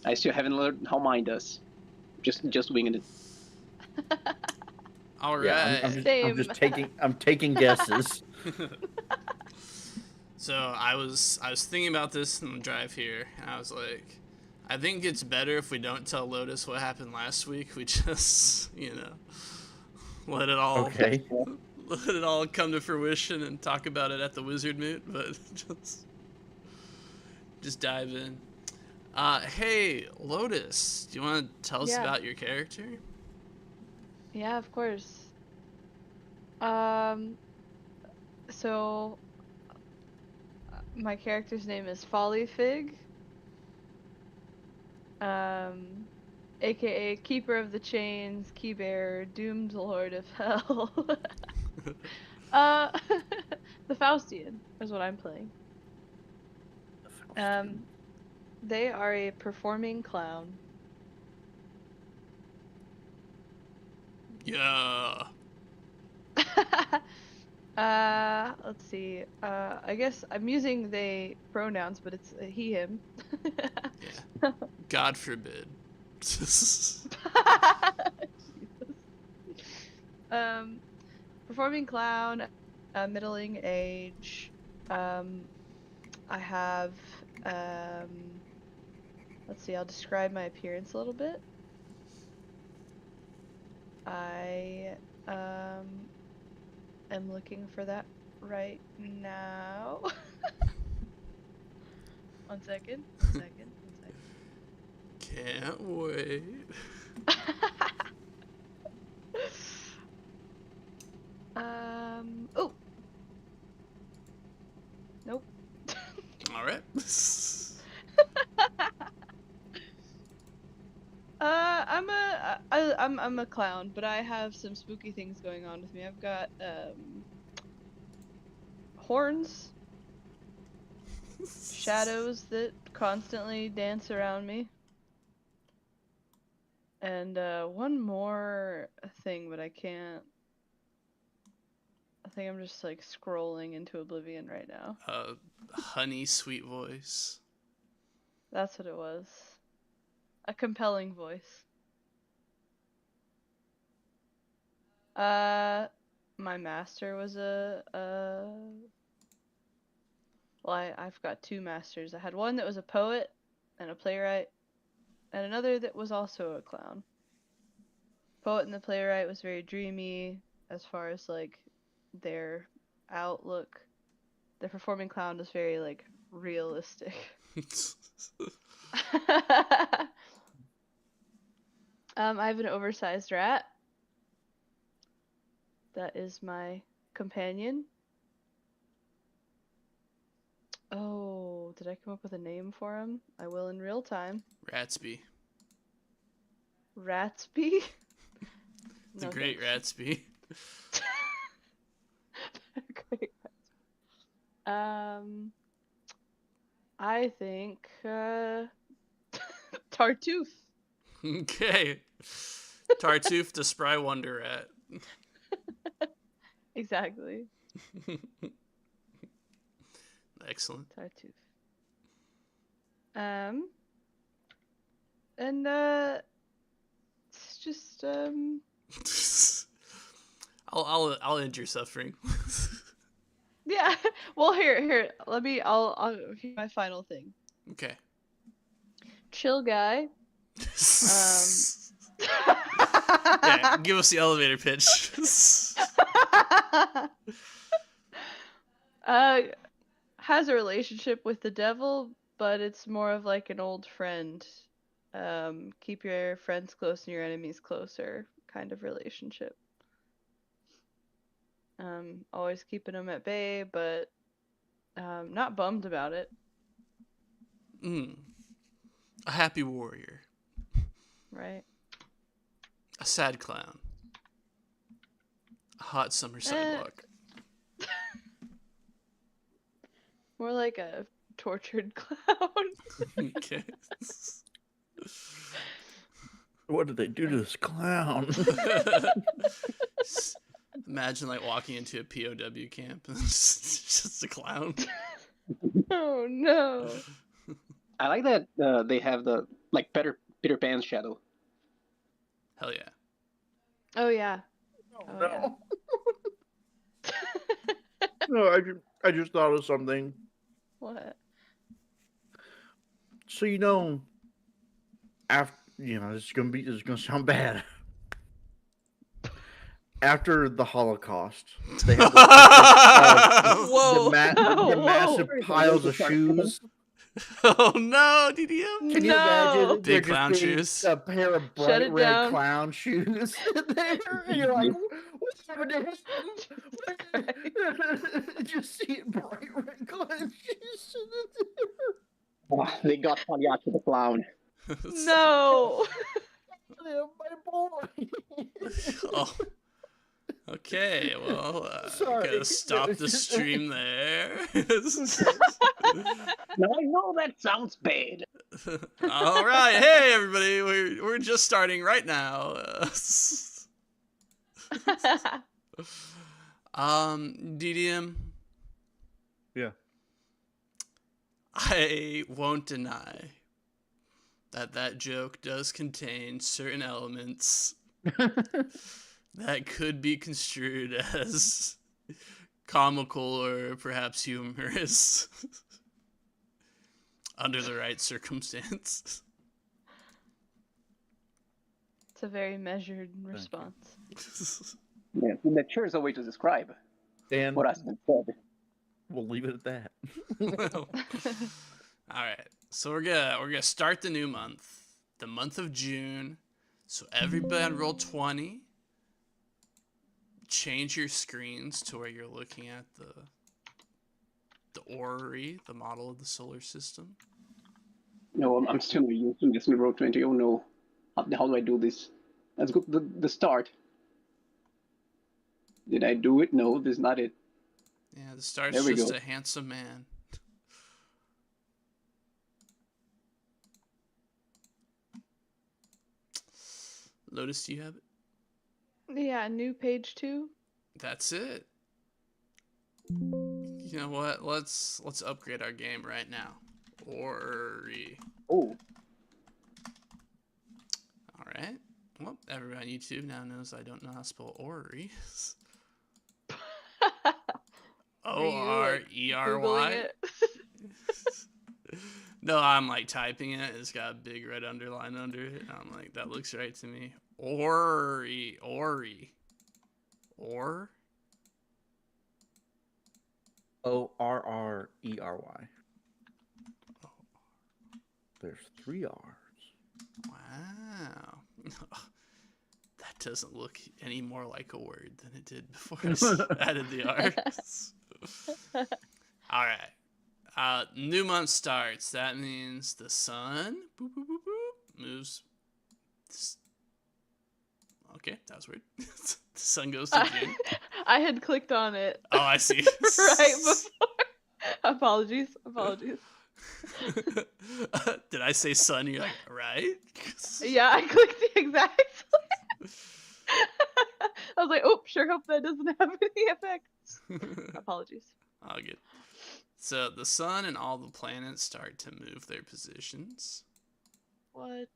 I still haven't learned how mine does. Just winging it. All Yeah, right. I'm taking guesses. So I was thinking about this in the drive here, and I was like, I think it's better if we don't tell Lotus what happened last week. We just, let it all Okay. let it all come to fruition and talk about it at the Wizard Moot, but just dive in. Hey, Lotus, do you want to tell us Yeah. about your character? Yeah, of course. So my character's name is Folly Fig. AKA Keeper of the Chains, Keybearer, Doomed Lord of Hell. The Faustian is what I'm playing. They are a performing clown. Yeah. Let's see. I guess I'm using they pronouns, but it's he, him. Yeah. God forbid. Jesus. Performing clown, middling age. I have, let's see, I'll describe my appearance a little bit. I, am looking for that right now. One second. Can't wait. Oh. Nope. All right. I'm a clown, but I have some spooky things going on with me. I've got horns, shadows that constantly dance around me, and one more thing, but I can't. I think I'm just like scrolling into oblivion right now. Honey, sweet voice. That's what it was. A compelling voice. My master was well, I've got two masters. I had one that was a poet and a playwright, and another that was also a clown. Poet and the playwright was very dreamy as far as like their outlook. The performing clown was very like realistic. I have an oversized rat. That is my companion. Oh, did I come up with a name for him? I will in real time. Ratsby. Ratsby? The great Ratsby. Great Ratsby. I think Tartuffe. Okay. Tartuffe the spry wonder rat. Exactly. Excellent. Tartuffe. And it's just I'll end your suffering. yeah. Well, here. I'll hear my final thing. Okay. Chill guy. Yeah, give us the elevator pitch. Has a relationship with the devil, but it's more of like an old friend. Keep your friends close and your enemies closer kind of relationship. Always keeping them at bay, but not bummed about it. A happy warrior. Right. A sad clown. A hot summer sidewalk. More like a tortured clown. Okay. What did they do to this clown? Imagine like walking into a POW camp and it's just a clown. Oh no. I like that they have the like Peter Pan's shadow. Hell yeah. Oh yeah. Oh, Oh, no. yeah. No, I just thought of something. What? So after this is gonna sound bad. After the Holocaust, they had those pictures of Whoa. the Whoa. massive piles of shoes. Oh no, DDM. Can you No. imagine? Big There clown just being shoes. a pair of Shut bright it red down. clown shoes there, and you're like, "What's happening?" Just seeing bright red clown shoes. Oh, they got Pagliacci the clown. No. My boy. Oh. Okay, well, Sorry. gotta stop the stream there. Now I know that sounds bad. All right, hey everybody, we're just starting right now. DDM. Yeah. I won't deny that joke does contain certain elements that could be construed as comical or perhaps humorous under the right circumstance. It's a very measured response. Yeah, that sure is a way to describe Dan, what has been said. we'll leave it at that. Well, all right, so we're gonna start the new month, the month of June. So everybody on Roll20, change your screens to where you're looking at the orrery, the model of the solar system. No, I'm still not used to this new Road 20. Oh no. How do I do this? Let's go to the start. Did I do it? No, this is not it. Yeah, the star's There we just go. a handsome man. Lotus, do you have it? Yeah, new page 2. That's it. You know what? Let's upgrade our game right now. Orrery. Oh, All right. Well, everyone on YouTube now knows I don't know how to spell orrery. Googling Orery. it? No, I'm like typing it. It's got a big red underline under it. I'm like, that looks right to me. Orrery. Or? ORRERY. There's 3 R's. Wow. That doesn't look any more like a word than it did before I added the R's. All right. New month starts. That means the sun boop, boop, boop, boop, moves. Okay, that was weird. The sun goes to June. I had clicked on it. Oh, I see. Right before. Apologies. Did I say sun? You're like, right? Yeah, I clicked the exact. I was like, oh, sure hope that doesn't have any effects. Apologies. All good. So the sun and all the planets start to move their positions. What?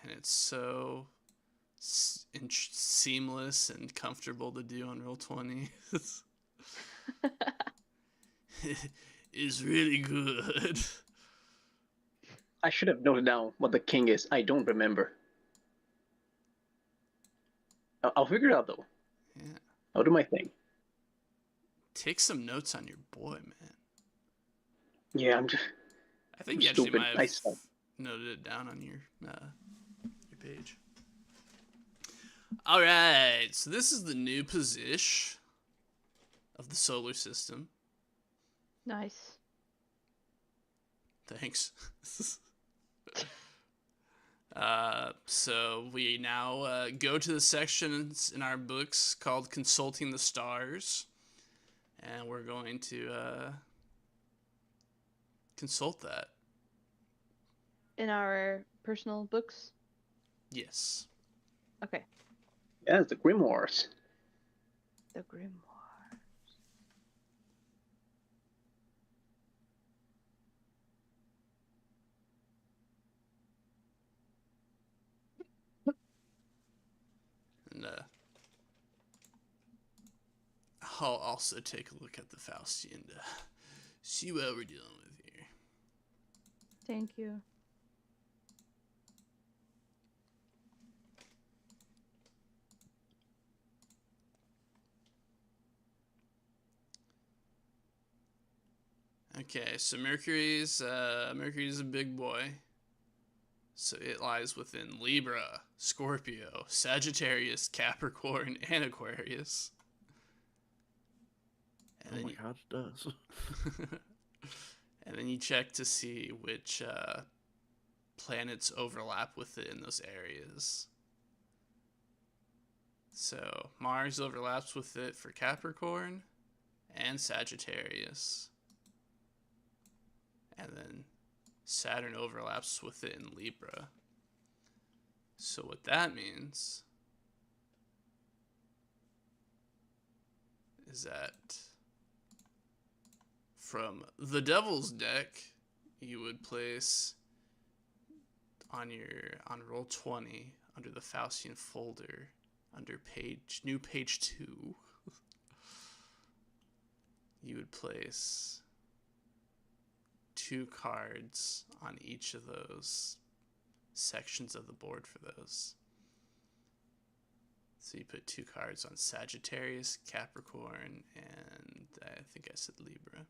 And it's so seamless and comfortable to do on Roll20. It's really good. I should have noted down what the king is. I don't remember. I'll figure it out though. Yeah. I'll do my thing. Take some notes on your boy, man. Yeah, I'm just. I think I'm you actually stupid. might I have suck. noted it down on your page. All right, so this is the new position of the solar system. Nice. Thanks. So we now go to the sections in our books called Consulting the Stars, and we're going to consult that. In our personal books? Yes. Okay. Yes, the Grimoires. The Grimoire. And I'll also take a look at the Faustian to see what we're dealing with here. Thank you. Okay, so Mercury's a big boy. So it lies within Libra, Scorpio, Sagittarius, Capricorn, and Aquarius. And Oh then my god, it does. and then you check to see which planets overlap with it in those areas. So Mars overlaps with it for Capricorn and Sagittarius. And then Saturn overlaps with it in Libra. So what that means is that from the Devil's deck, you would place on roll 20 under the Faustian folder under new page 2. You would place 2 cards on each of those sections of the board for those. So you put 2 cards on Sagittarius, Capricorn, and I think I said Libra.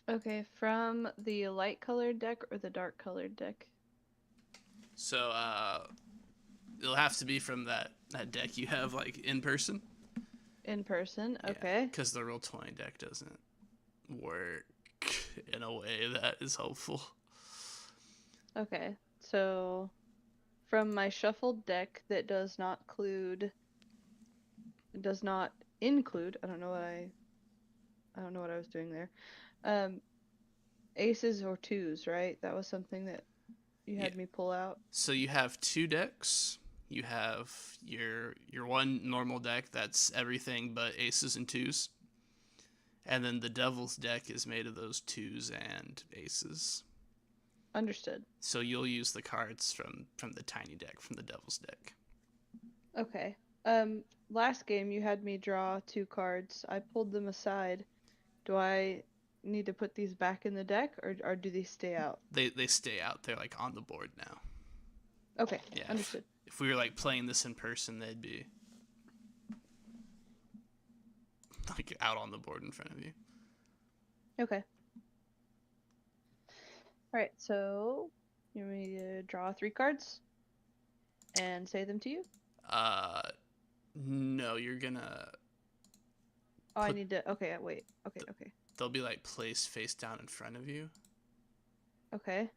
Okay, from the light colored deck or the dark colored deck? So it'll have to be from that deck you have like in person. In person, Yeah, okay. because the roll 20 deck doesn't work in a way that is helpful. Okay, so from my shuffled deck that does not include, I don't know what I was doing there. Aces or twos, right? That was something that you had me pull out. So you have 2 decks. You have your one normal deck that's everything but aces and twos. And then the Devil's deck is made of those twos and aces. Understood. So you'll use the cards from the tiny deck, from the Devil's deck. Okay. Last game you had me draw 2 cards. I pulled them aside. Do I need to put these back in the deck, or do they stay out? They stay out. They're like on the board now. Okay, Yeah. understood. If we were like playing this in person, they'd be like out on the board in front of you. Okay. Alright, so you want me to draw 3 cards and say them to you? No, you're gonna. Oh, I need to. Okay, wait. Okay. They'll be like placed face down in front of you. Okay.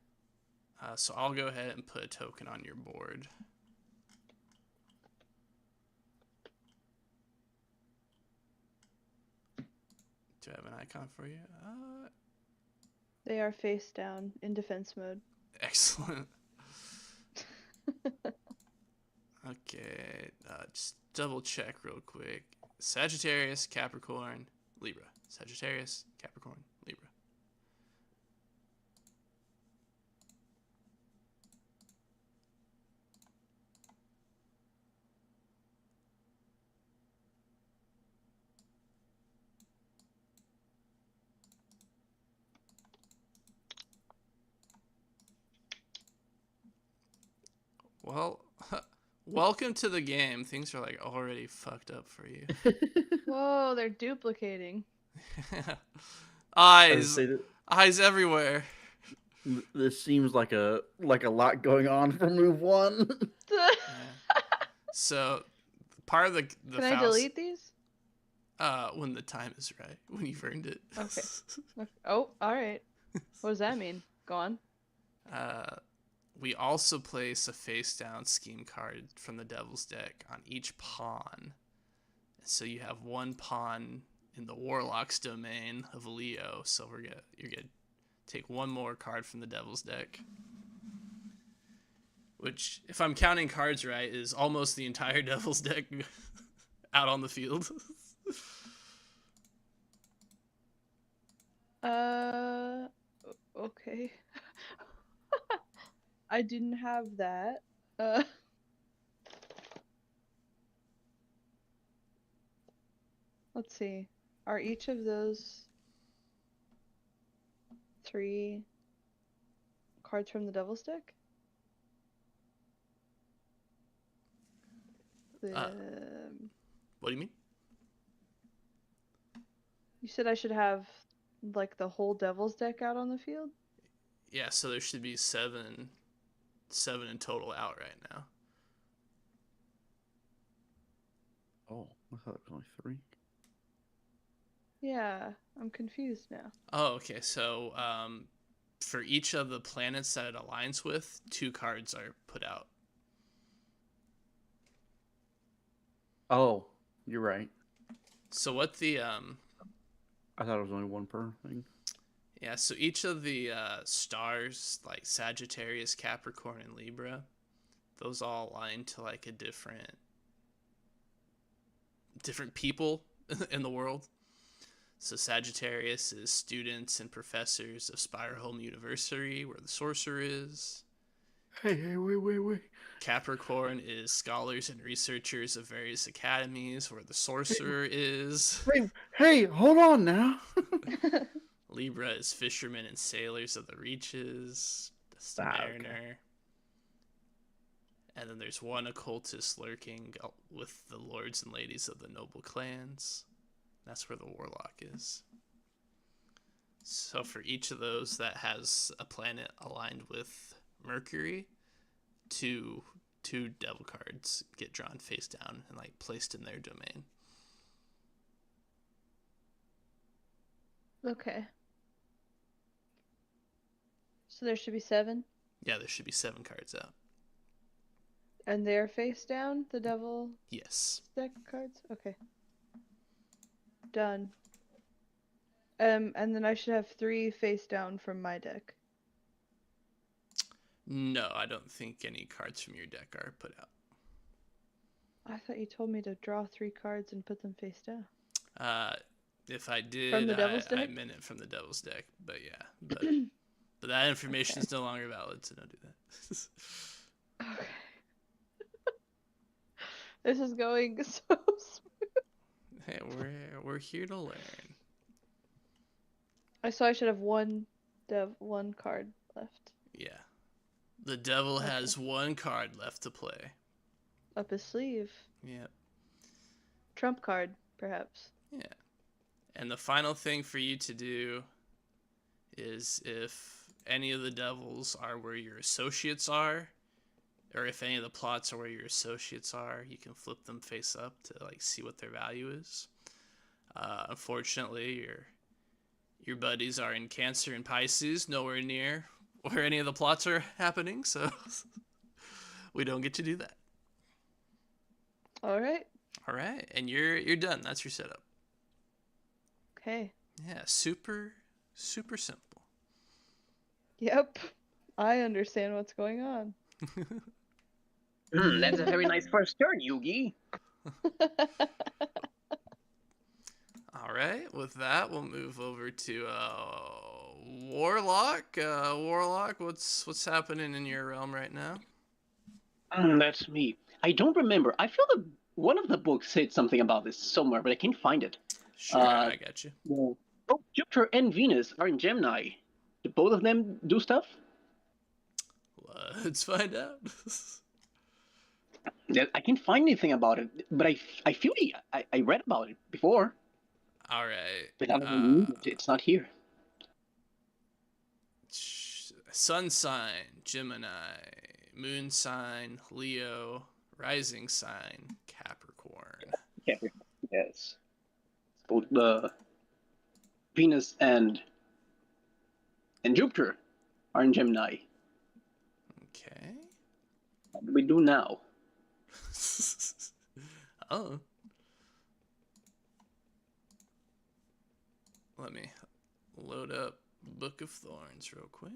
So I'll go ahead and put a token on your board. Do I have an icon for you? They are face down in defense mode. Excellent. Okay, just double check real quick. Sagittarius, Capricorn, Libra. Sagittarius, Capricorn, Libra. Well, welcome to the game. Things are like already fucked up for you. Whoa, they're duplicating. Eyes everywhere. This seems like a lot going on for move 1. Yeah. So part of the Can I delete these? when the time is right, when you've earned it. Okay. Oh, all right. What does that mean? Go on. We also place a face down scheme card from the Devil's deck on each pawn. So you have 1 pawn in the Warlock's domain of Leo, so you're good. take one more card from the Devil's deck. Which, if I'm counting cards right, is almost the entire Devil's deck out on the field. Okay. I didn't have that. Uh, let's see. Are each of those 3 cards from the Devil's deck? What do you mean? You said I should have like the whole Devil's deck out on the field? Yeah, so there should be seven in total out right now. Oh, I thought it was only 3. Yeah, I'm confused now. Oh, okay. So for each of the planets that it aligns with, 2 cards are put out. Oh, you're right. So what the I thought it was only 1 per thing. yeah, so each of the stars, like Sagittarius, Capricorn, and Libra, those all align to like a different people in the world. So Sagittarius is students and professors of Spire Home University, where the sorcerer is. Hey, wait. Capricorn is scholars and researchers of various academies, where the sorcerer is. Hey, hold on now. Libra is fishermen and sailors of the reaches. That's the mariner. Okay. And then there's one occultist lurking with the lords and ladies of the noble clans. That's where the warlock is. So for each of those that has a planet aligned with Mercury, two devil cards get drawn face down and like placed in their domain. Okay. So there should be 7? Yeah, there should be 7 cards out. And they're face down, the devil Yes. deck cards? Okay. Done. And then I should have 3 face down from my deck. No, I don't think any cards from your deck are put out. I thought you told me to draw 3 cards and put them face down. If I did, From the Devil's I deck? meant it from the Devil's deck. But yeah, but that information is no longer valid, so don't do that. Okay. This is going so smooth. Hey, we're here to learn. So I should have one card left. Yeah. The devil has 1 card left to play. Up his sleeve. Yep. Trump card, perhaps. Yeah. And the final thing for you to do is if any of the devils are where your associates are, or if any of the plots are where your associates are, you can flip them face up to like see what their value is. Unfortunately, your buddies are in Cancer and Pisces, nowhere near where any of the plots are happening, so we don't get to do that. All right. All right, and you're done. That's your setup. Okay. Yeah, super simple. Yep. I understand what's going on. That's a very nice first turn, Yugi. All right, with that, we'll move over to Warlock. Warlock, what's happening in your realm right now? That's me. I don't remember. I feel that one of the books said something about this somewhere, but I can't find it. Sure, I got you. Well, both Jupiter and Venus are in Gemini. Do both of them do stuff? Let's find out. Yeah, I can't find anything about it, but I feel I read about it before. All right. But I don't know, it's not here. Sun sign, Gemini. Moon sign, Leo. Rising sign, Capricorn. Capricorn, yes. Both the Venus and Jupiter are in Gemini. Okay. What do we do now? Oh. Let me load up Book of Thorns, real quick.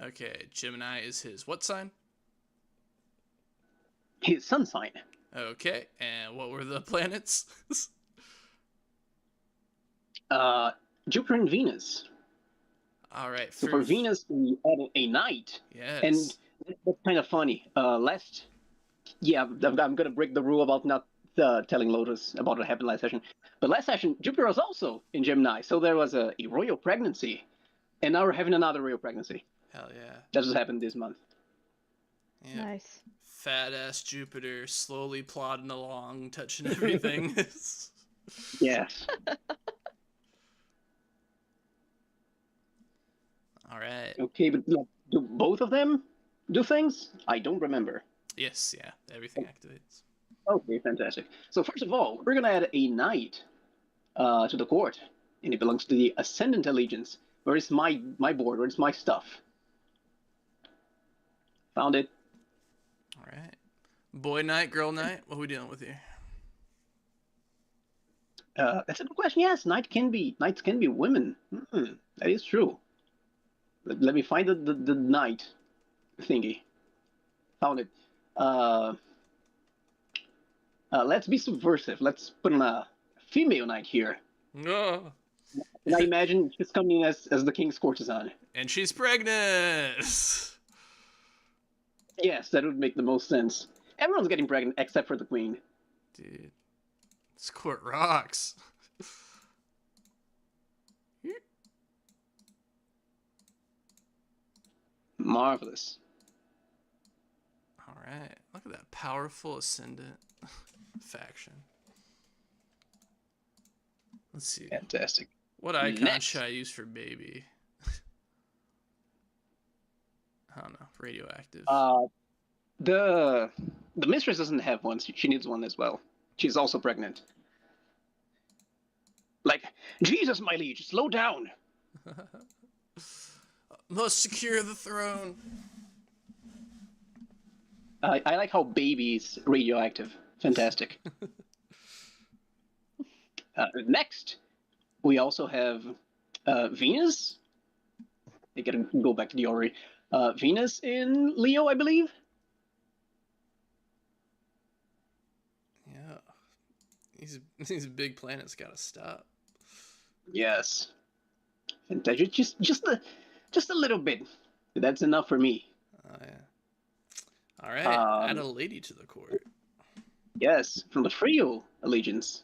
Okay, Gemini is his what sign? His sun sign. Okay, and what were the planets? Jupiter and Venus. All right, So for Venus, we added a knight. Yes. And that's kind of funny. I'm gonna break the rule about not telling Lotus about what happened last session. But last session, Jupiter was also in Gemini, so there was a royal pregnancy, and now we're having another royal pregnancy. Hell yeah. That just happened this month. Yeah. Nice. Fat ass Jupiter slowly plodding along, touching everything. Yes. All right. Okay, but do both of them do things? I don't remember. Yes, yeah. Everything activates. Okay, fantastic. So first of all, we're gonna add a knight to the court, and it belongs to the Ascendant Allegiance. Where is my board? Where's my stuff? Found it. All right. Boy night, girl night. What are we dealing with here? That's a good question. Yes, knights can be women. That is true. Let me find the knight thingy. Found it. Let's be subversive. Let's put in a female knight here. No. And I imagine she's coming as the king's courtesan. And she's pregnant. Yes, that would make the most sense. Everyone's getting pregnant except for the queen. Dude, this court rocks. Marvelous. All right. Look at that powerful Ascendant faction. Let's see. Fantastic. What icon Next. should I use for baby? I don't know. Radioactive. The mistress doesn't have one. She needs one as well. She's also pregnant. Like, Jesus, my liege, slow down. Must secure the throne. I like how baby's radioactive. Fantastic. Next, we also have Venus. I gotta go back to the orrery. Venus in Leo, I believe. Yeah. These big planets gotta stop. Yes. Fantastic. Just a little bit. That's enough for me. Oh yeah. All right. Add a lady to the court. Yes, from the Frio Allegiance.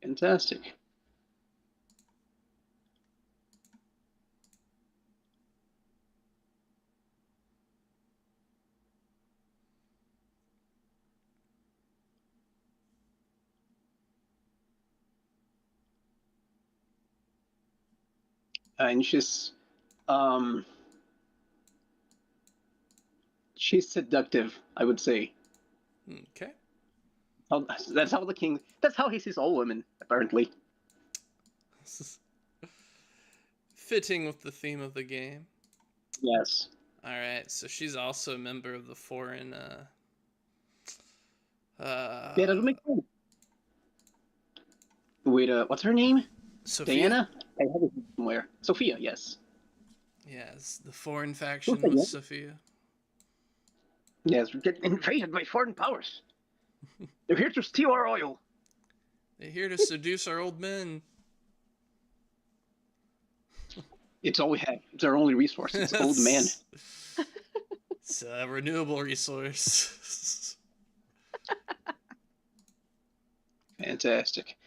Fantastic. And she's seductive, I would say. Okay. That's how the king. That's how he sees all women, apparently. Fitting with the theme of the game. Yes. All right. So she's also a member of the foreign. Yeah, that would make sense. Wait, what's her name? Sophia? Diana? I have it somewhere. Sophia, yes. Yes, the foreign faction Okay, with yeah. Sophia. Yes, we get invaded by foreign powers. They're here to steal our oil. They're here to seduce our old men. It's all we have. It's our only resource. It's old man. It's a renewable resource. Fantastic.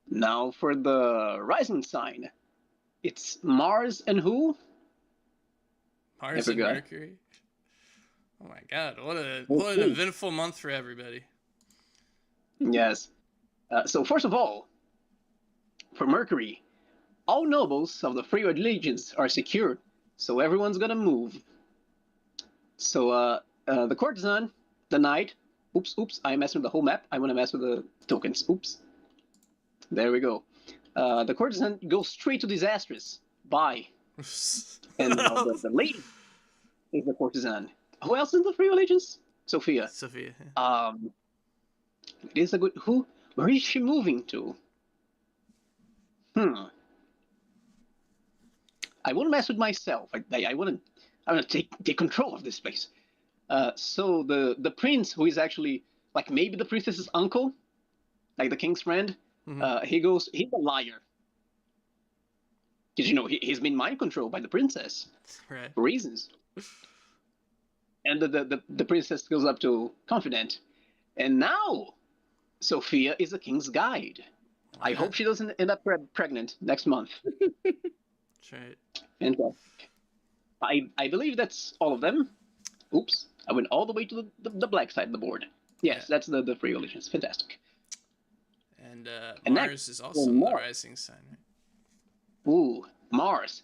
Now for the rising sign. It's Mars and who? Mars I and forgot. Mercury. Oh my god, what an eventful month for everybody. Yes. So first of all, for Mercury, all nobles of the Free Allegiance are secured, so everyone's gonna move. So the courtesan, the knight. Oops! I messed with the whole map. I want to mess with the tokens. Oops. There we go. The courtesan goes straight to disastrous. Bye. And now the lady is the courtesan. Who else in the Free Allegiance? Sophia. Sophia. Yeah. It is a good. Who? Where is she moving to? Hmm. I won't mess with myself. I wouldn't. I want to take control of this place. So the prince, who is actually like maybe the princess's uncle, like the king's friend, Mm-hmm. he goes. He's a liar because he's been mind controlled by the princess Right. for reasons. And the princess goes up to confident, and now Sophia is a king's guide. I Wow. hope she doesn't end up pregnant next month. That's right. And I believe that's all of them. Oops, I went all the way to the black side of the board. Yes, Yeah. that's the Free Allegiance. Fantastic. And And Mars next, is also in the rising sign, right? ooh, Mars.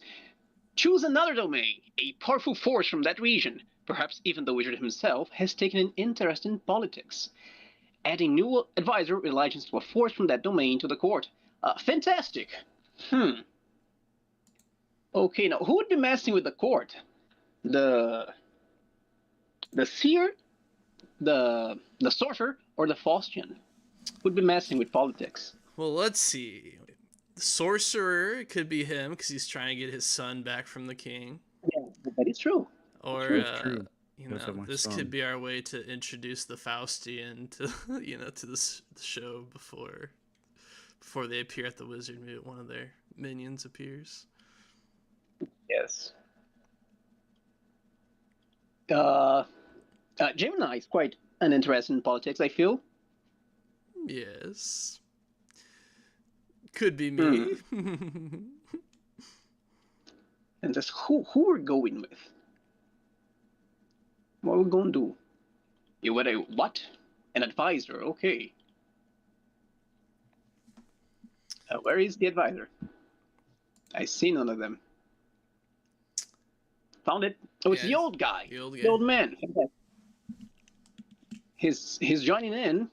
Choose another domain, a powerful force from that region. Perhaps even the wizard himself has taken an interest in politics. Adding new advisor relations to a force from that domain to the court. Fantastic. Hmm. Okay, now who would be messing with the court? The the seer, the sorcerer, or the Faustian? Who'd be messing with politics? Well, let's see. The sorcerer could be him because he's trying to get his son back from the king. Yeah, that is true. Or It's true. you Gotta have know, my this son. could be our way to introduce the Faustian to to the show before they appear at the wizard moot. One of their minions appears. Yes. Gemini is quite an interest in politics, I feel. Yes, could be Hmm. me. And just who we're going with? What we're gonna do? You were a what? An advisor, okay. Where is the advisor? I see none of them. Found it. Oh, it's Yeah, the old guy. the old The guy. old man. He's joining in.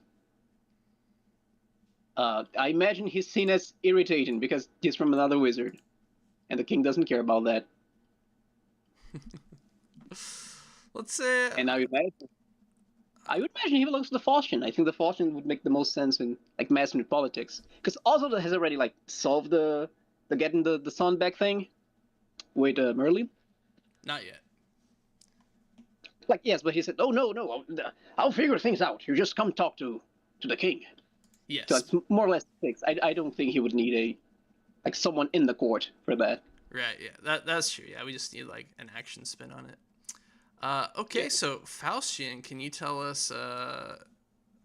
I imagine he's seen as irritating because he's from another wizard, and the king doesn't care about that. Let's say And I would imagine he belongs to the Faustian. I think the Faustian would make the most sense in like messing with politics, because Oswald has already like solved the getting the son back thing with Merlin. not yet. Like yes, but he said, "Oh no, I'll figure things out. You just come talk to the king." So Yes, it's more or less fixed. I don't think he would need a like someone in the court for that. right. Yeah, that's true. Yeah, we just need like an action spin on it. Okay, Yeah. so Faustian, can you tell us?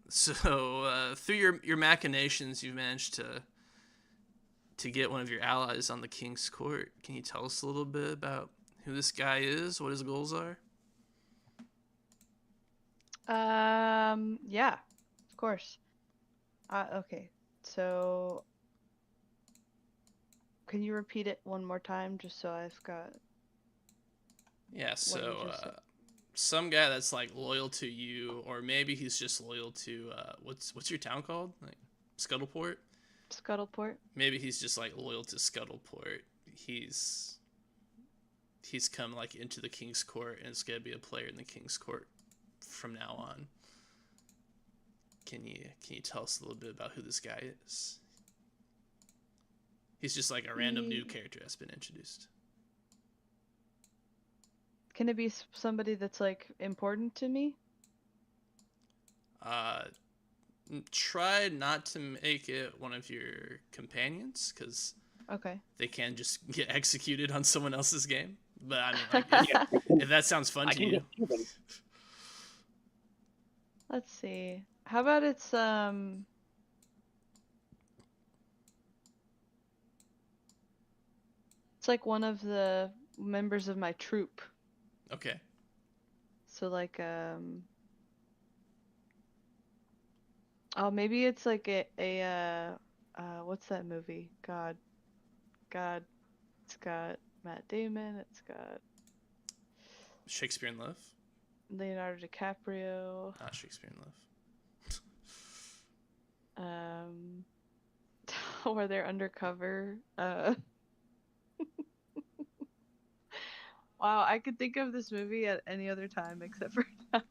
Through your machinations, you've managed to get one of your allies on the king's court. Can you tell us a little bit about who this guy is? What his goals are? Yeah, of course. Okay. So, can you repeat it one more time, just so I've got Yeah. what you So just said? some guy that's like loyal to you, or maybe he's just loyal to what's your town called? Like Scuttleport. Scuttleport. Maybe he's just like loyal to Scuttleport. He's come like into the king's court and is gonna be a player in the king's court from now on. Can you tell us a little bit about who this guy is? He's just like a random new character that's been introduced. Can it be somebody that's like important to me? Uh, try not to make it one of your companions because Okay. they can just get executed on someone else's game. But I mean, like, Yeah, if that sounds fun I to can you, get them. Let's see. How about it's like one of the members of my troop. okay. So like oh, maybe it's like what's that movie? God, it's got Matt Damon, it's got Shakespeare in Love, Leonardo DiCaprio. not Shakespeare in Love. Where they're undercover. Wow, I could think of this movie at any other time except for now.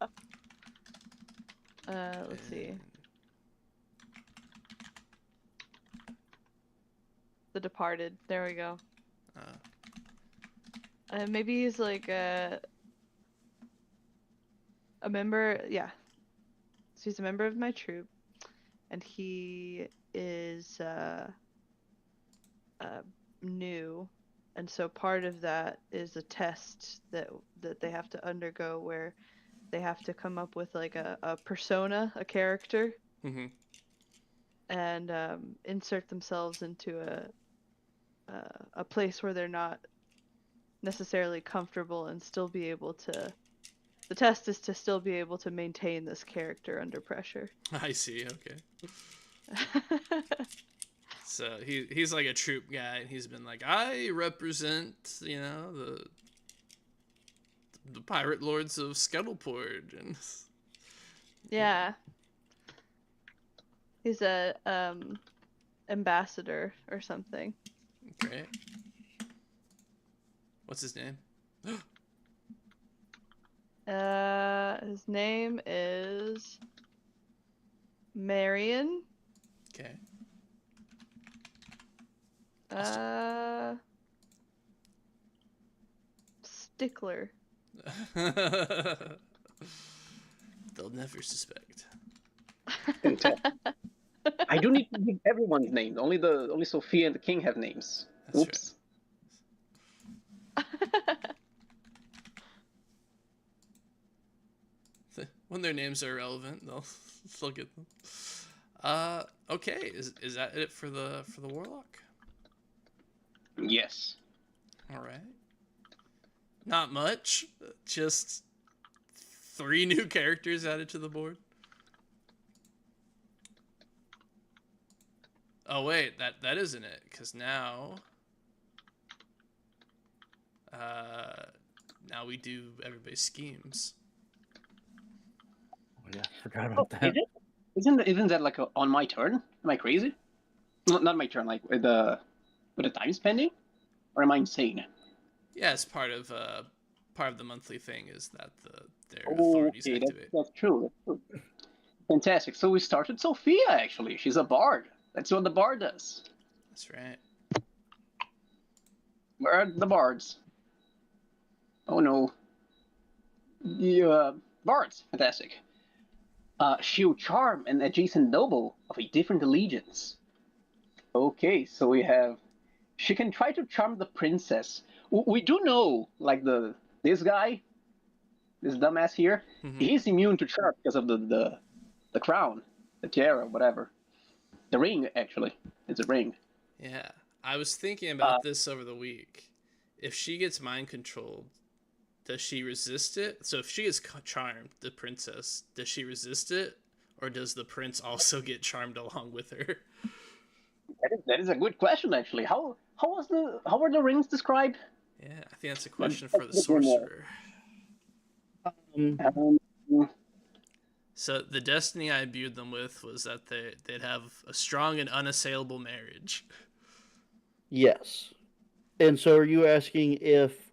Let's see. And- The Departed. There we go. uh, Maybe he's like a member. Yeah. So he's a member of my troop, and he is new, and so part of that is a test that they have to undergo where they have to come up with like a persona, a character, mhm. and insert themselves into a place where they're not necessarily comfortable and still be able to. The test is to still be able to maintain this character under pressure. I see. Okay. So he's like a troop guy, and he's been like, I represent, the pirate lords of Scuttleport, and Yeah. He's a ambassador or something. great. What's his name? His name is Marion. Okay. Stickler. They'll never suspect. I do need to give everyone's name. Only Sophia and the king have names. That's Oops. When their names are relevant, they'll get them. Okay, is that it for the warlock? Yes. All right. Not much. Just 3 new characters added to the board. Oh wait, that isn't it, because now we do everybody's schemes. Oh, yeah, forgot about that. Isn't that like on my turn? Am I crazy? Not my turn. Like with the time spending, or am I insane? Yeah, it's part of the monthly thing is that their authorities Okay, activate. that's true. Fantastic. So we start with Sophia. Actually, she's a bard. That's what the bard does. That's right. Where are the bards? Oh no. The bards. Fantastic. She'll charm an adjacent noble of a different allegiance. Okay, so we have. She can try to charm the princess. We do know, like this guy, this dumbass here, Mhm. he's immune to charm because of the crown, the tiara, whatever. The ring, actually. It's a ring. Yeah, I was thinking about this over the week. If she gets mind controlled, does she resist it? So if she gets charmed, the princess, does she resist it, or does the prince also get charmed along with her? That is a good question, actually. How were the rings described? Yeah, I think that's a question for the sorcerer. Um, So the destiny I imbued them with was that they'd have a strong and unassailable marriage. Yes. And so are you asking if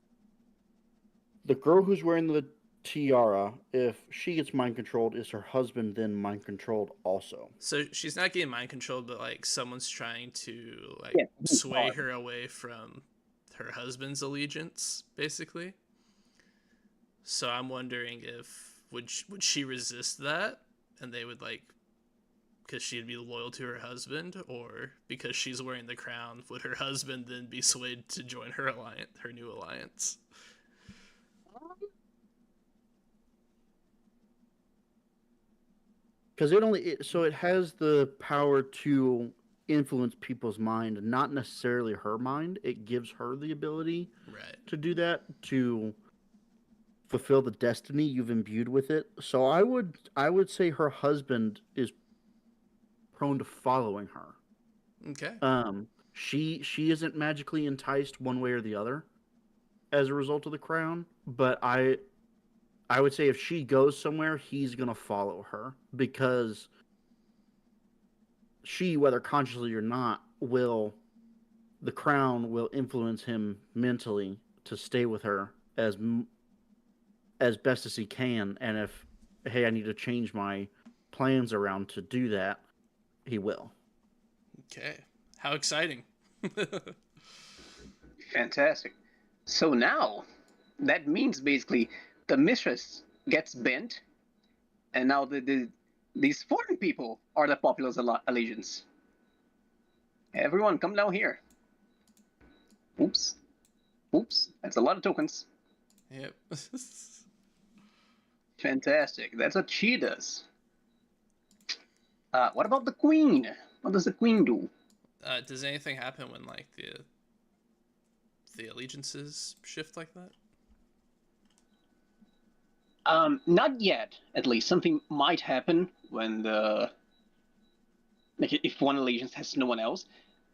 the girl who's wearing the tiara, if she gets mind controlled, is her husband then mind controlled also? So she's not getting mind controlled, but like someone's trying to sway her away from her husband's allegiance, basically. So I'm wondering if would she resist that, and they would because she'd be loyal to her husband, or because she's wearing the crown, would her husband then be swayed to join her new alliance? Because it has the power to influence people's mind, not necessarily her mind. It gives her the ability to do that, to fulfill the destiny you've imbued with it. So I would say her husband is prone to following her. Okay. She isn't magically enticed one way or the other as a result of the crown, but I would say if she goes somewhere, he's gonna follow her because she, whether consciously or not, the crown will influence him mentally to stay with her as as best as he can, and if hey, I need to change my plans around to do that, he will. Okay. How exciting. Fantastic. So now, that means basically the mistress gets bent, and now these foreign people are the populace allegiance. Everyone, come down here. Oops. Oops. That's a lot of tokens. Yep. Fantastic. That's what she does. What about the queen? What does the queen do? Does anything happen when like the allegiances shift like that? Not yet. At least something might happen when if one allegiance has no one else,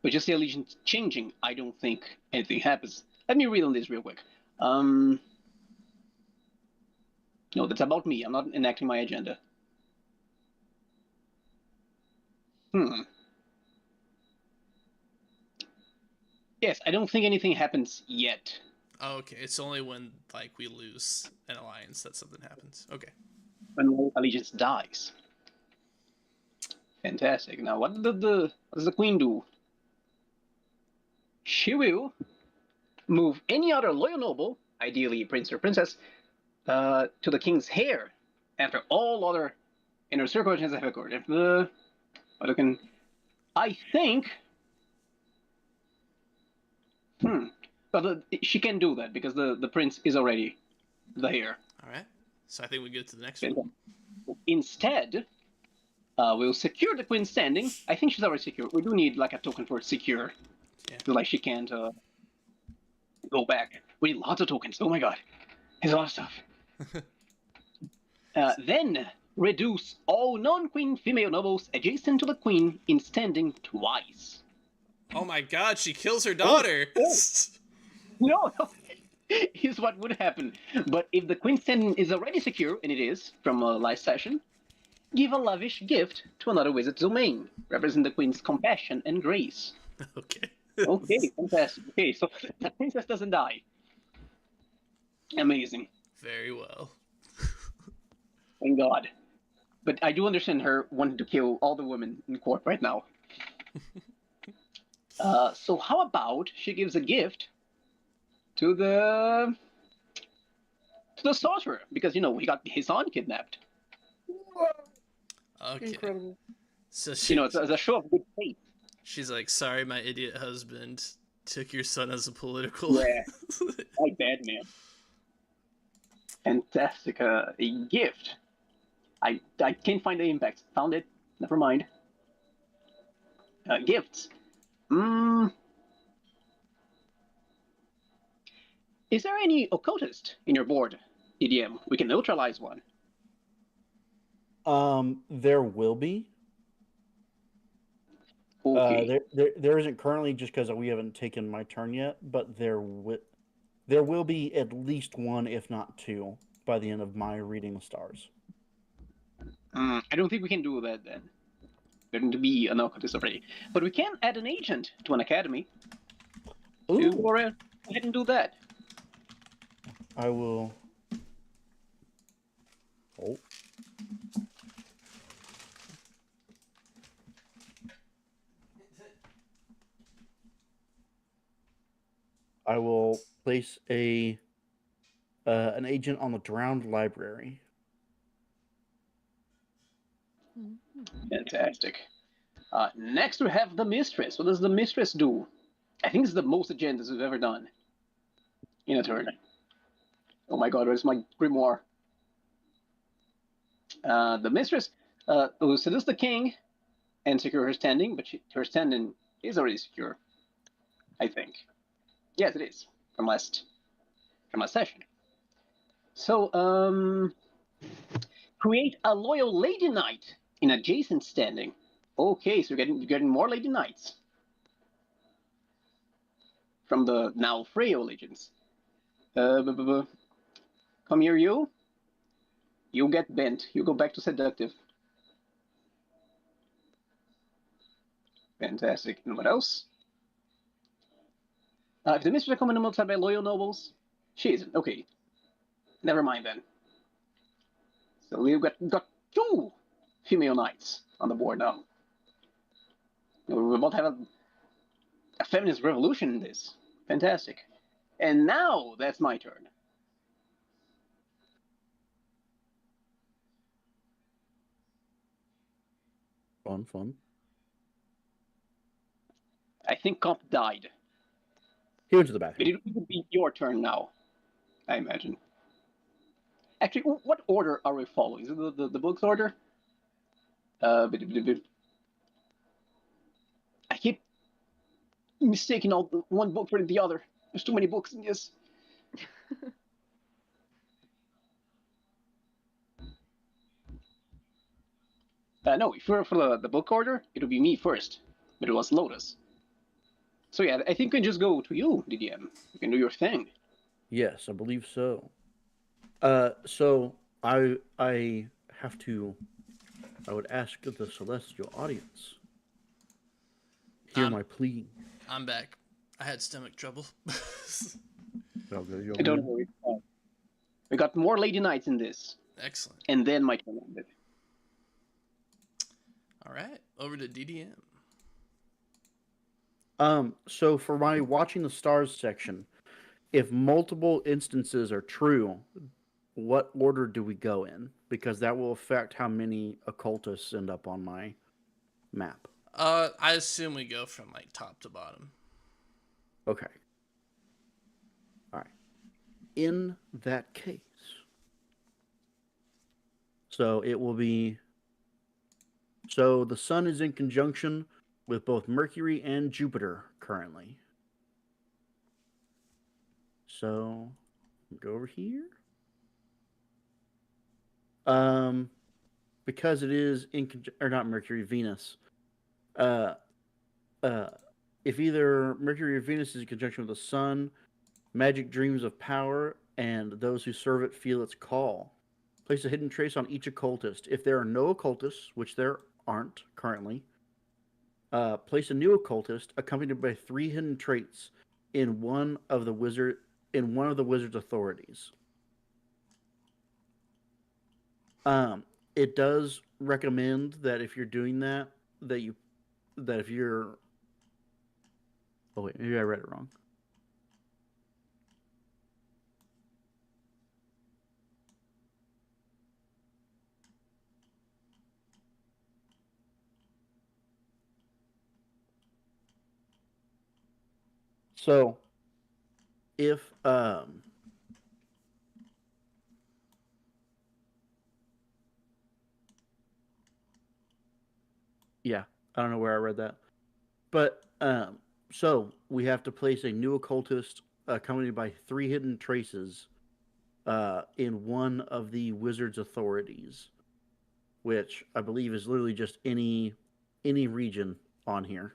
but just the allegiance changing, I don't think anything happens. Let me read on this real quick. No, that's about me. I'm not enacting my agenda. Yes, I don't think anything happens yet. Oh, okay. It's only when like we lose an alliance that something happens. Okay. When allegiance dies. Fantastic. Now, what does the queen do? She will move any other loyal noble, ideally prince or princess, to the king's heir after all other inner circle agents have occurred. If the other can, I think. But she can do that because the prince is already the heir. All right. So I think we go to the next one. Instead, we'll secure the queen standing. I think she's already secure. We do need like a token for secure. Yeah. So like she can't go back. We need lots of tokens. Oh my god, there's a lot of stuff. Then reduce all non-queen female nobles adjacent to the queen in standing twice. Oh my god, she kills her daughter. No, here's what would happen. But if the queen standing is already secure, and it is from a last session, give a lavish gift to another wizard's domain, represent the queen's compassion and grace. Okay. Okay, fantastic. Okay, so the princess doesn't die. Amazing. Very well. Thank God. But I do understand her wanting to kill all the women in court right now. So how about she gives a gift to the sorcerer, because you know he got his son kidnapped. Okay. Incredible. So she, You know, it's a show of good faith. she's like, sorry, my idiot husband took your son as a political. Yeah, my bad man. Fantastic. A gift. I can't find the impact. Found it. Never mind. Gifts. Is there any occultist in your board, EDM? We can neutralize one. There will be. Okay. There isn't currently, just because we haven't taken my turn yet, but there will be at least one, if not two, by the end of my reading the stars. I don't think we can do that then. There need to be an occultist already, but we can add an agent to an academy. Ooh. Go ahead and do that. I will. Oh. I will place an agent on the drowned library. Fantastic. Next we have the mistress. What does the mistress do? I think this is the most agendas we've ever done in a turn. Oh my god, where's my grimoire? The mistress will seduce the king and secure her standing, but her standing is already secure, I think. Yes, it is from last session. So, create a loyal lady knight in adjacent standing. Okay, so you're getting more lady knights from the now frail legions. Come here, you. You get bent. You go back to seductive. Fantastic. And what else? If the mistress are common and multiplied by loyal nobles, She isn't. Okay. Never mind then. So we've got two female knights on the board now. We're about to have a feminist revolution in this. Fantastic. And now that's my turn. Fun. I think Comp died. He went to the But bathroom. it will be your turn now, I imagine. Actually, what order are we following? Is it the book's order? I keep mistaking one book for the other. There's too many books in this. No, if you're for the book order, it'll be me first. But it was Lotus. So yeah, I think we can just go to you, DDM. You can do your thing. Yes, I believe so. So I have to. I would ask the celestial audience. Hear my plea. I'm back. I had stomach trouble. Don't worry. We got more Lady Knights in this. Excellent. And then my turn ended. All right, over to DDM. So for my watching the stars section, if multiple instances are true, what order do we go in? Because that will affect how many occultists end up on my map. I assume we go from like top to bottom. Okay. All right. In that case, so it will be. So the sun is in conjunction with both Mercury and Jupiter currently. So go over here. Because it is in or not Mercury, Venus. If either Mercury or Venus is in conjunction with the sun, magic dreams of power, and those who serve it feel its call. Place a hidden trace on each occultist. If there are no occultists, which there aren't currently, place a new occultist accompanied by 3 hidden traits in one of the wizard's authorities. It does recommend that if you're doing that, if you're. Oh wait, maybe I read it wrong. So, if yeah, I don't know where I read that, but so we have to place a new occultist accompanied by 3 hidden traces in one of the wizard's authorities, which I believe is literally just any region on here.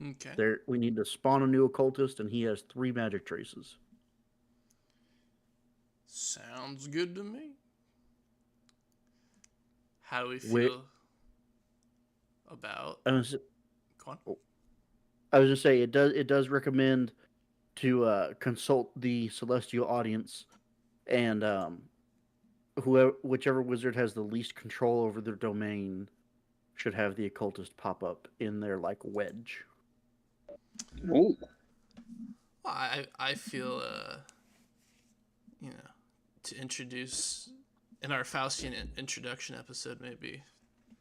Okay. There, we need to spawn a new occultist, and he has 3 magic traces. Sounds good to me. How do we feel about? Go on. I was gonna say it does recommend to consult the celestial audience, and whichever wizard has the least control over their domain should have the occultist pop up in their like wedge. Oh. I feel to introduce in our Faustian introduction episode, maybe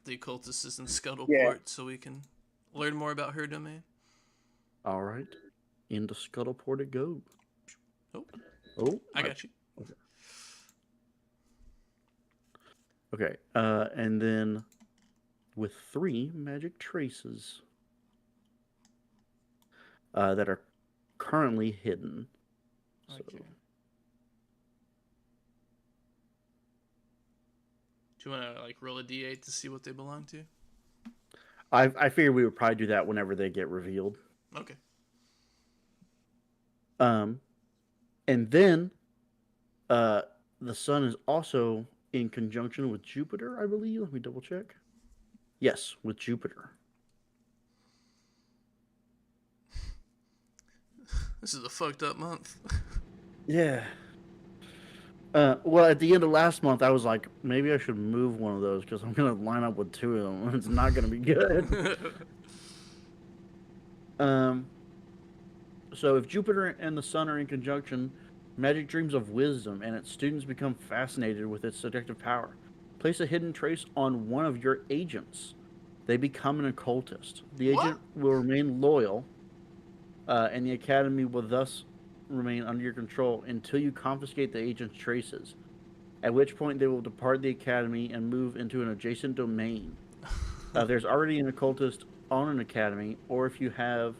the occultist is in Scuttleport, so we can learn more about her domain. All right, into Scuttleport it goes. Oh, I got you. Okay, and then with 3 magic traces that are currently hidden. Okay. So. Do you want to like roll a d8 to see what they belong to? I figured we would probably do that whenever they get revealed. Okay. And then the sun is also in conjunction with Jupiter, I believe. Let me double check. Yes, with Jupiter. This is a fucked up month. Yeah. Well, at the end of last month, I was like, maybe I should move one of those because I'm gonna line up with two of them. It's not gonna be good. um. So if Jupiter and the Sun are in conjunction, magic dreams of wisdom, and its students become fascinated with its seductive power. Place a hidden trace on one of your agents. They become an occultist. The What? agent will remain loyal, and the academy will thus remain under your control until you confiscate the agent's traces. At which point they will depart the academy and move into an adjacent domain. There's already an occultist on an academy, or if you have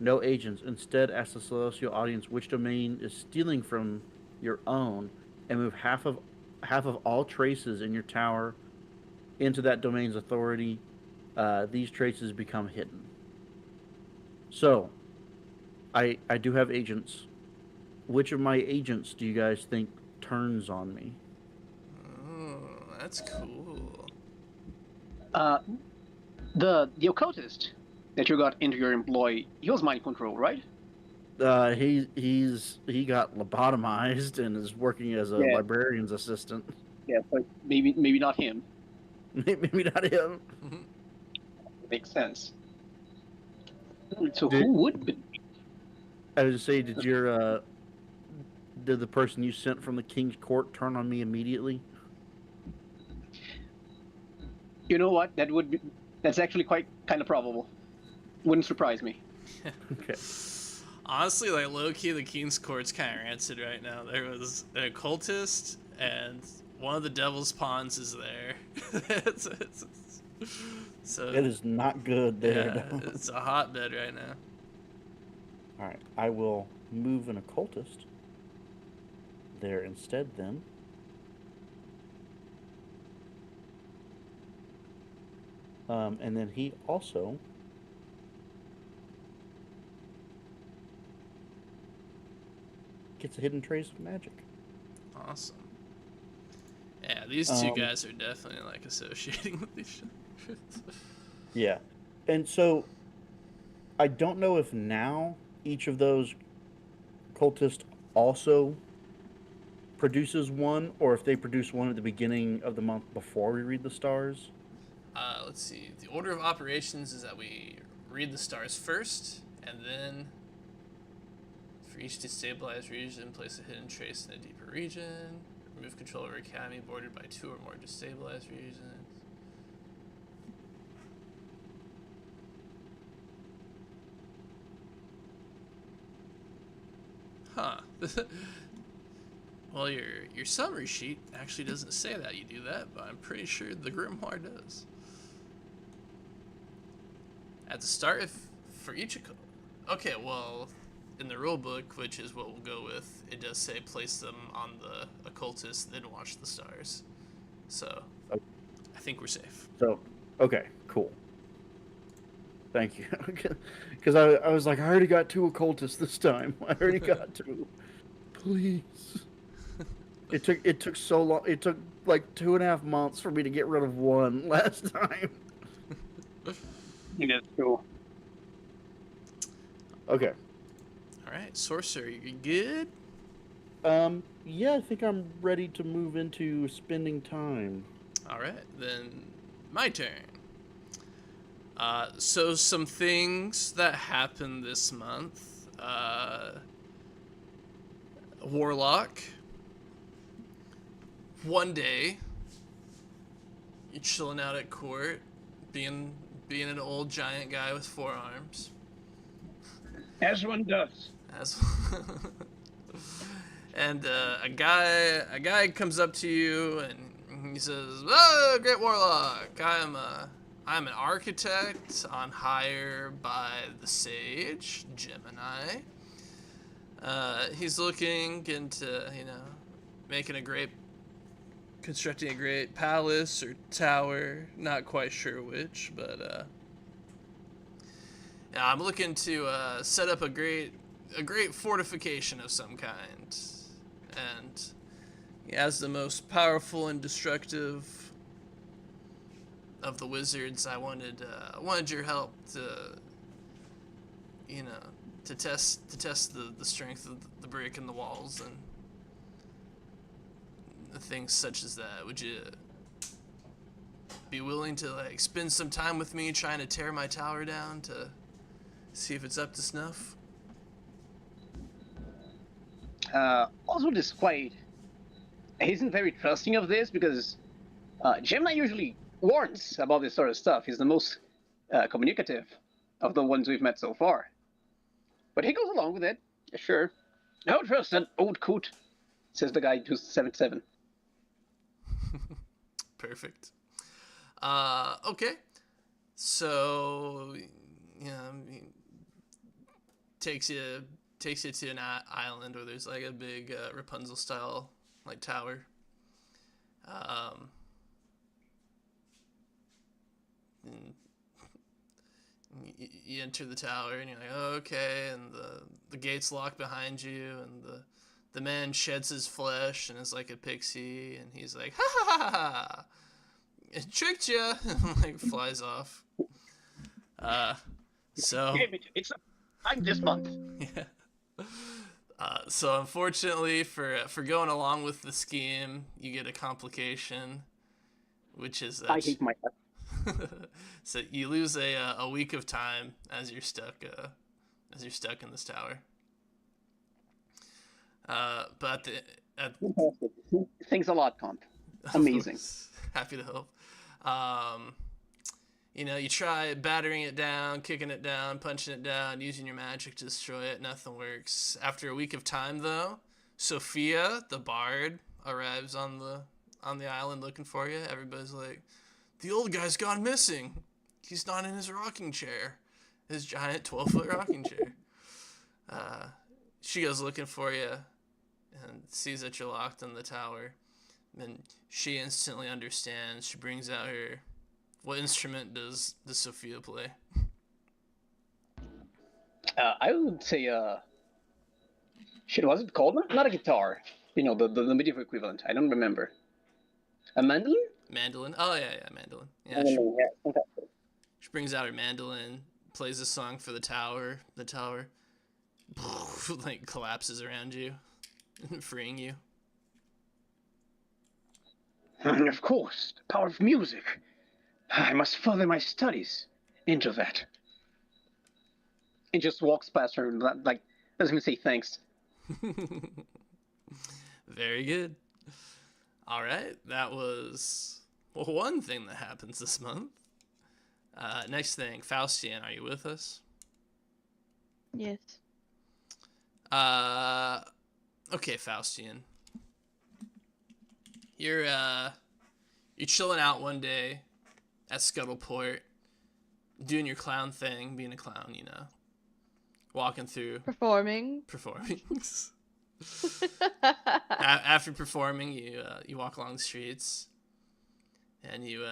no agents, instead ask the celestial audience which domain is stealing from your own, and move half of all traces in your tower into that domain's authority. These traces become hidden. So, I do have agents. Which of my agents do you guys think turns on me? Oh, that's cool. Uh, the occultist that you got into your employ, he was mind control, right? He got lobotomized and is working as a Yeah, librarian's assistant. yeah, but maybe not him. Maybe not him. Makes sense. So Did, who would be? I was to say, did the person you sent from the king's court turn on me immediately? You know what? That's actually quite kind of probable. Wouldn't surprise me. Okay. Honestly, like low-key, the King's Court's kind of rancid right now. There was an occultist, and one of the devil's pawns is there. So It is not good there. yeah, it's a hotbed right now. All right, I will move an occultist there instead then. And then he also gets a hidden trace of magic. Awesome. Yeah, these two guys are definitely like associating with each other. Yeah. And so I don't know if now each of those cultists also produces one, or if they produce one at the beginning of the month before we read the stars. Let's see. The order of operations is that we read the stars first, and then for each destabilized region, place a hidden trace in a deeper region. Remove control over academy bordered by 2 or more destabilized regions. Huh. Well, your summary sheet actually doesn't say that you do that, but I'm pretty sure the grimoire does. At the start, if for each okay, well, in the rule book, which is what we'll go with, it does say place them on the occultist, then watch the stars. So, I think we're safe. So, okay, cool. Thank you. Because I was like, I already got 2 occultists this time. I already got 2. Please. It took so long. It took like 2.5 months for me to get rid of one last time. That's cool. Okay. All right, sorcerer, you good? Yeah, I think I'm ready to move into spending time. All right, then my turn. So some things that happened this month. Warlock. One day, you're chilling out at court, being an old giant guy with 4 arms. As one does. As and a guy comes up to you and he says, "Oh, great warlock! I'm an architect on hire by the sage Gemini. He's looking into constructing a great palace or tower. Not quite sure which, but yeah, I'm looking to set up a great fortification of some kind, and as the most powerful and destructive of the wizards, I wanted your help to, to test the strength of the brick and the walls and things such as that. Would you be willing to like spend some time with me trying to tear my tower down to see if it's up to snuff? Oswald is quite. He isn't very trusting of this because Gemini usually warns about this sort of stuff. He's the most communicative of the ones we've met so far. But he goes along with it. Sure. Don't trust that old coot, says the guy who's 77. Perfect. Okay. So, yeah, I mean, takes you to an island where there's like a big Rapunzel style like tower. You enter the tower and you're like, oh, okay, and the gates lock behind you, and the man sheds his flesh and is like a pixie, and he's like, ha ha ha ha, it tricked you, and like flies off. So It's I'm this month. yeah. So unfortunately for going along with the scheme, you get a complication, which is that I hate myself. so you lose a week of time as you're stuck in this tower. But Thanks a lot, Comp. Amazing. Happy to help. You try battering it down, kicking it down, punching it down, using your magic to destroy it. Nothing works. After a week of time, though, Sophia, the bard, arrives on the island looking for you. Everybody's like, the old guy's gone missing. He's not in his rocking chair, his giant 12-foot rocking chair. She goes looking for you and sees that you're locked in the tower. And she instantly understands. She brings out her. What instrument does Sophia play? I would say, shit, was it called? Not a guitar. The medieval equivalent. I don't remember. A mandolin? Mandolin? Oh, yeah, mandolin. Yeah, she brings out her mandolin, plays a song for the tower. The tower, like, collapses around you, freeing you. Of course, the power of music. I must further my studies into that. He just walks past her, like, doesn't even say thanks. Very good. All right, that was one thing that happens this month. Next thing, Faustian, are you with us? Yes. Okay, Faustian. You're chilling out one day at Scuttleport, doing your clown thing, being a clown, walking through Performing. After performing, you walk along the streets, and you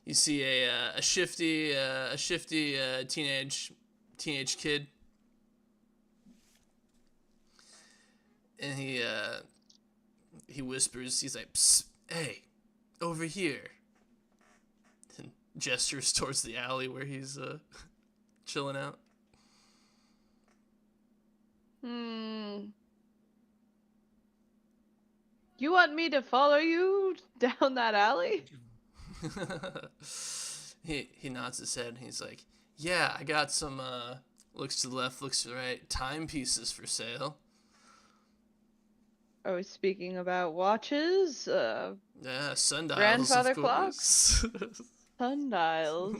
you see a shifty teenage kid, and he whispers, he's like, "Psst, hey, over here," and gestures towards the alley where he's chilling out. You want me to follow you down that alley? He nods his head and he's like, yeah, I got some looks to the left, looks to the right, timepieces for sale. Are we speaking about watches? Yeah, sundials, grandfather of course. clocks? Sundials.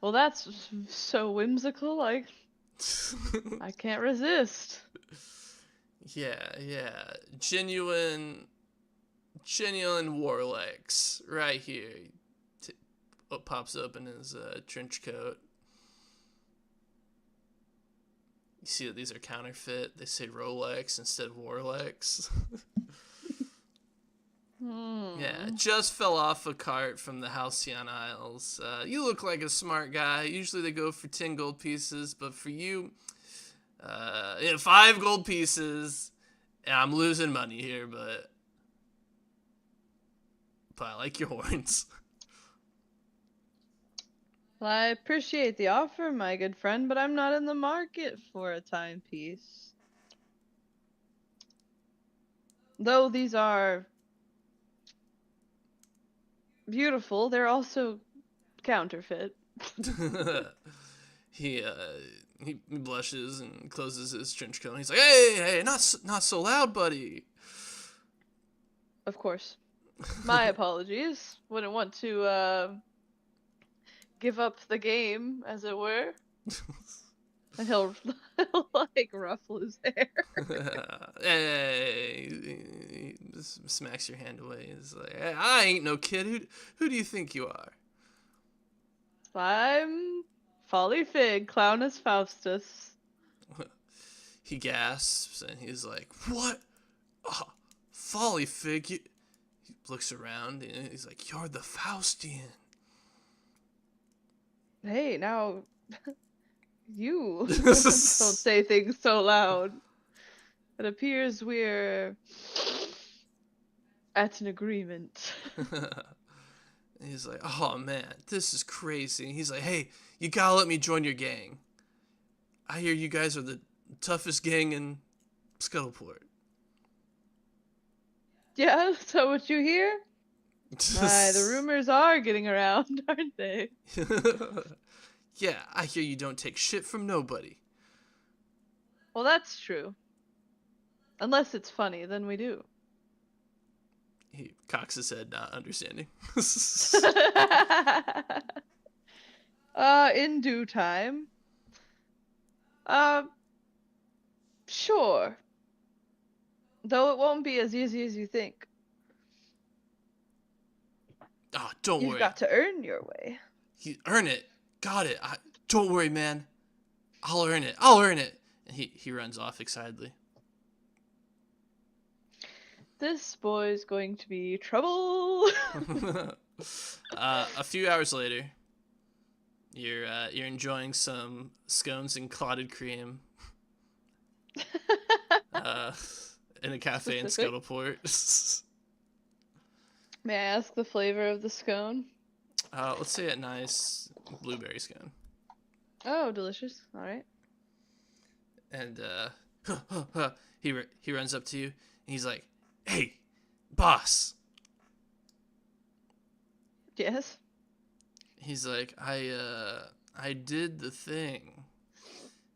Well, that's so whimsical, I can't resist. Yeah. Genuine Warlex right here. What pops up in his trench coat. You see that these are counterfeit. They say Rolex instead of Warlex. Yeah, just fell off a cart from the Halcyon Isles. You look like a smart guy. Usually they go for 10 gold pieces, but for you, 5 gold pieces And I'm losing money here, but I like your horns. Well, I appreciate the offer, my good friend, but I'm not in the market for a timepiece. Though these are beautiful, they're also counterfeit. he he blushes and closes his trench coat. He's like, "Hey, not so loud, buddy." Of course. My apologies. Wouldn't want to give up the game, as it were. And he'll like ruffle his hair. Hey, he smacks your hand away. He's like, hey, I ain't no kid. Who do you think you are? I'm Folly Fig, Clownus Faustus. He gasps and he's like, what? Oh, Folly Fig. He looks around and he's like, you're the Faustian. Hey, now you don't say things so loud. It appears we're at an agreement. He's like, oh man, this is crazy. And he's like, hey, you gotta let me join your gang. I hear you guys are the toughest gang in Scuttleport. Yeah, is that what you hear? The rumors are getting around, aren't they? Yeah, I hear you don't take shit from nobody. Well, that's true. Unless it's funny, then we do. He cocks his head, not understanding. In due time. Sure. Though it won't be as easy as you think. Oh, don't worry. You've got to earn your way. You earn it. Got it. Don't worry, man. I'll earn it. I'll earn it. And he runs off excitedly. This boy's going to be trouble. A few hours later, you're enjoying some scones and clotted cream in a cafe in Scuttleport. May I ask the flavor of the scone? Let's say a nice blueberry scone. Oh, delicious. All right. And he runs up to you and he's like, "Hey, boss." Yes. He's like, I did the thing.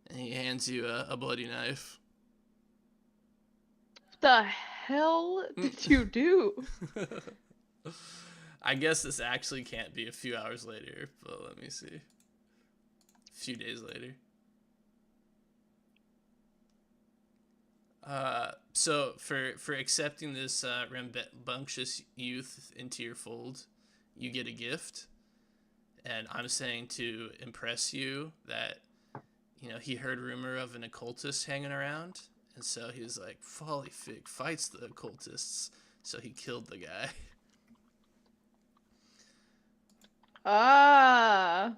And he hands you a bloody knife. What the hell did you do? I guess this actually can't be a few hours later, but let me see. A few days later. So for accepting this rambunctious youth into your fold, you get a gift. And I'm saying to impress you that, he heard rumor of an occultist hanging around. And so he was like, Folly Fig fights the occultists. So he killed the guy. Ah.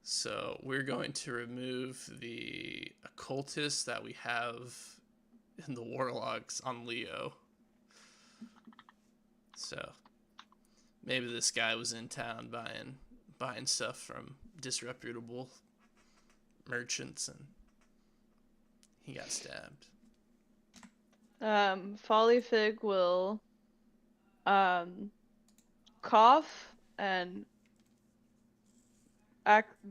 So we're going to remove the occultist that we have in the warlocks on Leo. So maybe this guy was in town buying stuff from disreputable merchants and he got stabbed. Folly Fig will cough and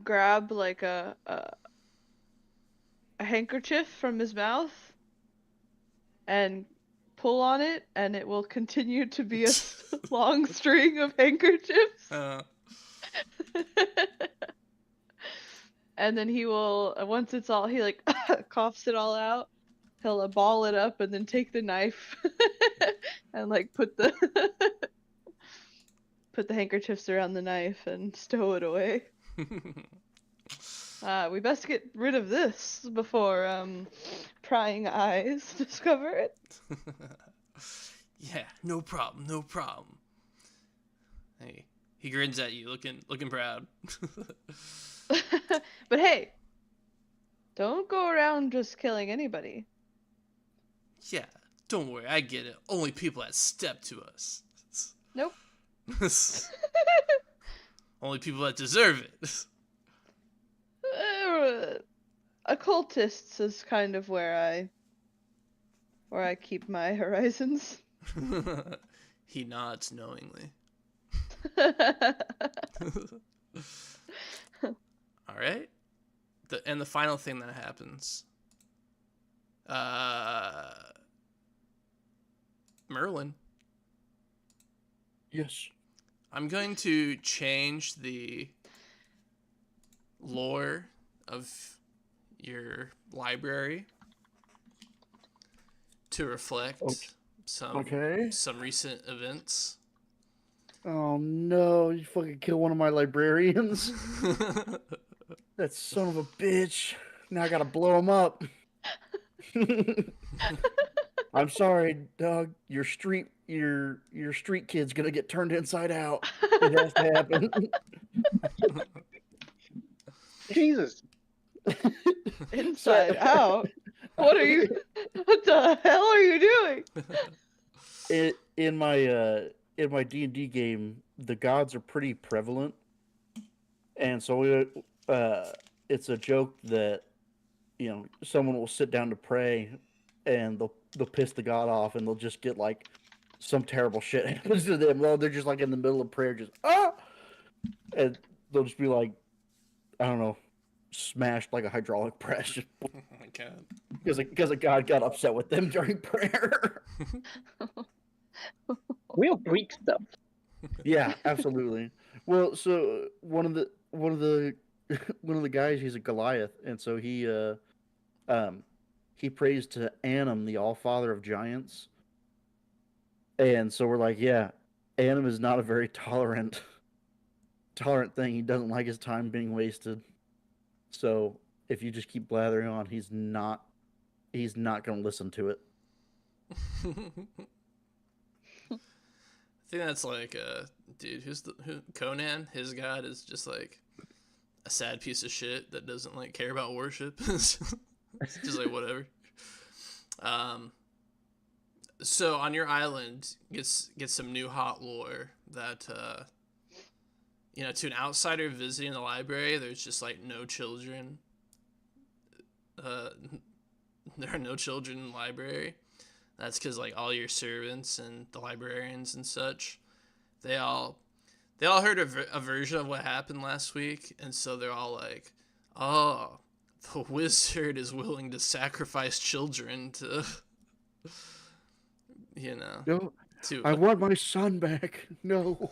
grab like a handkerchief from his mouth and pull on it, and it will continue to be a long string of handkerchiefs. And then he will, once it's all, he like coughs it all out, he'll ball it up and then take the knife and like put the handkerchiefs around the knife and stow it away. We best get rid of this before prying eyes discover it. Yeah, no problem. Hey, he grins at you, looking proud. But hey, don't go around just killing anybody. Yeah, don't worry, I get it. Only people that step to us. Nope. Only people that deserve it. Occultists is kind of where I keep my horizons. He nods knowingly. All right. And the final thing that happens. Merlin. Yes. I'm going to change the lore of your library to reflect some recent events. Oh no, you fucking kill one of my librarians. That son of a bitch. Now I gotta blow him up. I'm sorry, Doug. Your street kid's gonna get turned inside out. It has to happen. Jesus. Inside out. What the hell are you doing? In my D&D game, the gods are pretty prevalent, and so it's a joke that someone will sit down to pray, and they'll piss the god off, and they'll just get like some terrible shit happens to them. Well, they're just like in the middle of prayer, just and they'll just be like, I don't know, smashed like a hydraulic press, just Oh my god! because a god got upset with them during prayer. Real Greek stuff. Yeah, absolutely. Well, so one of the one of the guys, he's a Goliath, and so he prays to Annam, the All Father of Giants, and so we're like, yeah, Annam is not a very tolerant thing. He doesn't like his time being wasted. So if you just keep blathering on, he's not going to listen to it. I think that's like dude, Conan, his god is just like a sad piece of shit that doesn't like care about worship. It's just like whatever. So on your island, get some new hot lore that to an outsider visiting the library, there's just like no children. There are no children in the library. That's because like all your servants and the librarians and such, they all heard a version of what happened last week, and so they're all like, "Oh, the wizard is willing to sacrifice children to, No, I want my son back. No,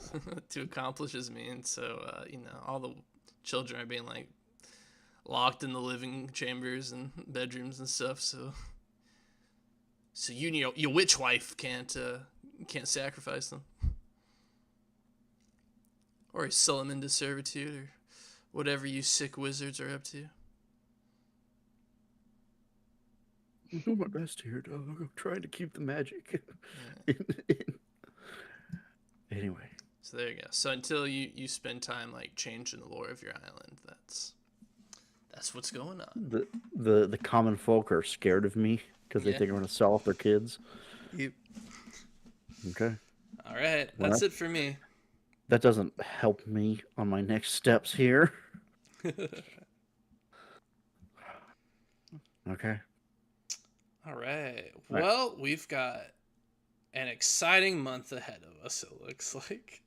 to accomplish his means." So all the children are being like locked in the living chambers and bedrooms and stuff. So your witch wife can't sacrifice them, or sell them into servitude, or whatever you sick wizards are up to. I'm doing my best here, Doug. I'm trying to keep the magic. Yeah. Anyway. So there you go. So until you spend time like changing the lore of your island, that's what's going on. The common folk are scared of me because they think I'm going to sell off their kids. Yep. Okay. All right. That's it for me. That doesn't help me on my next steps here. Okay. All right. Well, we've got an exciting month ahead of us, it looks like.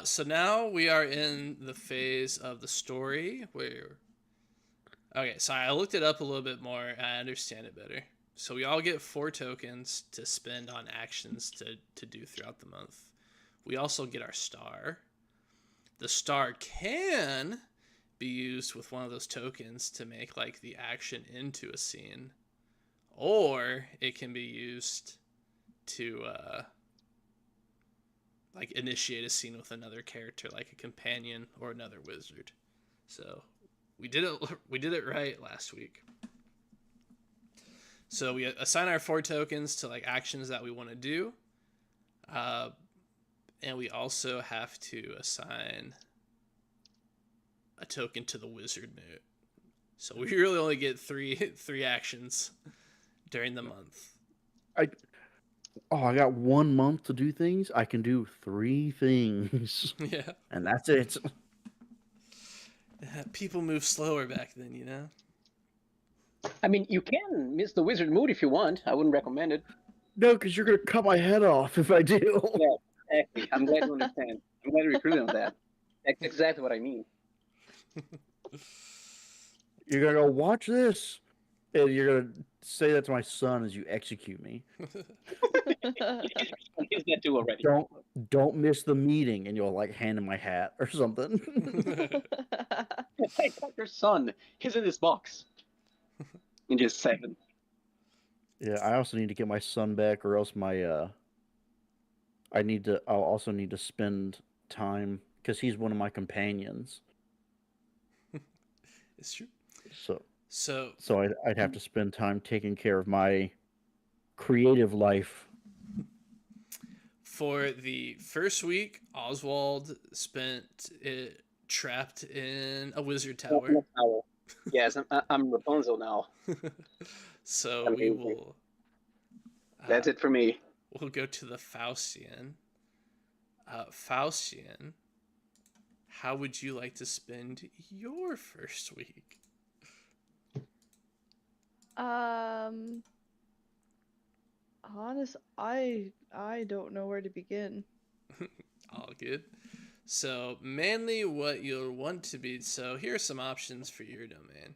So now we are in the phase of the story where... Okay, so I looked it up a little bit more and I understand it better. So we all get 4 tokens to spend on actions to do throughout the month. We also get our star. The star can be used with one of those tokens to make like the action into a scene, or it can be used to like initiate a scene with another character, like a companion or another wizard. So we did it right last week. So we assign our 4 tokens to like actions that we want to do, and we also have to assign a token to the wizard So we really only get three actions during the month. I got 1 month to do things. I can do 3 things. Yeah. And that's it. People move slower back then, you know? I mean, you can miss the wizard mood if you want. I wouldn't recommend it. No, because you're going to cut my head off if I do. Yeah, exactly. I'm glad you understand. I'm glad you agree on that. That's exactly what I mean. You're going to go, watch this. And you're going to say that to my son as you execute me. He's that too already. Don't miss the meeting, and you'll like hand him my hat or something. Hey, your son. He's in this box. In just 7. Yeah, I also need to get my son back, or else my I'll also need to spend time because he's one of my companions. It's true. So I'd have to spend time taking care of my creative life. For the first week, Oswald spent it trapped in a wizard tower. Yes, I'm Rapunzel now. So we will. That's it for me. We'll go to the Faustian. Faustian, how would you like to spend your first week? Honest, I don't know where to begin. All good. So, mainly what you'll want to be. So, here are some options for your domain.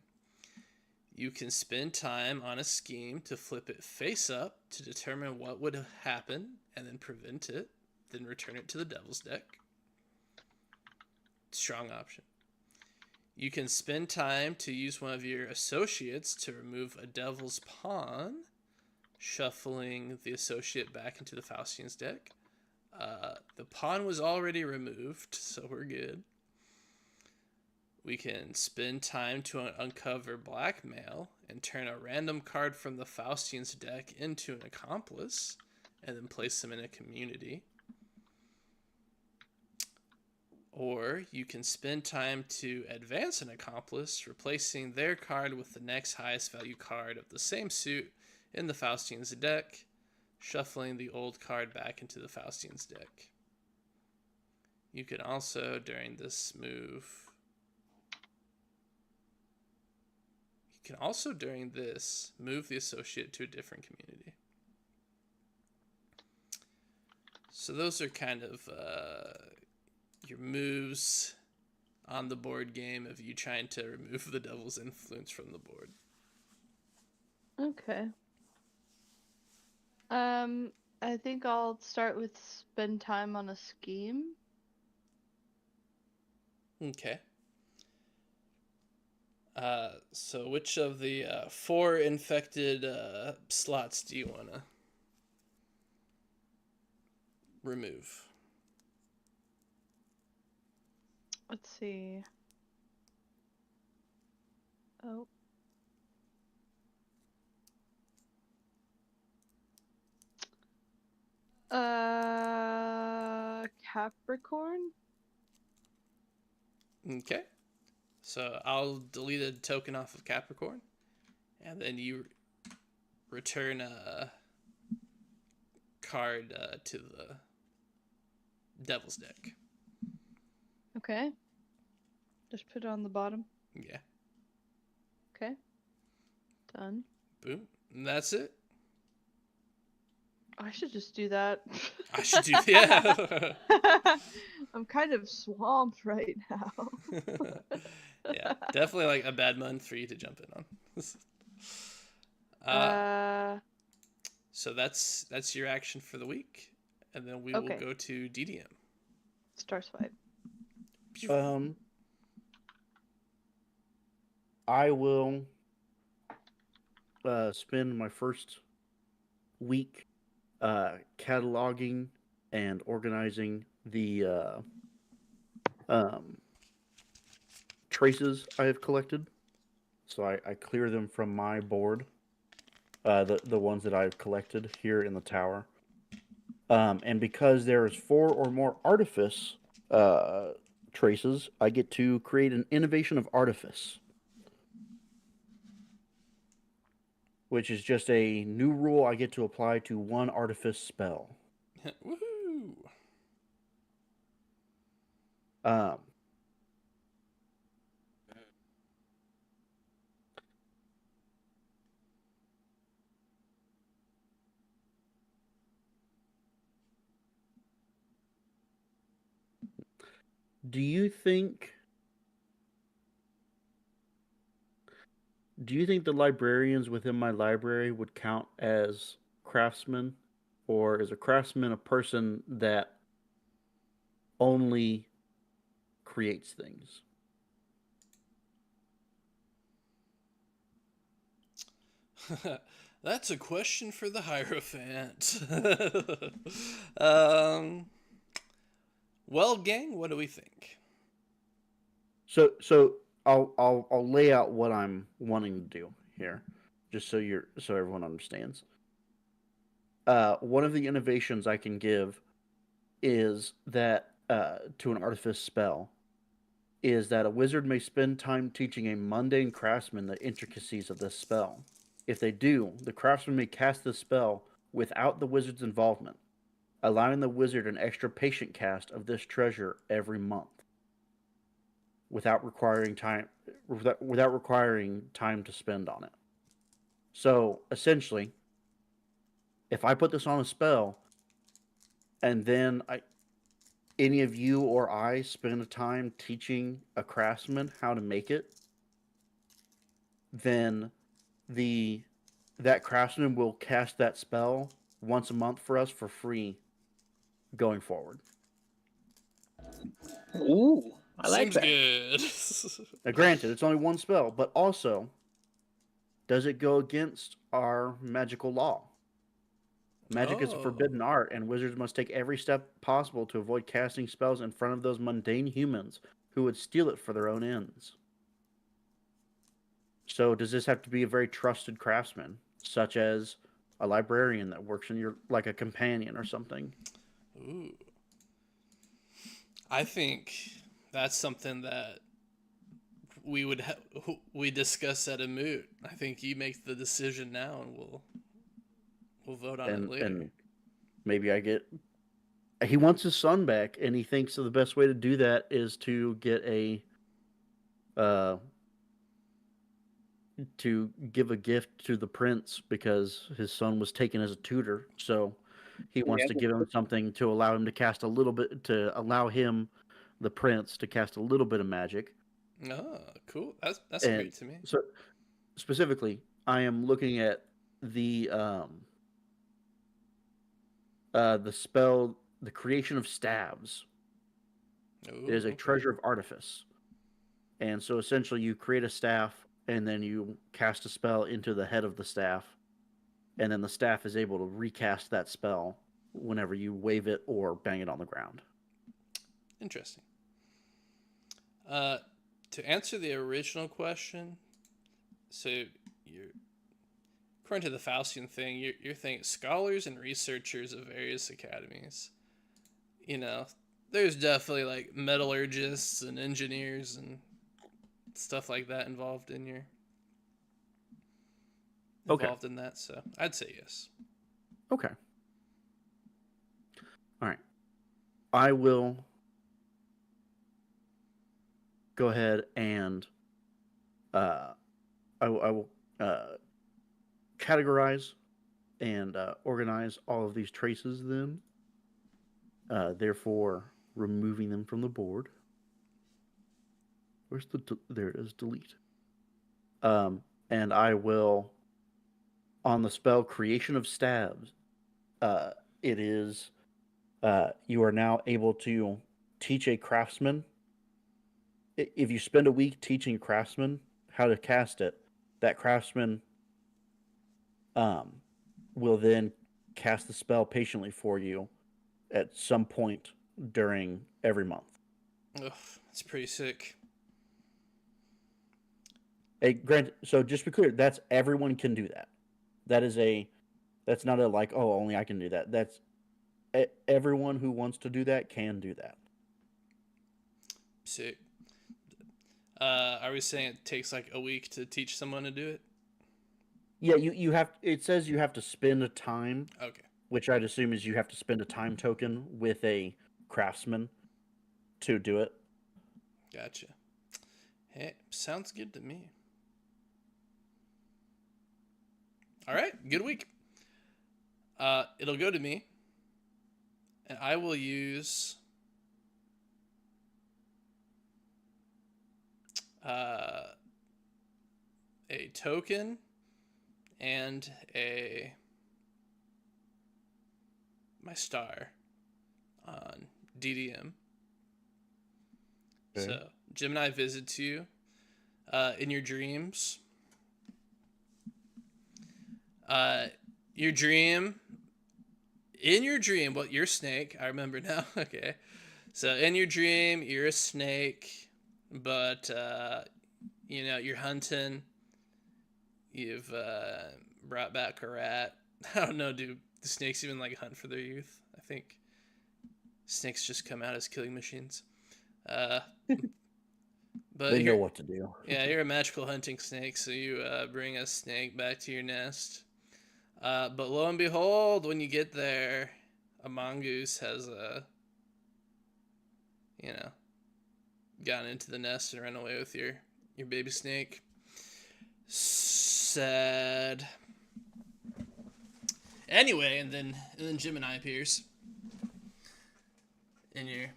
You can spend time on a scheme to flip it face up to determine what would happen and then prevent it, then return it to the devil's deck. Strong option. You can spend time to use one of your associates to remove a devil's pawn, shuffling the associate back into the Faustian's deck. The pawn was already removed, so we're good. We can spend time to uncover blackmail and turn a random card from the Faustian's deck into an accomplice, and then place them in a community. Or you can spend time to advance an accomplice, replacing their card with the next highest value card of the same suit in the Faustian's deck, shuffling the old card back into the Faustian's deck. You can also, during this move, move the associate to a different community. So those are kind of your moves on the board game of you trying to remove the devil's influence from the board. Okay. I think I'll start with spend time on a scheme. Okay. So which of the 4 infected slots do you want to remove? Let's see. Oh. Capricorn? Okay. So I'll delete a token off of Capricorn, and then you return a card to the Devil's deck. Okay. Just put it on the bottom. Yeah. Okay. Done. Boom. And that's it. I should just do that. I should do yeah. I'm kind of swamped right now. Yeah, definitely like a bad month for you to jump in on. So that's your action for the week, and then we will go to DDM. Star Swipe. I will spend my first week cataloging and organizing the traces I have collected. So I clear them from my board, the ones that I've collected here in the tower. And because there is 4 or more artifice traces, I get to create an innovation of artifice. which is just a new rule I get to apply to one artifice spell. Woohoo! Um, do you think the librarians within my library would count as craftsmen, or is a craftsman a person that only creates things? That's a question for the Hierophant. um, well, gang, what do we think? So I'll lay out what I'm wanting to do here, just so everyone understands. One of the innovations I can give is that to an artifice spell is that a wizard may spend time teaching a mundane craftsman the intricacies of this spell. If they do, the craftsman may cast the spell without the wizard's involvement, allowing the wizard an extra patient cast of this treasure every month, without requiring time to spend on it. So essentially, if I put this on a spell, and then any of you or I spend a time teaching a craftsman how to make it, then that craftsman will cast that spell once a month for us for free going forward. Ooh, I like Seems that. good. Now, granted, it's only one spell, but also, does it go against our magical law? Magic is a forbidden art, and wizards must take every step possible to avoid casting spells in front of those mundane humans who would steal it for their own ends. So, does this have to be a very trusted craftsman, such as a librarian that works in your like a companion or something? Ooh. I think that's something that we discuss at a moot. I think you make the decision now, and we'll vote on it later. And maybe I get. He wants his son back, and he thinks the best way to do that is to get to give a gift to the prince because his son was taken as a tutor. So he wants to give him something to allow him to cast a little bit, to allow him, the prince, to cast a little bit of magic. Oh, cool. That's great to me. So specifically, I am looking at the spell, the creation of staves. Ooh, It is a treasure of artifice. And so essentially you create a staff and then you cast a spell into the head of the staff, and then the staff is able to recast that spell whenever you wave it or bang it on the ground. Interesting. To answer the original question, so you're according to the Faustian thing, you're thinking scholars and researchers of various academies. You know, there's definitely like metallurgists and engineers and stuff like that involved in in that, so I'd say yes. Okay. All right. I will go ahead and I will categorize and organize all of these traces then, therefore removing them from the board. Where's there it is, delete. And I will, on the spell Creation of Stabs, it is, you are now able to teach a craftsman. If you spend a week teaching a craftsman how to cast it, that craftsman will then cast the spell patiently for you at some point during every month. Ugh, that's pretty sick. So just to be clear, that's everyone can do that. That's not a like, oh, only I can do that. That's everyone who wants to do that can do that. Sick. Are we saying it takes like a week to teach someone to do it? Yeah, you have. It says you have to spend a time, Okay. which I'd assume is you have to spend a time token with a craftsman to do it. Gotcha. Hey, sounds good to me. All right, good week. It'll go to me, and I will use uh, a token and my star on DDM. Okay. So Gemini visits you in your dreams. Your dream. In your dream, what you're a snake. I remember now. Okay, so in your dream, you're a snake, but you're hunting. You've brought back a rat. I don't know, do the snakes even like hunt for their youth? I think snakes just come out as killing machines. Uh, but They know what to do. yeah, you're a magical hunting snake, so you bring a snake back to your nest. But lo and behold, when you get there, a mongoose has gotten into the nest and run away with your baby snake. Sad. Anyway, and then Gemini appears in your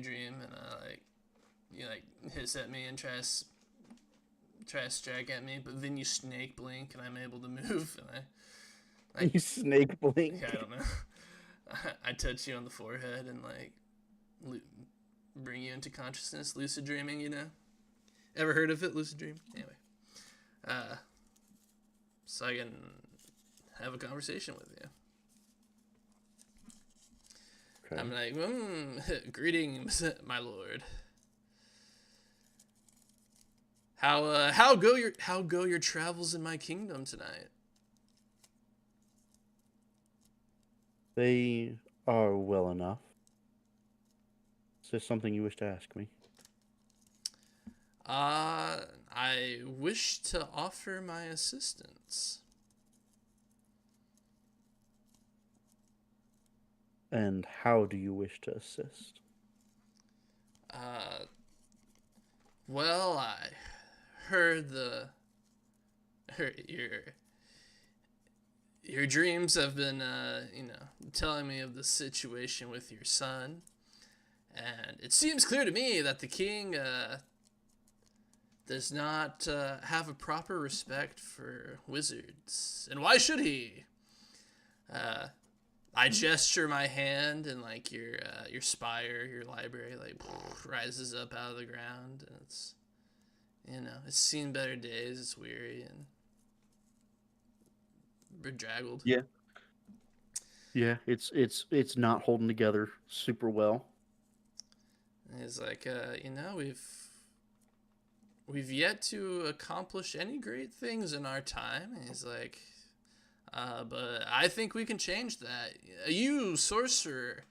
dream, and hiss at me and tries to strike at me, but then you snake blink, and I'm able to move, and You snake blink. I don't know. I touch you on the forehead and bring you into consciousness, lucid dreaming. Ever heard of it, lucid dream? Anyway, so I can have a conversation with you. Okay. I'm like, greetings, my lord. How go your travels in my kingdom tonight? They are well enough. Is there something you wish to ask me? I wish to offer my assistance. And how do you wish to assist? Well, I heard your dreams have been, telling me of the situation with your son, and it seems clear to me that the king does not have a proper respect for wizards. And why should he? I gesture my hand, and your spire, your library, rises up out of the ground, and it's seen better days. It's weary and bedraggled. Yeah. Yeah, it's not holding together super well. And he's like, we've yet to accomplish any great things in our time. And he's like, but I think we can change that. You, sorcerer,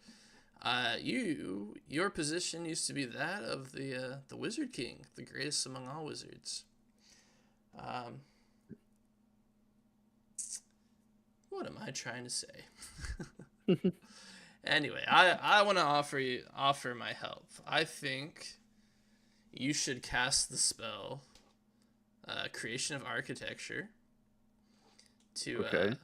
your position used to be that of the Wizard King, the greatest among all wizards. What am I trying to say? Anyway, I want to offer my help. I think you should cast the spell, Creation of Architecture, to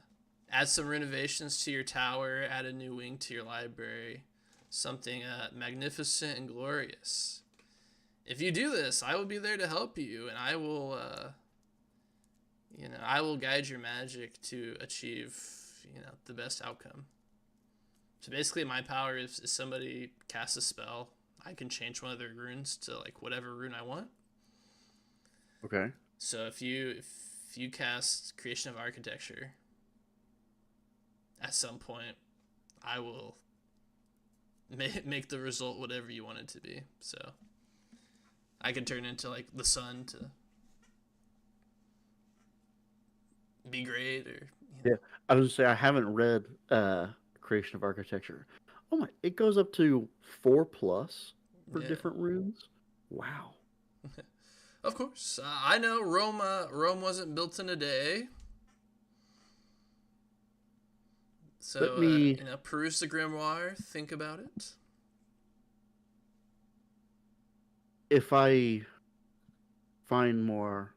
add some renovations to your tower, add a new wing to your library, something magnificent and glorious. If you do this, I will be there to help you, and I will, I will guide your magic to achieve, the best outcome. So basically, my power is if somebody casts a spell, I can change one of their runes to whatever rune I want. Okay. So if you cast Creation of Architecture, at some point, I will make the result whatever you want it to be. So I can turn into the sun to be great, or yeah. I was gonna say I haven't read Creation of Architecture. Oh my! It goes up to 4+ for different runes. Wow. Of course. I know Rome wasn't built in a day. So, Let me peruse the grimoire, think about it. If I find more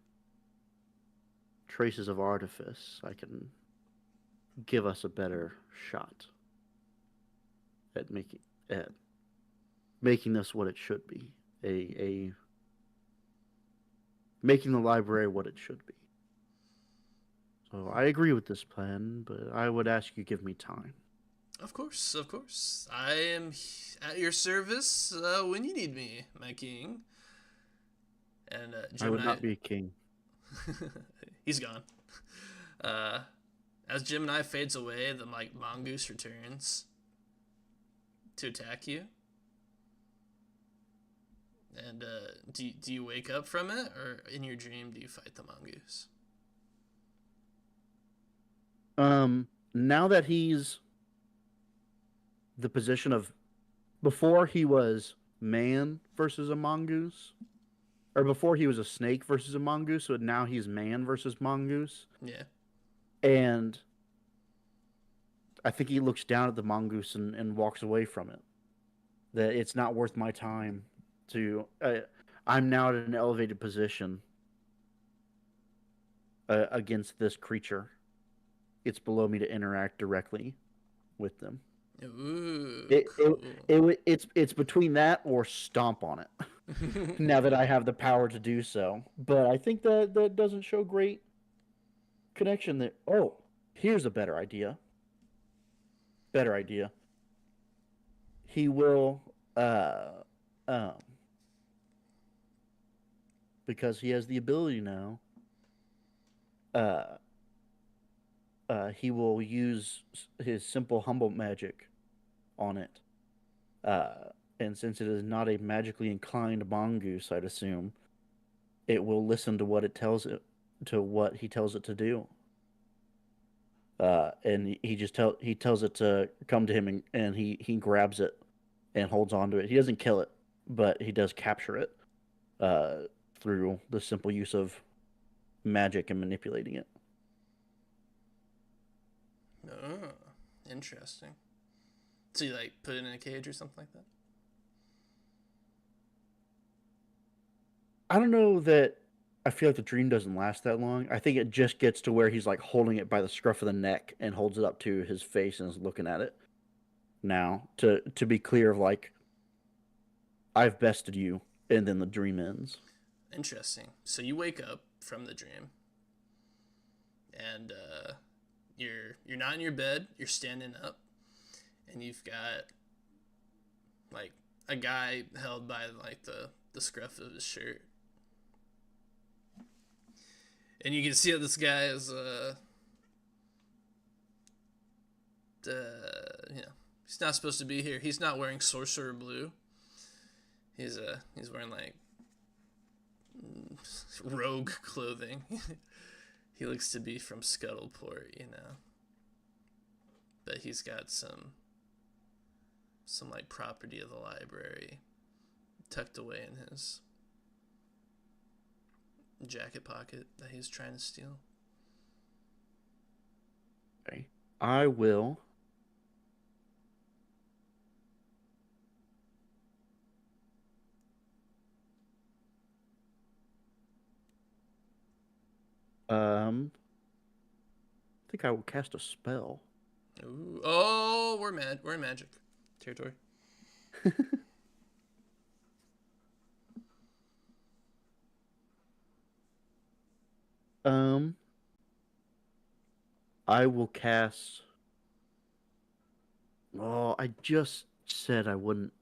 traces of artifice, I can give us a better shot at making this what it should be. A making the library what it should be. So I agree with this plan, but I would ask you give me time. Of course, of course. I am at your service when you need me, my king. And I would not be a king. He's gone. As Gemini fades away, the mongoose returns to attack you. And do you wake up from it, or in your dream do you fight the mongoose? Now that he's the position of before he was man versus a mongoose, or before he was a snake versus a mongoose, so now he's man versus mongoose. Yeah. And I think he looks down at the mongoose and walks away from it. That it's not worth my time to. I'm now at an elevated position against this creature. It's below me to interact directly with them. Ooh, it's between that or stomp on it. Now that I have the power to do so, but I think that doesn't show great connection. That here's a better idea. He will, because he has the ability now. He will use his simple humble magic on it. And since it is not a magically inclined mongoose, I'd assume, it will listen to what it tells it, to what he tells it to do. And he tells it to come to him, and he grabs it and holds on to it. He doesn't kill it, but he does capture it through the simple use of magic and manipulating it. Oh, interesting. So you put it in a cage or something like that? I don't know that. I feel like the dream doesn't last that long. I think it just gets to where he's holding it by the scruff of the neck and holds it up to his face and is looking at it. Now, to be clear of I've bested you, and then the dream ends. Interesting. So you wake up from the dream, and you're not in your bed. You're standing up, and you've got a guy held by the scruff of his shirt, and you can see that this guy is he's not supposed to be here. He's not wearing sorcerer blue. He's wearing rogue clothing. He looks to be from Scuttleport, but he's got some property of the library tucked away in his jacket pocket that he's trying to steal. Okay. I will I think I will cast a spell. Ooh. Oh, we're in magic territory. I will cast. Oh, I just said I wouldn't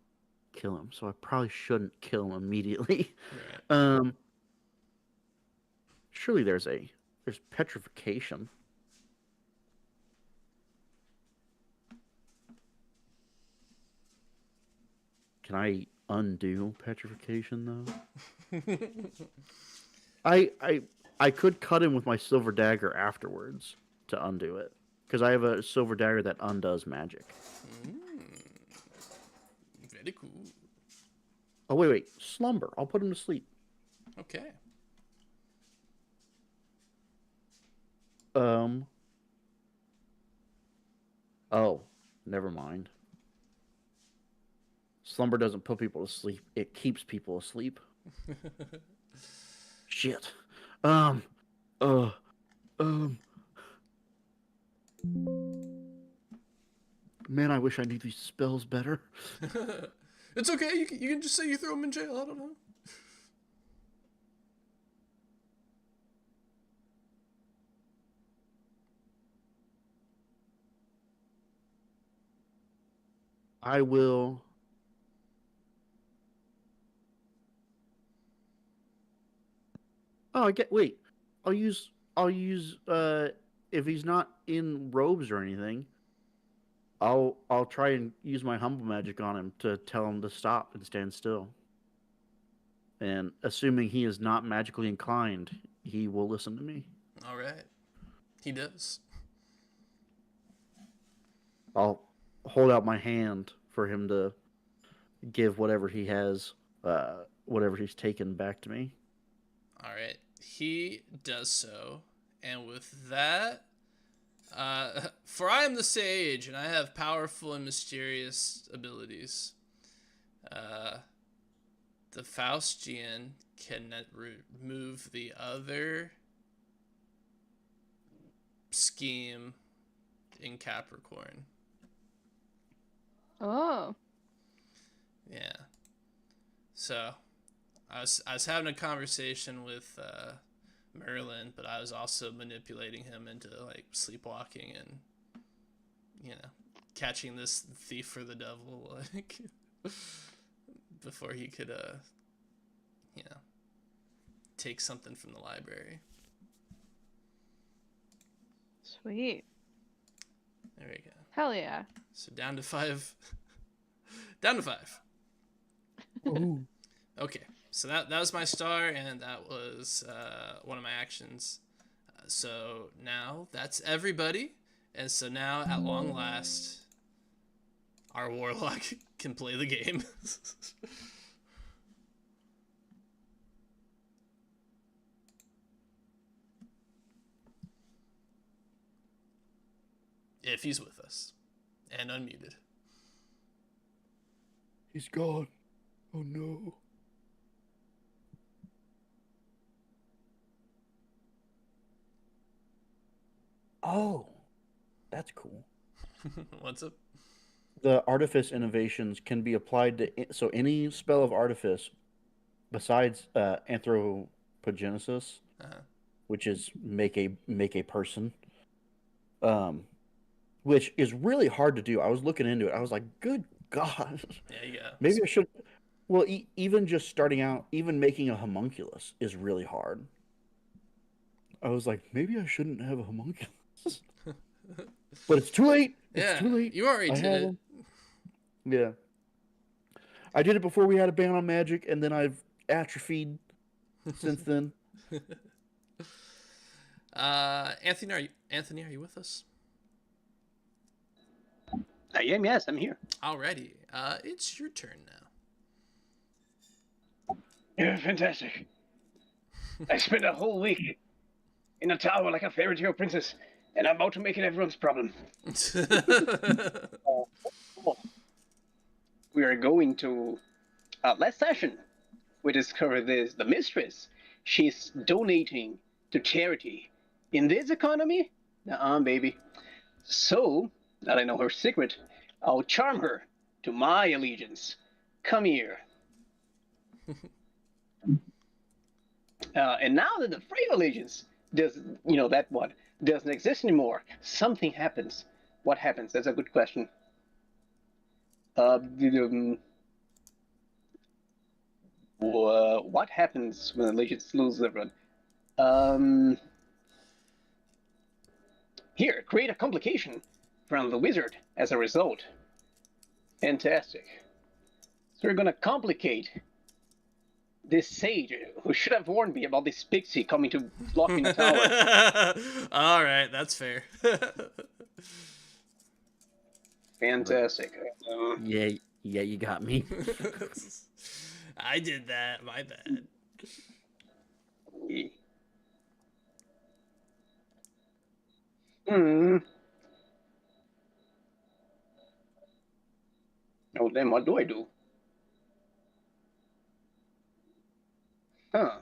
kill him, so I probably shouldn't kill him immediately. Right. Surely there's petrification. Can I undo petrification though? I could cut him with my silver dagger afterwards to undo it, because I have a silver dagger that undoes magic. Very cool. Oh wait, slumber. I'll put him to sleep. Okay. Um. Oh, never mind. Slumber doesn't put people to sleep. It keeps people asleep. Shit. Um. Uh. Um. Man, I wish I knew these spells better. It's okay. You can just say you throw him in jail. I don't know. I will. Oh, I get. Wait. I'll use. I'll use. If he's not in robes or anything, I'll try and use my humble magic on him to tell him to stop and stand still. And assuming he is not magically inclined, he will listen to me. All right. He does. I'll hold out my hand for him to give whatever he has, whatever he's taken back to me. All right. He does so. And with that, for I am the sage, and I have powerful and mysterious abilities. The Faustian can remove the other scheme in Capricorn. Oh. Yeah. So, I was having a conversation with Merlin, but I was also manipulating him into like sleepwalking and, you know, catching this thief for the devil, like before he could, you know, take something from the library. Sweet. There we go. Hell yeah. So down to 5. Down to 5. Ooh. Okay. So that was my star, and that was one of my actions. So now that's everybody. And so now, at long last, our warlock can play the game. If he's with us. And unmuted. He's gone. Oh no. Oh, that's cool. What's up? The artifice innovations can be applied to so any spell of artifice besides anthropogenesis, which is make a person, which is really hard to do. I was looking into it. I was like, good God. Yeah, you go. Maybe I should. Well, even just starting out, even making a homunculus is really hard. I was like, maybe I shouldn't have a homunculus. But it's too late. It's too late. You already did it. Yeah. I did it before we had a ban on magic, and then I've atrophied since then. Anthony, are you with us? I am, yes, I'm here. Alrighty. It's your turn now. Yeah, fantastic. I spent a whole week in a tower like a fairy tale princess, and I'm about to make it everyone's problem. We are going to last session. We discovered this: the mistress. She's donating to charity. In this economy, baby. So that I know her secret, I'll charm her to my allegiance. Come here. And now that the free allegiance doesn't, that one doesn't exist anymore, something happens. What happens? That's a good question. What happens when allegiance loses everyone? Here, create a complication from the wizard as a result. Fantastic. So we're gonna complicate this sage who should have warned me about this pixie coming to lock me in the tower. All right, that's fair. Fantastic. Yeah, you got me. I did that. My bad. Hmm. Oh, then what do I do? Huh.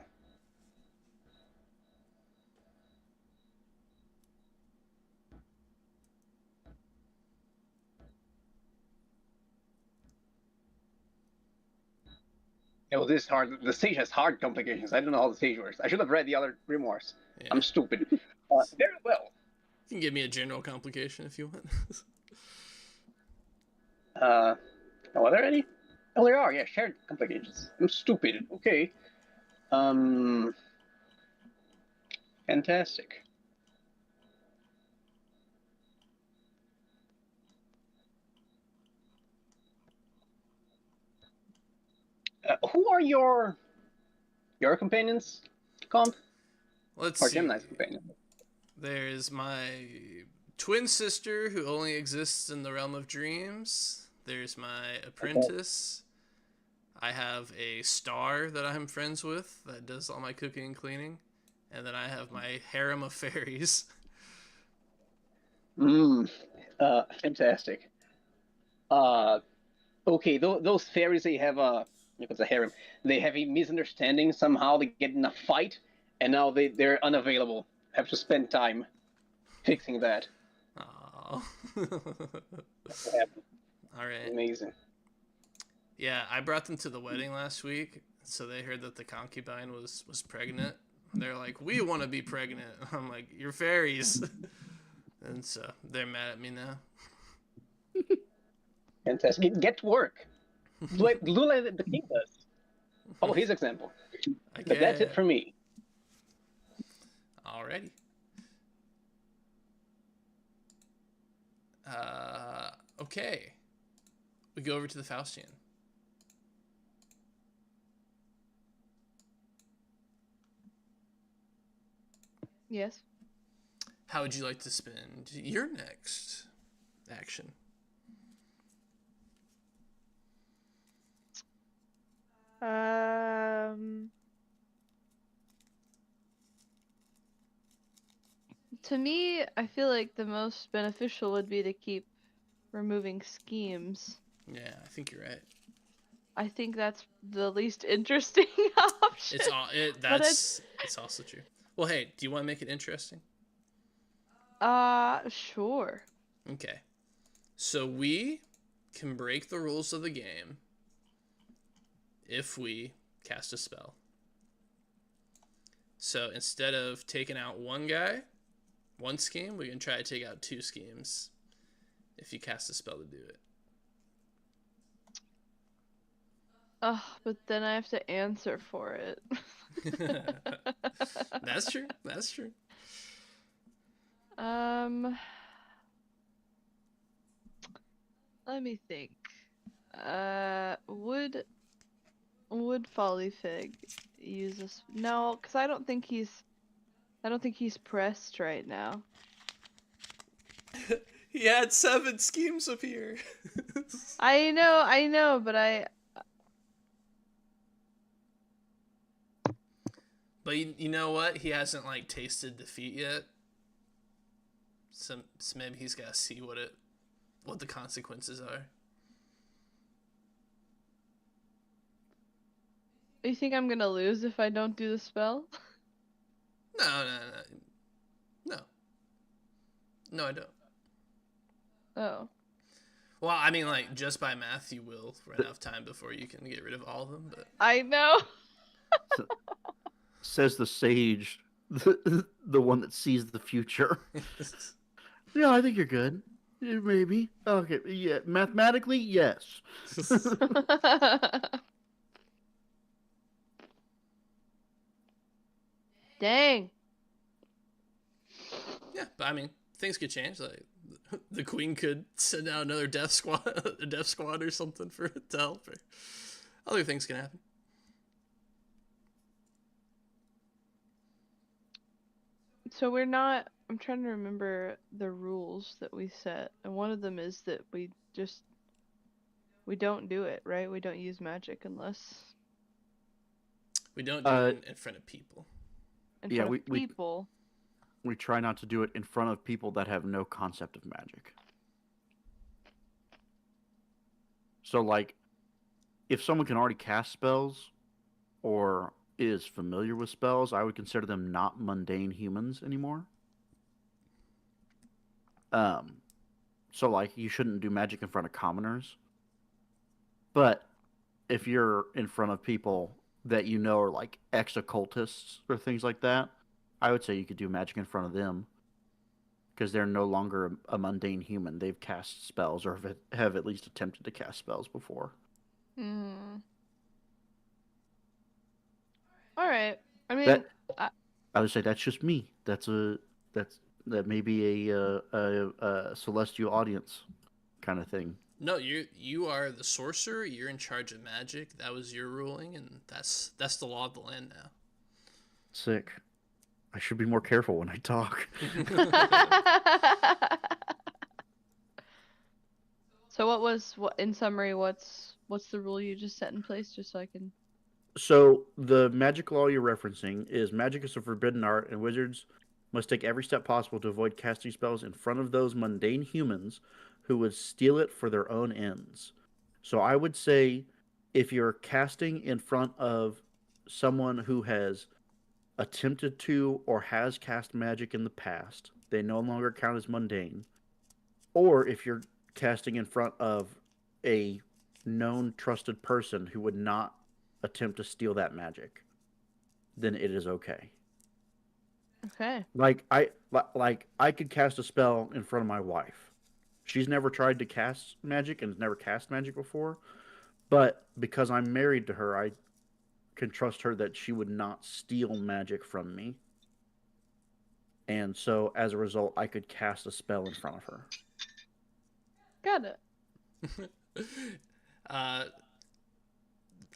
Oh, this is hard. The stage has hard complications. I don't know how the stage works. I should have read the other grimoires. Yeah. I'm stupid. Very well. You can give me a general complication if you want. Oh, are there any? Oh, there are. Yeah, shared complications. I'm stupid. Okay. Um. Fantastic. Who are your companions, Comp? Let's Or see. Gemini's companion? There's my twin sister who only exists in the realm of dreams. There's my apprentice. I have a star that I'm friends with that does all my cooking and cleaning. And then I have my harem of fairies. Fantastic. Okay, those fairies, they have if it's a harem, they have a misunderstanding somehow. They get in a fight, and now they're unavailable. Have to spend time fixing that. Oh. All right. Amazing. Yeah, I brought them to the wedding last week, so they heard that the concubine was pregnant. They're like, "We want to be pregnant." I'm like, "You're fairies," and so they're mad at me now. Fantastic. Get to work. Do like the king does. Follow his example. Okay. But that's it for me. Alrighty. Okay. We go over to the Faustian. Yes. How would you like to spend your next action? To me, I feel like the most beneficial would be to keep removing schemes. Yeah, I think you're right. I think that's the least interesting option. It's also true. Well, hey, do you want to make it interesting? Sure. Okay. So we can break the rules of the game if we cast a spell. So instead of taking out one guy, one scheme, we can try to take out two schemes if you cast a spell to do it. But then I have to answer for it. That's true. That's true. Let me think. Would Folly Fig use this? No, because I don't think he's pressed right now. He had 7 schemes appear. I know, but But you know what? He hasn't like tasted defeat yet. So maybe he's got to see what the consequences are. You think I'm gonna lose if I don't do the spell? No, I don't. Oh. Well, I mean, like, just by math, you will run out of time before you can get rid of all of them, but... I know! Says the sage, the one that sees the future. Yeah, I think you're good. Maybe. Okay, yeah. Mathematically, yes. Dang. Yeah, but I mean, things could change. Like, the queen could send out another death squad or something for it to help. Or other things can happen. So I'm trying to remember the rules that we set, and one of them is that we don't do it, right? We don't use magic unless... We don't do it in front of people. In front of people. we try not to do it in front of people that have no concept of magic. So, like, if someone can already cast spells or is familiar with spells, I would consider them not mundane humans anymore. So like you shouldn't do magic in front of commoners. But if you're in front of people that you know are like ex-occultists or things like that, I would say you could do magic in front of them because they're no longer a mundane human. They've cast spells or have at least attempted to cast spells before. Mm. All right. I mean, That I would say that's just me. That may be a celestial audience kind of thing. No, you are the sorcerer. You're in charge of magic. That was your ruling, and that's the law of the land now. Sick. I should be more careful when I talk. So what in summary, what's the rule you just set in place, just so I can... So the magic law you're referencing is magic is a forbidden art, and wizards must take every step possible to avoid casting spells in front of those mundane humans who would steal it for their own ends. So I would say if you're casting in front of someone who has attempted to or has cast magic in the past, they no longer count as mundane. Or if you're casting in front of a known trusted person who would not attempt to steal that magic, then it is okay. Okay. Like I could cast a spell in front of my wife. She's never tried to cast magic and has never cast magic before, but because I'm married to her, I can trust her that she would not steal magic from me. And so as a result, I could cast a spell in front of her. Got it.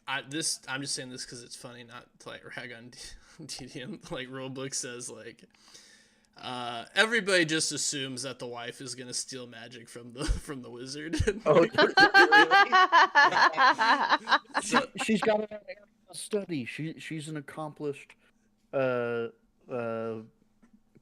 I'm just saying this because it's funny, not to like rag on DDM. Like rulebook says, like everybody just assumes that the wife is gonna steal magic from the wizard. Oh, she's got an area of study. She's an accomplished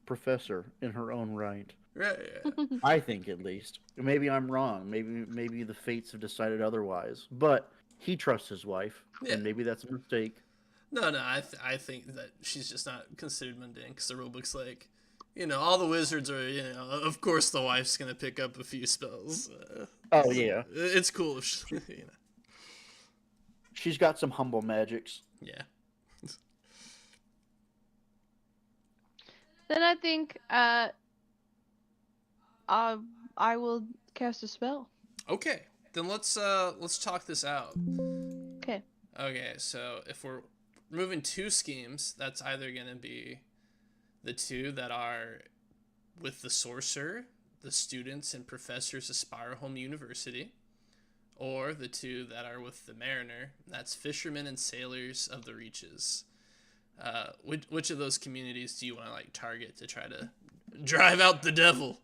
professor in her own right. Right. Yeah. I think, at least. Maybe I'm wrong. Maybe the fates have decided otherwise. But he trusts his wife, and maybe that's a mistake. No, I think that she's just not considered mundane because the rulebook's like, all the wizards are, of course the wife's gonna pick up a few spells. Oh yeah, it's cool if she, She's got some humble magics. Yeah. Then I think I will cast a spell. Okay, then let's talk this out. Okay. Okay, so if we're moving two schemes, that's either gonna be the two that are with the sorcerer, the students and professors of Spirehome University, or the two that are with the mariner, that's fishermen and sailors of the Reaches. Which of those communities do you want to like target to try to drive out the devil?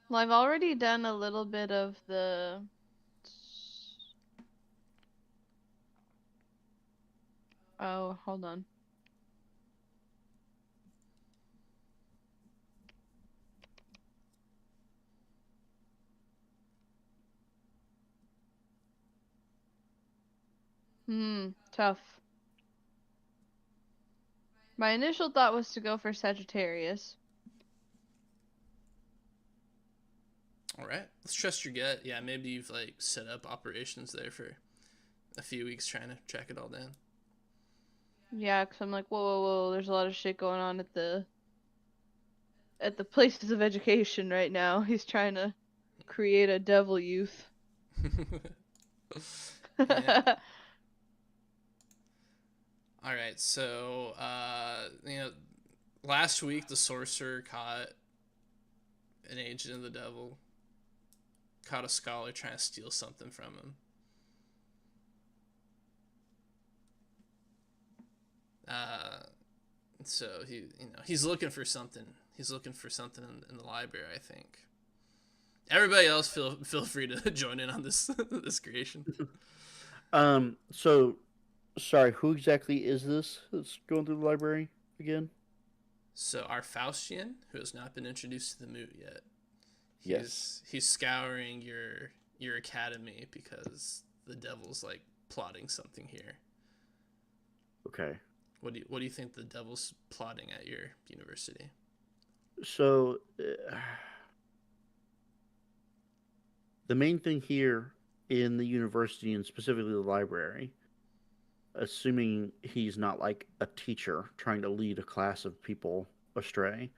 Well, I've already done a little bit of the... Oh, hold on. Tough. My initial thought was to go for Sagittarius. All right, let's trust your gut. Yeah, maybe you've like set up operations there for a few weeks trying to track it all down. Yeah, because I'm like, whoa, there's a lot of shit going on at the places of education right now. He's trying to create a devil youth. All right, so last week the sorcerer caught an agent of the devil, caught a scholar trying to steal something from him. So he's looking for something. He's looking for something in the library, I think. Everybody else feel free to join in on this this creation. So sorry, who exactly is this that's going through the library again? So our Faustian, who has not been introduced to the moot yet, Yes. he's scouring your academy because the devil's like plotting something here. Okay. What do you think the devil's plotting at your university? So, the main thing here in the university and specifically the library, assuming he's not like a teacher trying to lead a class of people astray,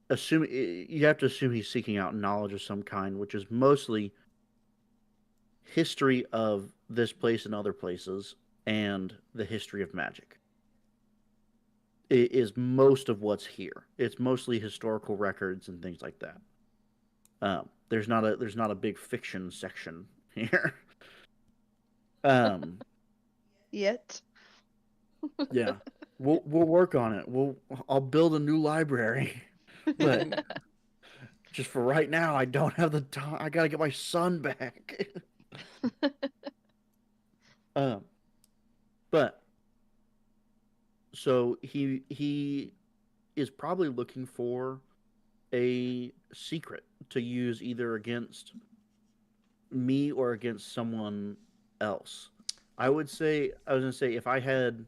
you have to assume he's seeking out knowledge of some kind, which is mostly history of this place and other places and the history of magic. It is most of what's here. It's mostly historical records and things like that. There's not a big fiction section here. Um, Yet. yeah, we'll work on it. I'll build a new library, but just for right now, I don't have the time. I gotta get my son back. um, but so he is probably looking for a secret to use either against me or against someone else. I was gonna say if I had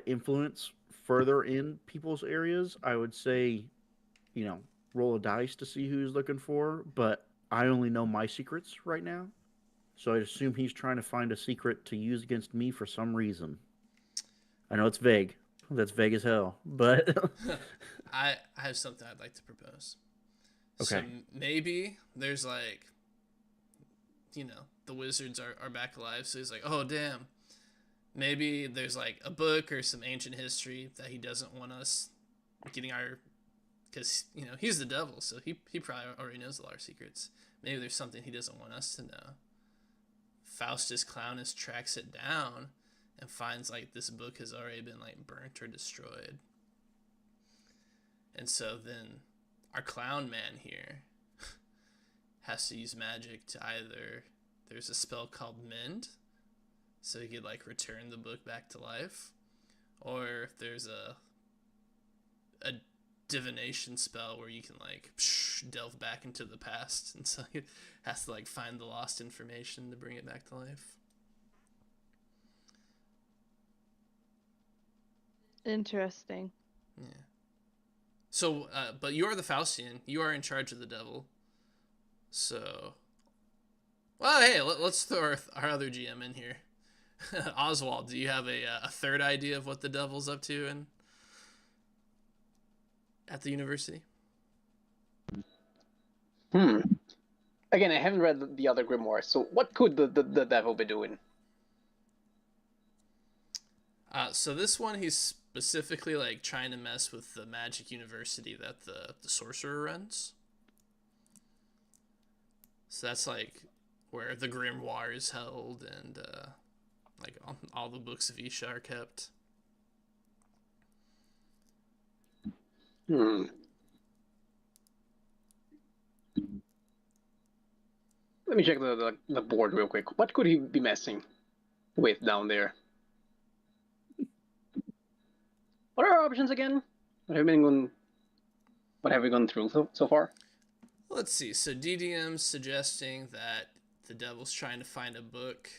influence further in people's areas, I would say, you know, roll a dice to see who he's looking for, but I only know my secrets right now. So I assume he's trying to find a secret to use against me for some reason. I know it's vague. That's vague as hell, but I have something I'd like to propose. So okay. maybe there's like, the wizards are back alive. So he's like, oh damn, maybe there's like a book or some ancient history that he doesn't want us getting because he's the devil, so he probably already knows all our secrets. Maybe there's something he doesn't want us to know. Faustus Clownus tracks it down and finds like this book has already been like burnt or destroyed. And so then our clown man here has to use magic to either, there's a spell called Mend, so he could like return the book back to life, or if there's a divination spell where you can like delve back into the past, and so he has to like find the lost information to bring it back to life. Interesting. Yeah. So, but you're the Faustian. You are in charge of the devil. So, well, hey, let's throw our other GM in here. Oswald, do you have a third idea of what the devil's up to at the university? Again, I haven't read the other grimoires, so what could the devil be doing? So this one, he's specifically like trying to mess with the magic university that the sorcerer runs. So that's like where the grimoire is held, and like all the books of Isha are kept. Let me check the board real quick. What could he be messing with down there? What are our options again? What have we gone through so far? Let's see. So DDM's suggesting that the devil's trying to find a book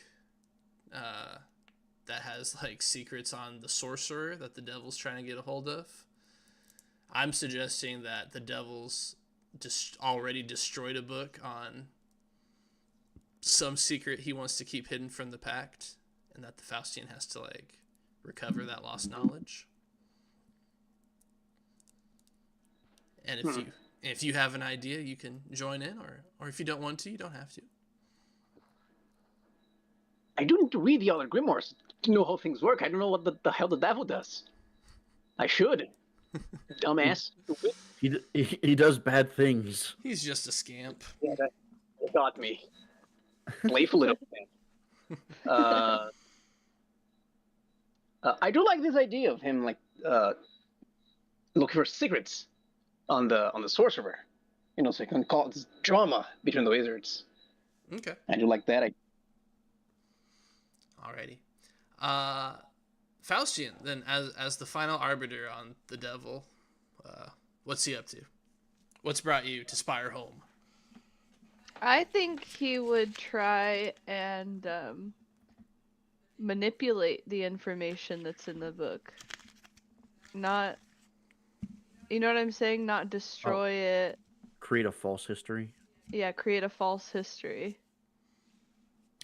that has like secrets on the sorcerer that the devil's trying to get a hold of. I'm suggesting that the devil's already destroyed a book on some secret he wants to keep hidden from the Pact, and that the Faustian has to like recover that lost knowledge. And if you have an idea, you can join in, or if you don't want to, you don't have to. I do need to read the other grimoires to know how things work. I don't know what the hell the devil does. I should. Dumbass. He does bad things. He's just a scamp. Yeah, that got me. Playful little thing. I do like this idea of him like looking for secrets on the sorcerer. So you can cause drama between the wizards. Okay. I do like that. Alrighty. Faustian, then, as the final arbiter on the devil, what's he up to? What's brought you to Spire Home? I think he would try and manipulate the information that's in the book. Not, you know what I'm saying? Not destroy it. Create a false history. Yeah, create a false history.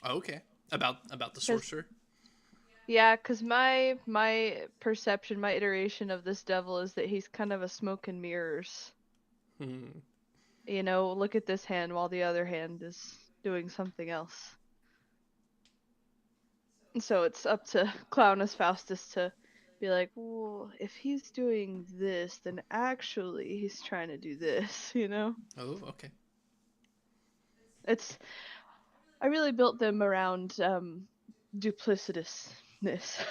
Okay. About the sorcerer? Yeah, because my perception, my iteration of this devil is that he's kind of a smoke and mirrors. You know, look at this hand while the other hand is doing something else. So it's up to Clownus Faustus to be like, well, if he's doing this, then actually he's trying to do this, you know? Oh, okay. I really built them around duplicitousness.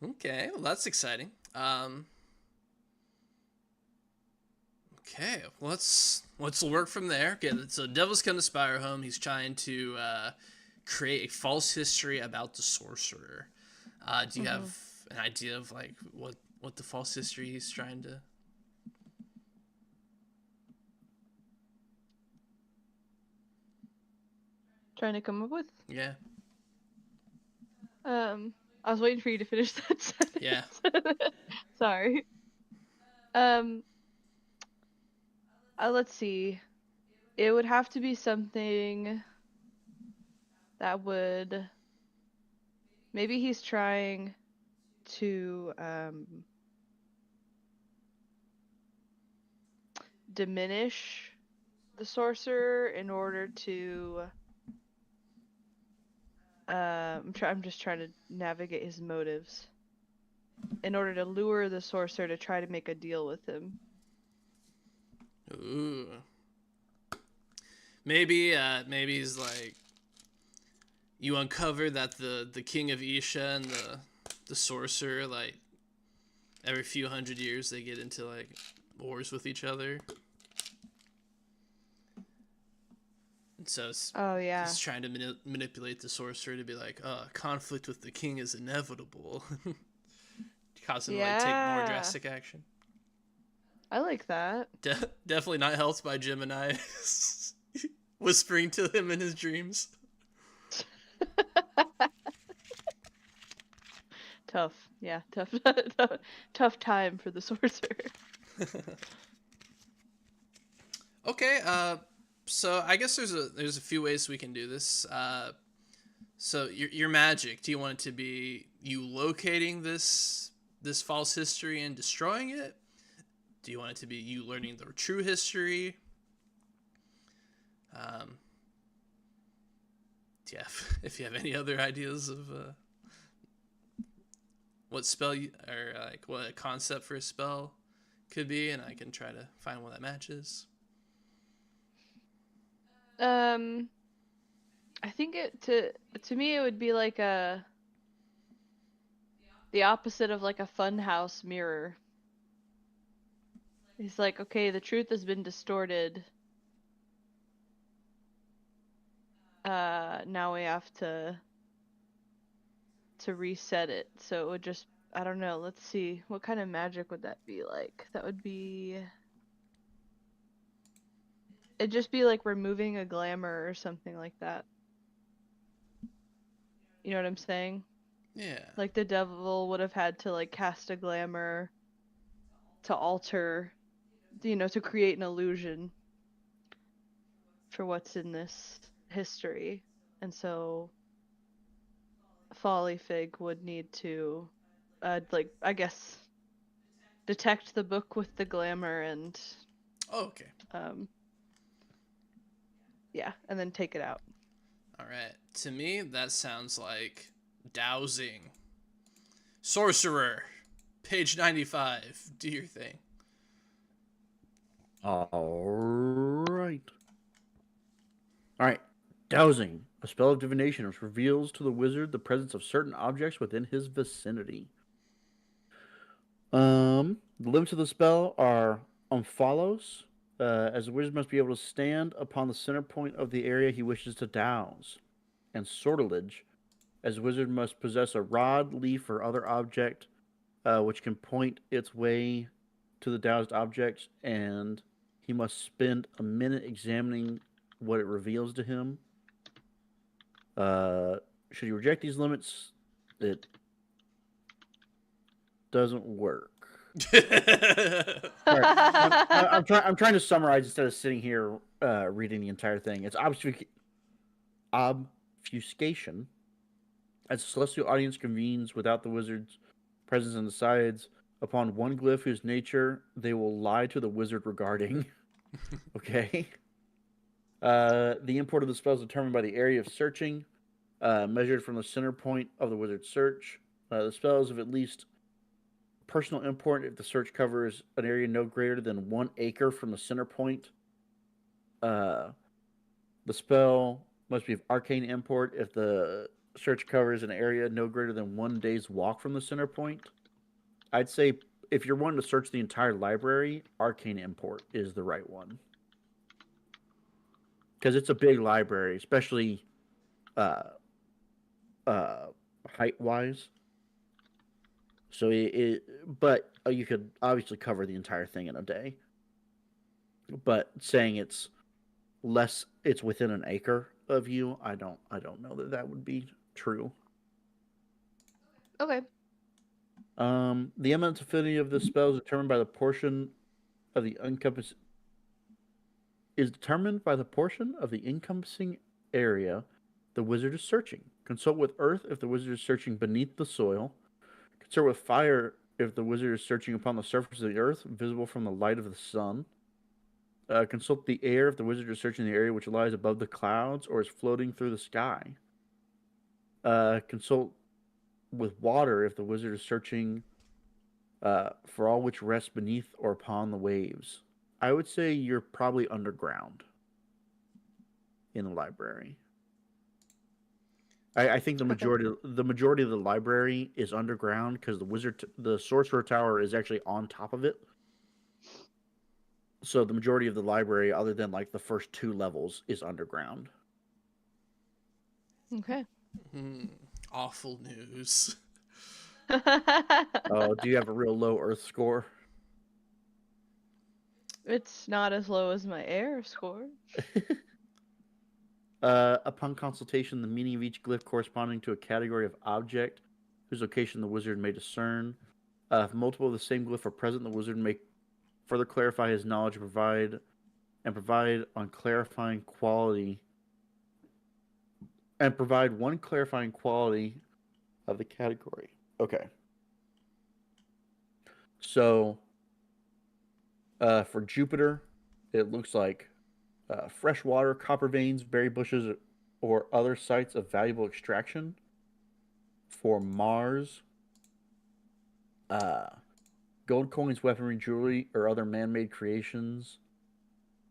Okay, well, that's exciting. Okay, well, let's work from there. Okay, so Devil's come to Spire Home. He's trying to create a false history about the sorcerer. Do you have an idea of like what the false history he's trying to? Trying to come up with? Yeah. I was waiting for you to finish that sentence. Yeah. Sorry. Let's see. It would have to be something that would... Maybe he's trying to diminish the sorcerer in order to... I'm just trying to navigate his motives. In order to lure the sorcerer to try to make a deal with him. Ooh. Maybe he's like, you uncover that the king of Isha and the sorcerer, like, every few hundred years they get into like wars with each other. And so he's trying to manipulate the sorcerer to be like, conflict with the king is inevitable. Cause him to like take more drastic action. I like that. Definitely not helped by Gemini whispering to him in his dreams. Tough. Yeah, tough time for the sorcerer. Okay, so I guess there's a few ways we can do this. So your magic, do you want it to be you locating this false history and destroying it? Do you want it to be you learning the true history? Yeah, if you have any other ideas of what spell or like what a concept for a spell could be, and I can try to find one that matches. I think to me it would be like the opposite of like a funhouse mirror. He's like, okay, the truth has been distorted. Now we have to reset it. So it would just, I don't know, let's see. What kind of magic would that be like? That would be... It'd just be like removing a glamour or something like that. You know what I'm saying? Yeah. Like the devil would have had to like cast a glamour to alter, you know, to create an illusion for what's in this history. And so Folly Fig would need to like, I guess, detect the book with the glamour and okay. Yeah, and then take it out. All right. To me, that sounds like dowsing. Sorcerer, page 95. Do your thing. All right. Dowsing, a spell of divination which reveals to the wizard the presence of certain objects within his vicinity. The limits of the spell are follows. As the wizard must be able to stand upon the center point of the area he wishes to douse. and sortilege, as the wizard must possess a rod, leaf, or other object which can point its way to the doused objects, and he must spend a minute examining what it reveals to him. Should you reject these limits, it doesn't work. Sorry. I'm trying to summarize instead of sitting here reading the entire thing. It's obfuscation. As the celestial audience convenes without the wizard's presence and decides upon one glyph whose nature they will lie to the wizard regarding. Okay. The import of the spell is determined by the area of searching, measured from the center point of the wizard's search. The spell is of at least personal import if the search covers an area no greater than 1 acre from the center point. The spell must be of arcane import if the search covers an area no greater than 1 day's walk from the center point. I'd say if you're wanting to search the entire library, arcane import is the right one. Because it's a big library, especially height-wise. So but you could obviously cover the entire thing in a day. But saying it's within an acre of you, I don't know that would be true. Okay. The eminent affinity of this spell is determined by the portion of the encompassing area the wizard is searching. Consult with earth if the wizard is searching beneath the soil. Consult with fire if the wizard is searching upon the surface of the earth, visible from the light of the sun. Consult the air if the wizard is searching the area which lies above the clouds or is floating through the sky. Consult with water if the wizard is searching for all which rests beneath or upon the waves. I would say you're probably underground in the library. I think the majority of the library is underground because the sorcerer tower is actually on top of it. So the majority of the library, other than like the first 2 levels, is underground. Okay. Awful news. Oh, do you have a real low Earth score? It's not as low as my air score. Upon consultation, the meaning of each glyph corresponding to a category of object whose location the wizard may discern. If multiple of the same glyph are present, the wizard may further clarify his knowledge and provide one clarifying quality of the category. Okay. So, for Jupiter, it looks like fresh water, copper veins, berry bushes, or other sites of valuable extraction. For Mars, gold coins, weaponry, jewelry, or other man-made creations.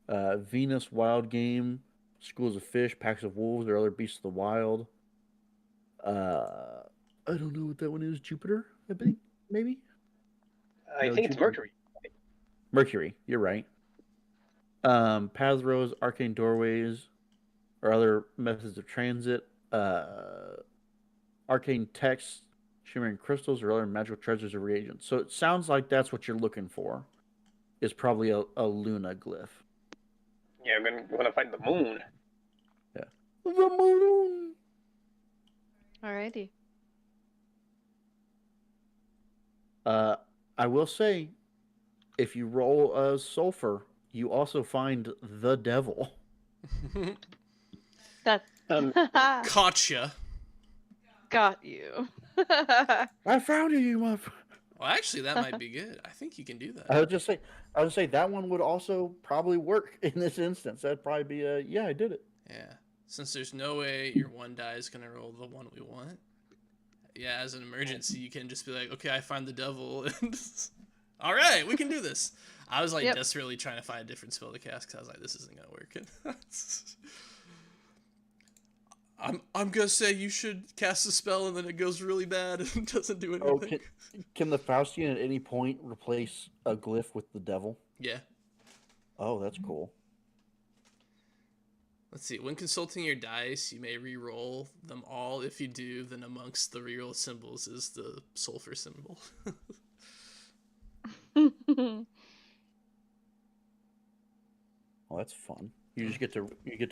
Venus, wild game, schools of fish, packs of wolves, or other beasts of the wild. I don't know what that one is. Jupiter, I think, maybe? I think it's Mercury. Mercury, you're right. Paths, roads, arcane doorways, or other methods of transit. Arcane texts, shimmering crystals, or other magical treasures or reagents. So it sounds like that's what you're looking for. Is probably a Luna glyph. Yeah, we're gonna find the moon. Yeah. The moon! Alrighty. I will say, if you roll a sulfur, you also find the devil. That Gotcha. got you. I found you, Well, actually, that might be good. I think you can do that. I would just say that one would also probably work in this instance. That'd probably be yeah, I did it. Yeah. Since there's no way your one die is going to roll the one we want. Yeah, as an emergency, you can just be like, okay, I find the devil. And all right, we can do this. I was like desperately trying to find a different spell to cast because I was like, this isn't going to work. I'm going to say you should cast a spell and then it goes really bad and doesn't do anything. Oh, can the Faustian at any point replace a glyph with the devil? Yeah. Oh, that's cool. Let's see. When consulting your dice, you may re-roll them all. If you do, then amongst the re-roll symbols is the sulfur symbol. Well, that's fun. You just get to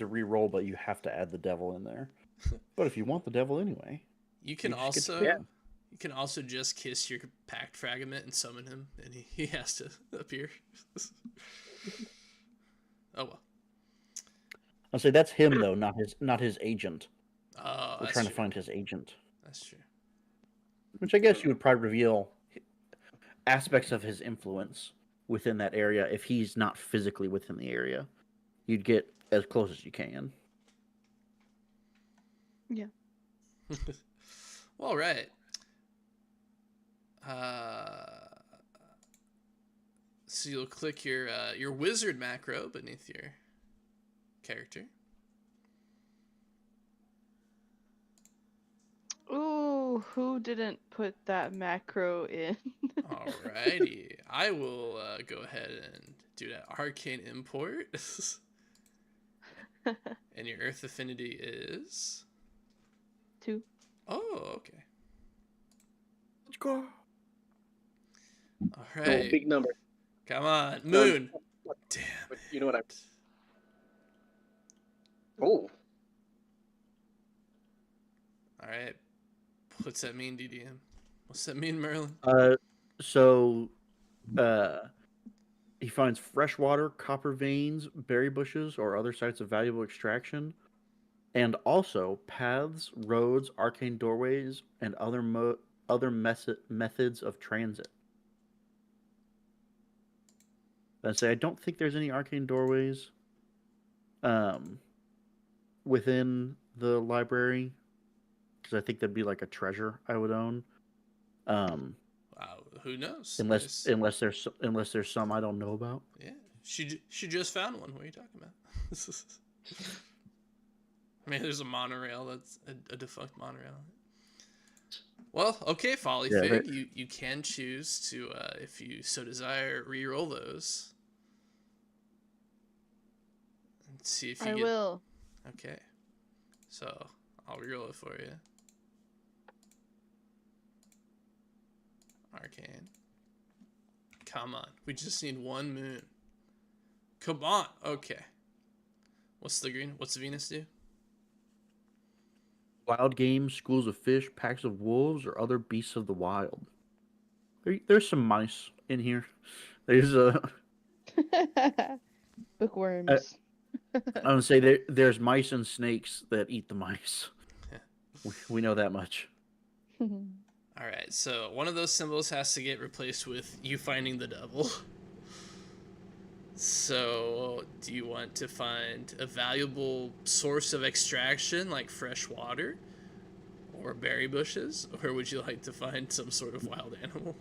re-roll, but you have to add the devil in there. But if you want the devil anyway, you can also just kiss your pact fragment and summon him, and he has to appear. Oh well. I'll say that's him though, not his agent. Oh, we're trying to find his agent. That's true. Which I guess you would probably reveal aspects of his influence within that area if he's not physically within the area. You'd get as close as you can. Yeah. Well, all right. So you'll click your wizard macro beneath your character. Ooh, who didn't put that macro in? Alrighty. I will go ahead and do that. Arcane import. And your earth affinity is 2. Oh, okay. Let's go. All right. Oh, big number. Come on, moon. Damn. But you know what Oh. All right. What's that mean, DDM? What's that mean, Merlin? So he finds fresh water, copper veins, berry bushes, or other sites of valuable extraction, and also paths, roads, arcane doorways, and other methods of transit. I don't think there's any arcane doorways within the library, because I think that'd be like a treasure I would own. Wow, who knows? Unless there's some I don't know about. Yeah, she just found one. What are you talking about? I mean, there's a monorail that's a defunct monorail. Well, okay, Folly Fig, you can choose to, if you so desire, re-roll those. And see if you I will. Okay. So, I'll re-roll it for you. Arcane. Come on. We just need one moon. Come on. Okay. What's the green? What's the Venus do? Wild game, schools of fish, packs of wolves, or other beasts of the wild. There's some mice in here. There's bookworms. I would say there's mice and snakes that eat the mice. We know that much. All right, so one of those symbols has to get replaced with you finding the devil. So, do you want to find a valuable source of extraction, like fresh water, or berry bushes, or would you like to find some sort of wild animal?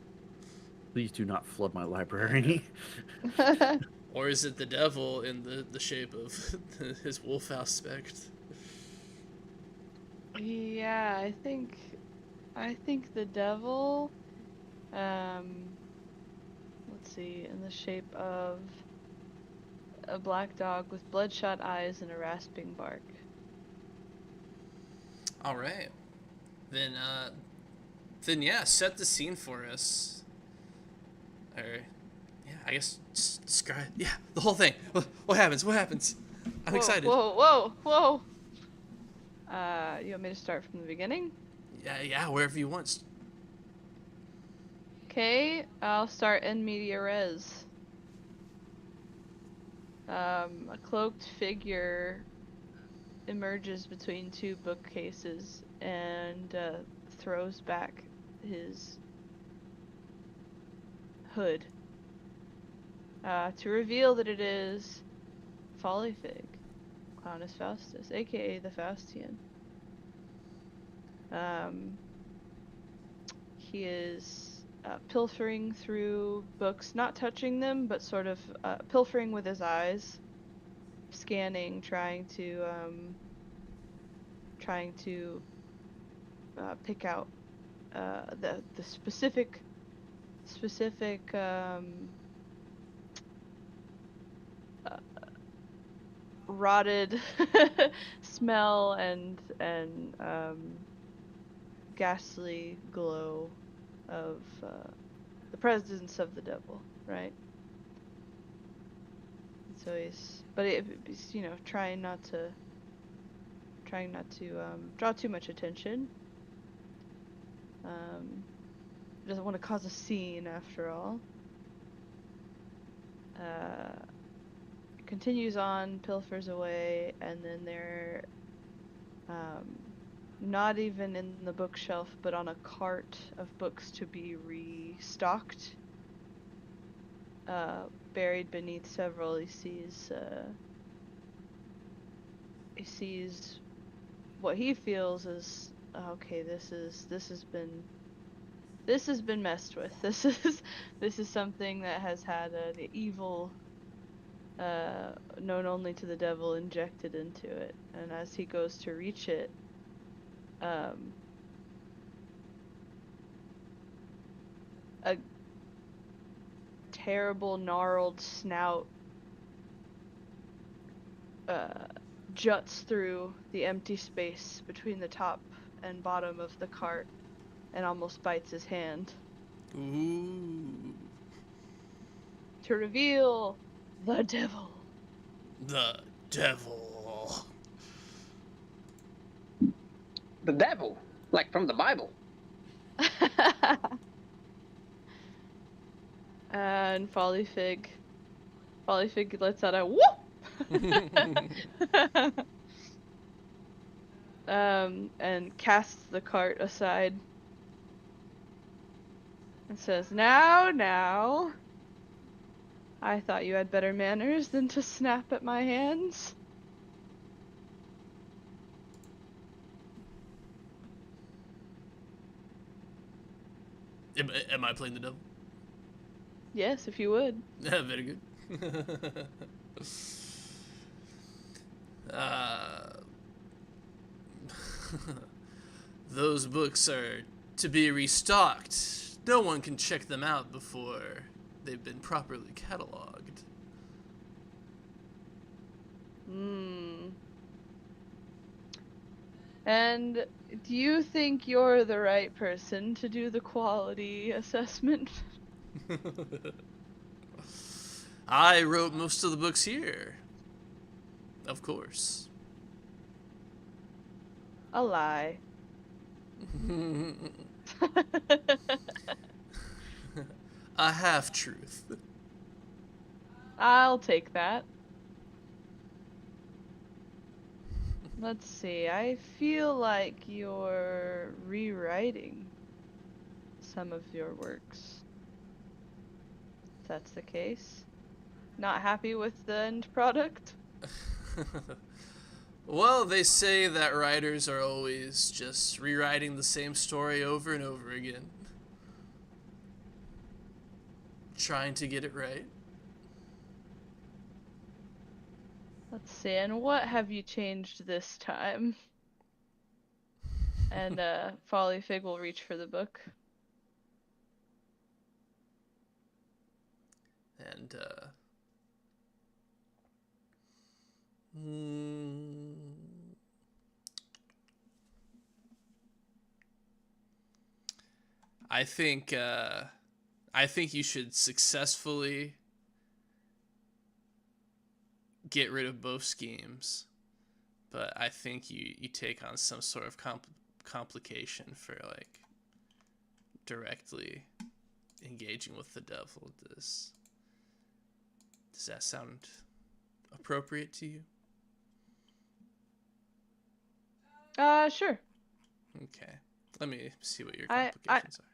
Please do not flood my library. Or is it the devil in the shape of his wolf aspect? Yeah, I think the devil, let's see, in the shape of a black dog with bloodshot eyes and a rasping bark. All right, then yeah, set the scene for us. Or, yeah, I guess just describe. Yeah, the whole thing. What happens? What happens? I'm excited. Whoa! You want me to start from the beginning? Yeah, wherever you want. Okay, I'll start in media res. A cloaked figure emerges between two bookcases and throws back his hood to reveal that it is Folly Fig, Clownus Faustus, aka the Faustian. He is pilfering through books, not touching them, but sort of pilfering with his eyes, scanning, trying to pick out the specific rotted smell and ghastly glow of the presence of the devil, right? And so he's trying not to draw too much attention. He doesn't want to cause a scene after all. Continues on, pilfers away, and then they're not even in the bookshelf, but on a cart of books to be restocked. Buried beneath several, he sees what he feels is, okay, this has been messed with. This is something that has had the evil known only to the devil injected into it. And as he goes to reach it, a terrible gnarled snout juts through the empty space between the top and bottom of the cart and almost bites his hand. Ooh. To reveal the devil. The devil. The devil, like from the Bible. And Follyfig lets out a whoop. And casts the cart aside and says, Now, I thought you had better manners than to snap at my hands. Am I playing the devil? Yes, if you would. Yeah, very good. Those books are to be restocked. No one can check them out before they've been properly cataloged. And do you think you're the right person to do the quality assessment? I wrote most of the books here. Of course. A lie. A half-truth. I'll take that. Let's see, I feel like you're rewriting some of your works. If that's the case. Not happy with the end product? Well, they say that writers are always just rewriting the same story over and over again. Trying to get it right. Let's see, and what have you changed this time? And Follyfig will reach for the book. And, I think you should successfully get rid of both schemes, but I think you take on some sort of complication for like directly engaging with the devil. Does that sound appropriate to you? Sure. Okay. Let me see what your complications are.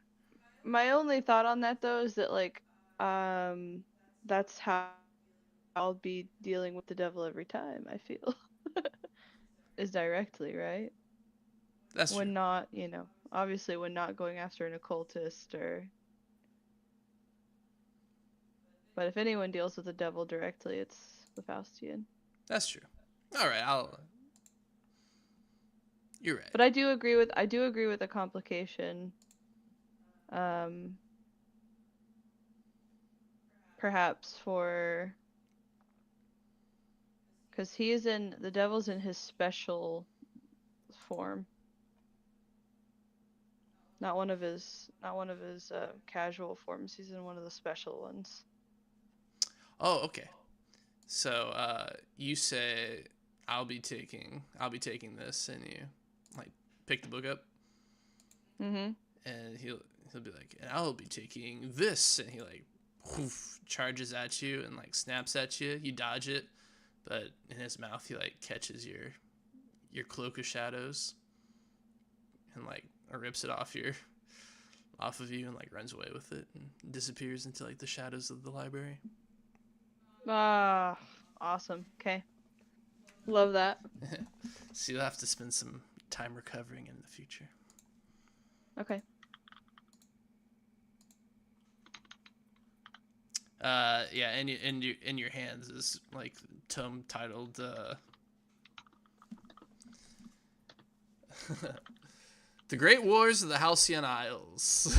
My only thought on that though is that like that's how I'll be dealing with the devil every time, I feel. Is directly, right? That's when true. Not, obviously when not going after an occultist but if anyone deals with the devil directly, it's the Faustian. That's true. All right, You're right. But I do agree with the complication. Perhaps Because the devil's in his special form. Not one of his casual forms. He's in one of the special ones. Oh, okay. So you say I'll be taking this, and you like pick the book up. Mm-hmm. And he'll be like, and I'll be taking this, and he like charges at you and like snaps at you. You dodge it, but in his mouth he like catches your cloak of shadows and like rips it off of you and like runs away with it and disappears into like the shadows of the library. Ah, awesome. Okay. Love that. So you'll have to spend some time recovering in the future. Okay. Yeah, and in your hands is like tome titled The Great Wars of the Halcyon Isles.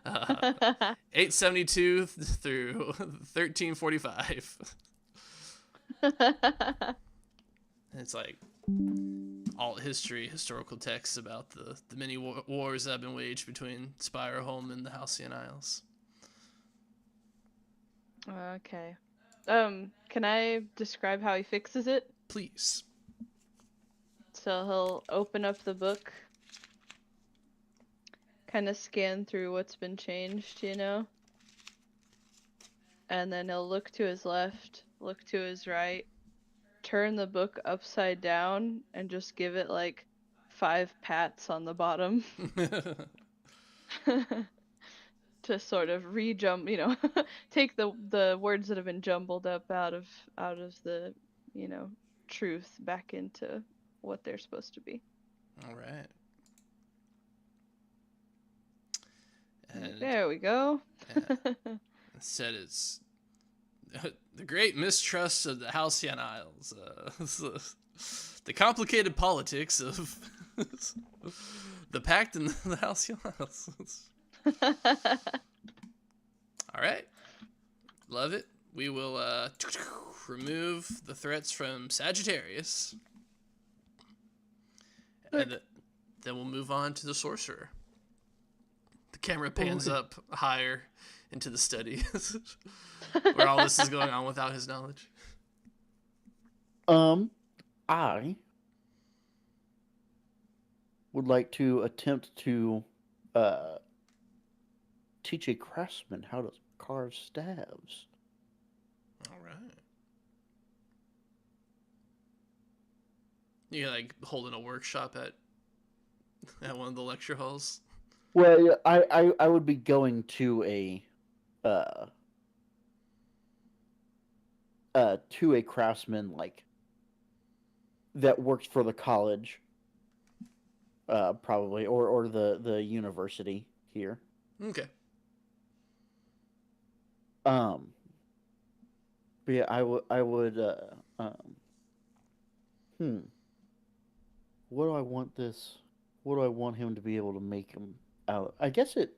872 through 1345. And it's like alt historical texts about the many wars that have been waged between Spireholm and the Halcyon Isles. Okay. Can I describe how he fixes it? Please. So he'll open up the book, kind of scan through what's been changed, and then he'll look to his left, look to his right, turn the book upside down, and just give it like 5 pats on the bottom to sort of take the words that have been jumbled up out of the, truth back into what they're supposed to be. All right. And there we go. Instead, it's the great mistrust of the Halcyon Isles. The complicated politics of the Pact and the Halcyon Isles. All right. Love it. We will remove the threats from Sagittarius. And then we'll move on to the sorcerer. The camera pans up higher into the study where all this is going on without his knowledge. I would like to attempt to teach a craftsman how to carve staves. All right. You're like holding a workshop at one of the lecture halls. Well, I would be going to a craftsman like that works for the college, probably or the university here. Okay. But yeah, I would what do I want this? What do I want him to be able to make him out? I guess it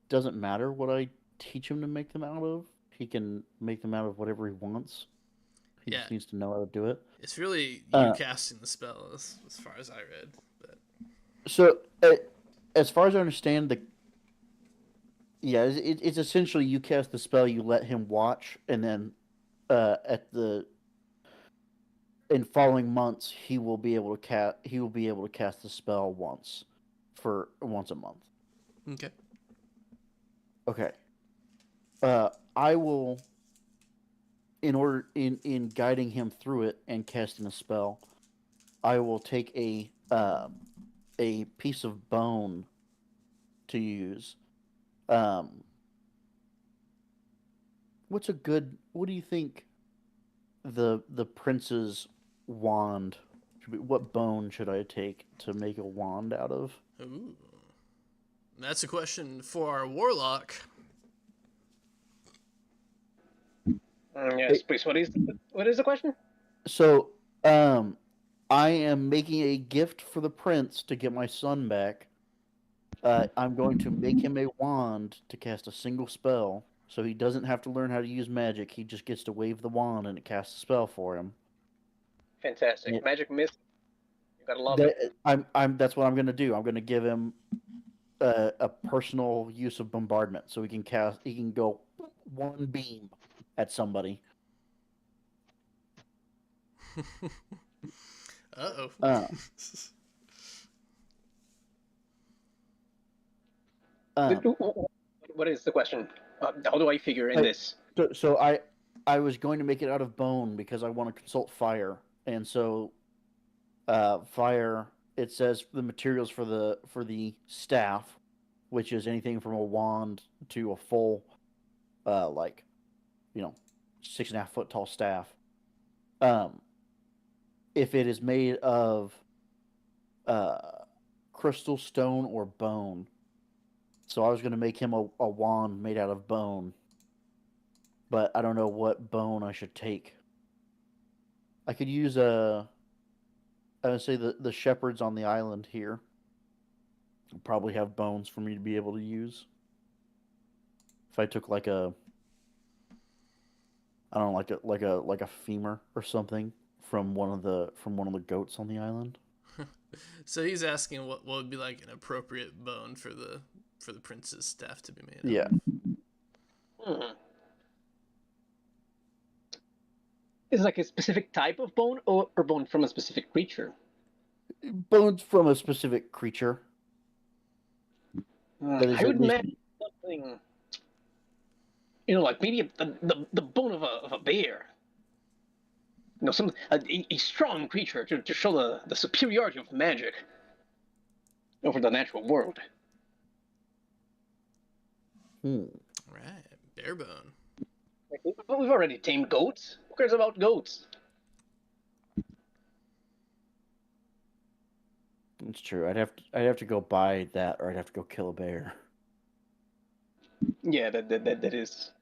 doesn't matter what I teach him to make them out of. He can make them out of whatever he wants. He just needs to know how to do it. It's really you casting the spell, as far as I read. But so, as far as I understand, it's essentially you cast the spell, you let him watch, and then in following months he will be able to cast the spell once a month. Okay. Okay. I will, in guiding him through it and casting a spell, I will take a piece of bone to use. What do you think the prince's wand should be? What bone should I take to make a wand out of? Ooh. That's a question for our warlock. Yes, please. What is the question? So, I am making a gift for the prince to get my son back. I'm going to make him a wand to cast a single spell so he doesn't have to learn how to use magic. He just gets to wave the wand and it casts a spell for him. Fantastic. Magic missile. You gotta love it. That's what I'm gonna do. I'm gonna give him a personal use of bombardment, so he can go one beam at somebody. Uh-oh. What is the question? How do I figure in this? So I was going to make it out of bone because I want to consult fire, and so fire. It says the materials for the staff, which is anything from a wand to a full, 6.5 foot tall staff. If it is made of crystal, stone, or bone. So I was going to make him a wand made out of bone. But I don't know what bone I should take. I could use I would say the shepherds on the island here probably have bones for me to be able to use. If I took like a, I don't know, like a femur or something from one of the goats on the island. So he's asking what would be like an appropriate bone for the prince's staff to be made of. Yeah. Is it like a specific type of bone or bone from a specific creature? Bones from a specific creature. I would imagine something, like maybe the bone of a bear. A strong creature to show the superiority of magic over the natural world. Right, bear bone. But we've already tamed goats. Who cares about goats? It's true. I'd have to go buy that, or I'd have to go kill a bear. Yeah, that is.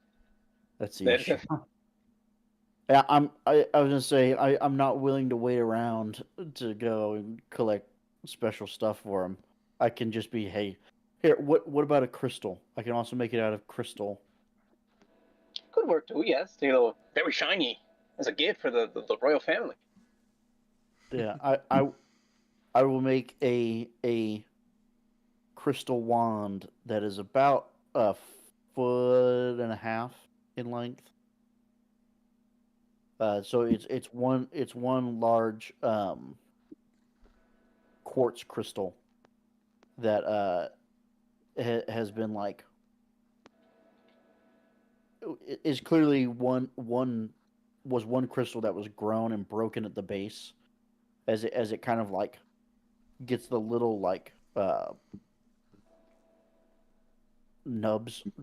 That's the issue. Yeah, I was gonna say I'm not willing to wait around to go and collect special stuff for him. I can just be, hey, here. What about a crystal? I can also make it out of crystal. Could work too. Yes, very shiny as a gift for the royal family. Yeah, I will make a crystal wand that is about 1.5 foot in length. So it's one large quartz crystal that has been like is clearly one crystal that was grown and broken at the base as it kind of like gets the little like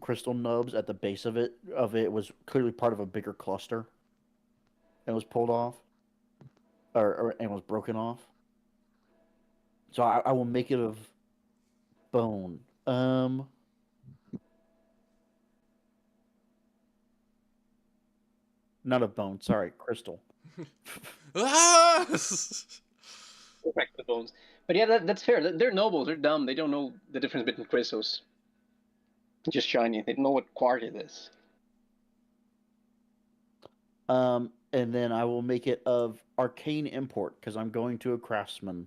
crystal nubs at the base of it was clearly part of a bigger cluster and was pulled off and was broken off. So I will make it of bone. Not of bone, sorry, crystal. Back to the bones. But yeah, that's fair. They're nobles. They're dumb. They don't know the difference between crystals. Just shiny. They don't know what quartz is. And then I will make it of arcane import because I'm going to a craftsman.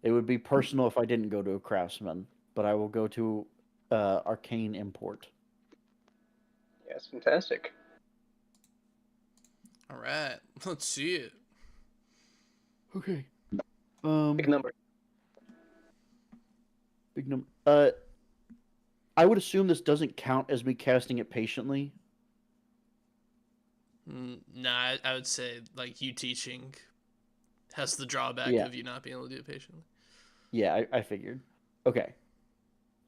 It would be personal if I didn't go to a craftsman, but I will go to arcane import. Yes, fantastic. All right, let's see it. Okay. Big number. Big number. I would assume this doesn't count as me casting it patiently. Nah, I would say like you teaching has the drawback of you not being able to do it patiently. Yeah, I figured. Okay.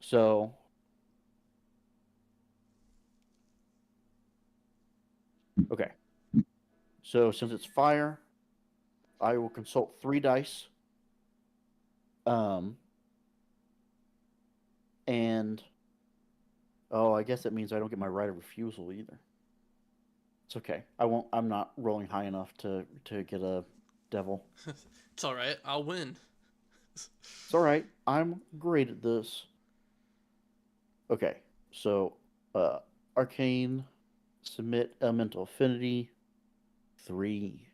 So okay. So since it's fire, I will consult 3 dice. And I guess that means I don't get my right of refusal either. It's okay. I'm not rolling high enough to get a devil. It's all right. I'll win. It's all right. I'm great at this. Okay. So Arcane. Submit elemental affinity. 3.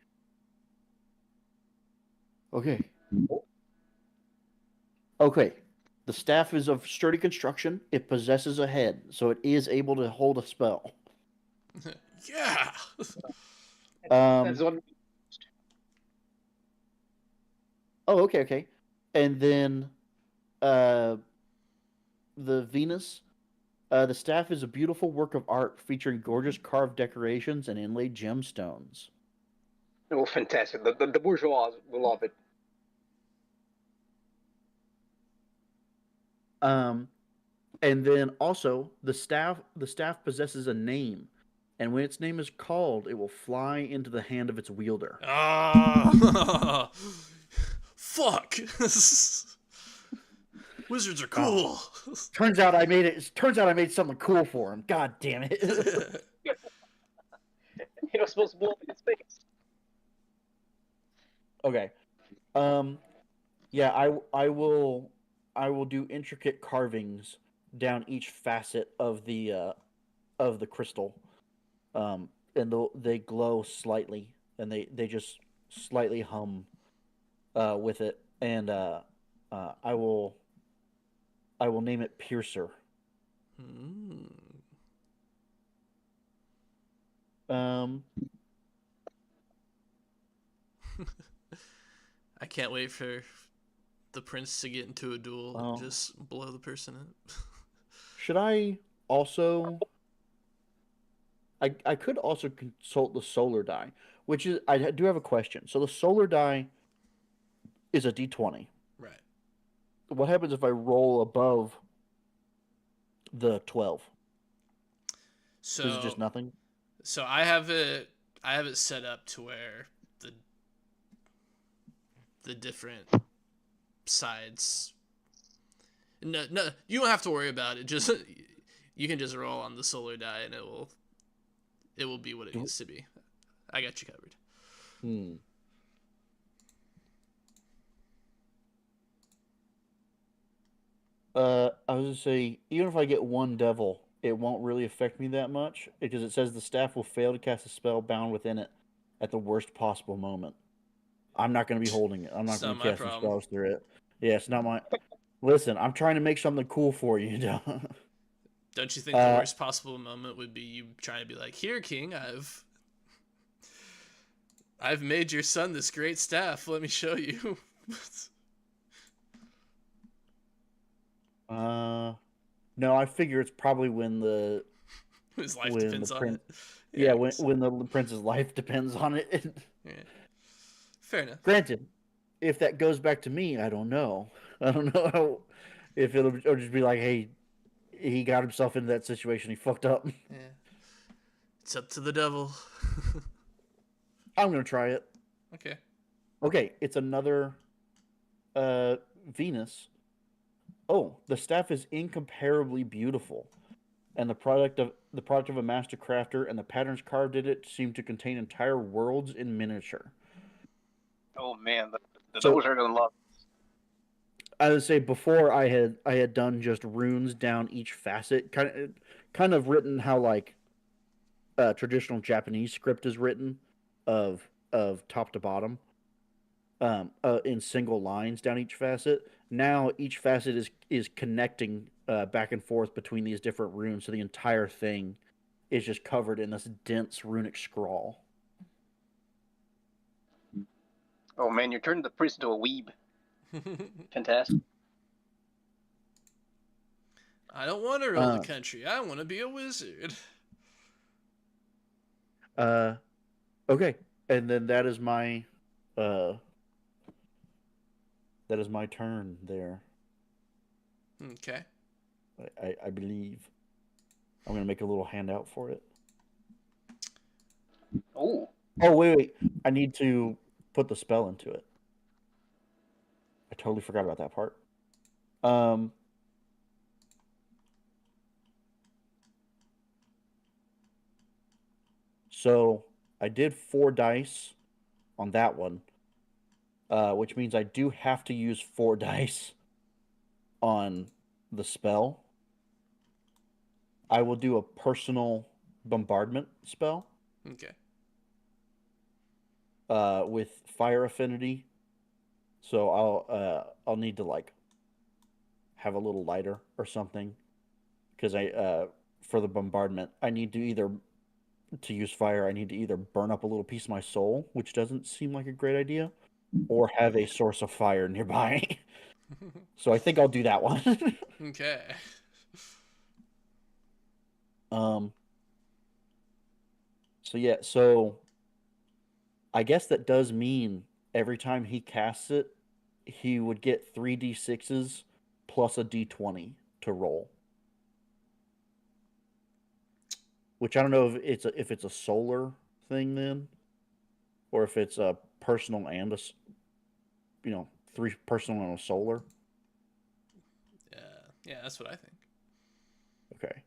Okay. Okay. The staff is of sturdy construction. It possesses a head, so it is able to hold a spell. Yeah. That's what. Oh, okay. And then the Venus. The staff is a beautiful work of art featuring gorgeous carved decorations and inlaid gemstones. Oh, fantastic! The bourgeois will love it. And then also the staff possesses a name, and when its name is called, it will fly into the hand of its wielder. Ah. Fuck. Wizards are cool. Turns out I made it. Turns out I made something cool for him. God damn it! He was supposed to blow up in his face. Okay. Yeah, I will do intricate carvings down each facet of the crystal. And they glow slightly, and they just slightly hum with it, and I will name it Piercer. Hmm. Um, I can't wait for the prince to get into a duel and just blow the person up. Should I also? I could also consult the solar die, which is I do have a question. So the solar die is a d20. Right. What happens if I roll above the 12? So Is it just nothing? So I have it set up to where the different sides. No, you don't have to worry about it. Just you can just roll on the solar die and it will be what it needs to be. I got you covered. I was gonna say, even if I get one devil, it won't really affect me that much because it says the staff will fail to cast a spell bound within it at the worst possible moment. I'm not going to be holding it. I'm not It's going not to be my casting problem. spells through it. Yeah, it's not my. Listen, I'm trying to make something cool for you. Don't you think the worst possible moment would be you trying to be like, "Here, King, I've made your son this great staff. Let me show you." No, I figure it's probably when His life depends on prince. it. Yeah, when the prince's life depends on it. Yeah. Fair enough. Granted, if that goes back to me, I don't know. I don't know if it'll just be like, hey, he got himself into that situation. He fucked up. Yeah. It's up to the devil. I'm gonna try it. Okay. Okay, it's another Venus. Oh, the staff is incomparably beautiful, and the product of a master crafter, and the patterns carved in it seem to contain entire worlds in miniature. Oh man, So those are gonna love. I would say before I had done just runes down each facet, kind of written how like traditional Japanese script is written, of top to bottom, in single lines down each facet. Now each facet is connecting back and forth between these different runes, so the entire thing is just covered in this dense runic scrawl. Oh man, you're turning the prince into a weeb. Fantastic. I don't want to rule the country. I want to be a wizard. Okay, and then that is my turn there. Okay. I believe. I'm gonna make a little handout for it. Oh. Oh wait! I need to put the spell into it. I totally forgot about that part. So I did 4 dice on that one, which means I do have to use 4 dice on the spell. I will do a personal bombardment spell. Okay. With fire affinity. So I'll need to like have a little lighter or something because for the bombardment I need to use fire. I need to either burn up a little piece of my soul, which doesn't seem like a great idea, or have a source of fire nearby. So I think I'll do that one. Okay. So yeah, so I guess that does mean every time he casts it, he would get 3d6s plus a d20 to roll. Which I don't know if it's a solar thing then, or if it's a personal and three personal and a solar. Yeah, that's what I think. Okay.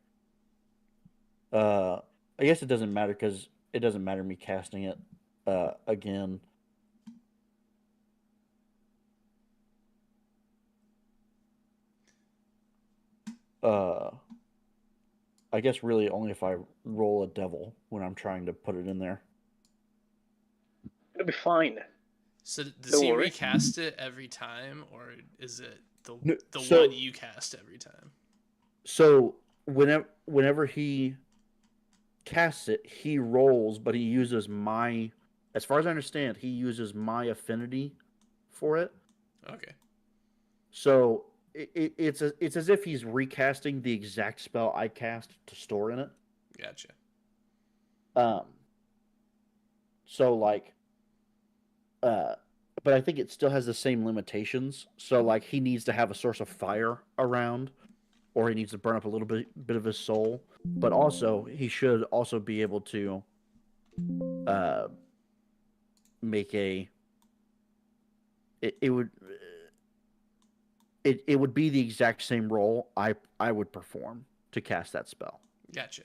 I guess it doesn't matter because it doesn't matter me casting it again. I guess really only if I roll a devil when I'm trying to put it in there. It'll be fine. So does Don't he worry. recast it every time, or is it the So- one you cast every time? So whenever he casts it, he rolls, but he uses my. As far as I understand, he uses my affinity for it. Okay. So it's as if he's recasting the exact spell I cast to store in it. Gotcha. So like, but I think it still has the same limitations. So like, he needs to have a source of fire around, or he needs to burn up a little bit of his soul. But also, he should also be able to make a. It would. It would be the exact same role I would perform to cast that spell. Gotcha.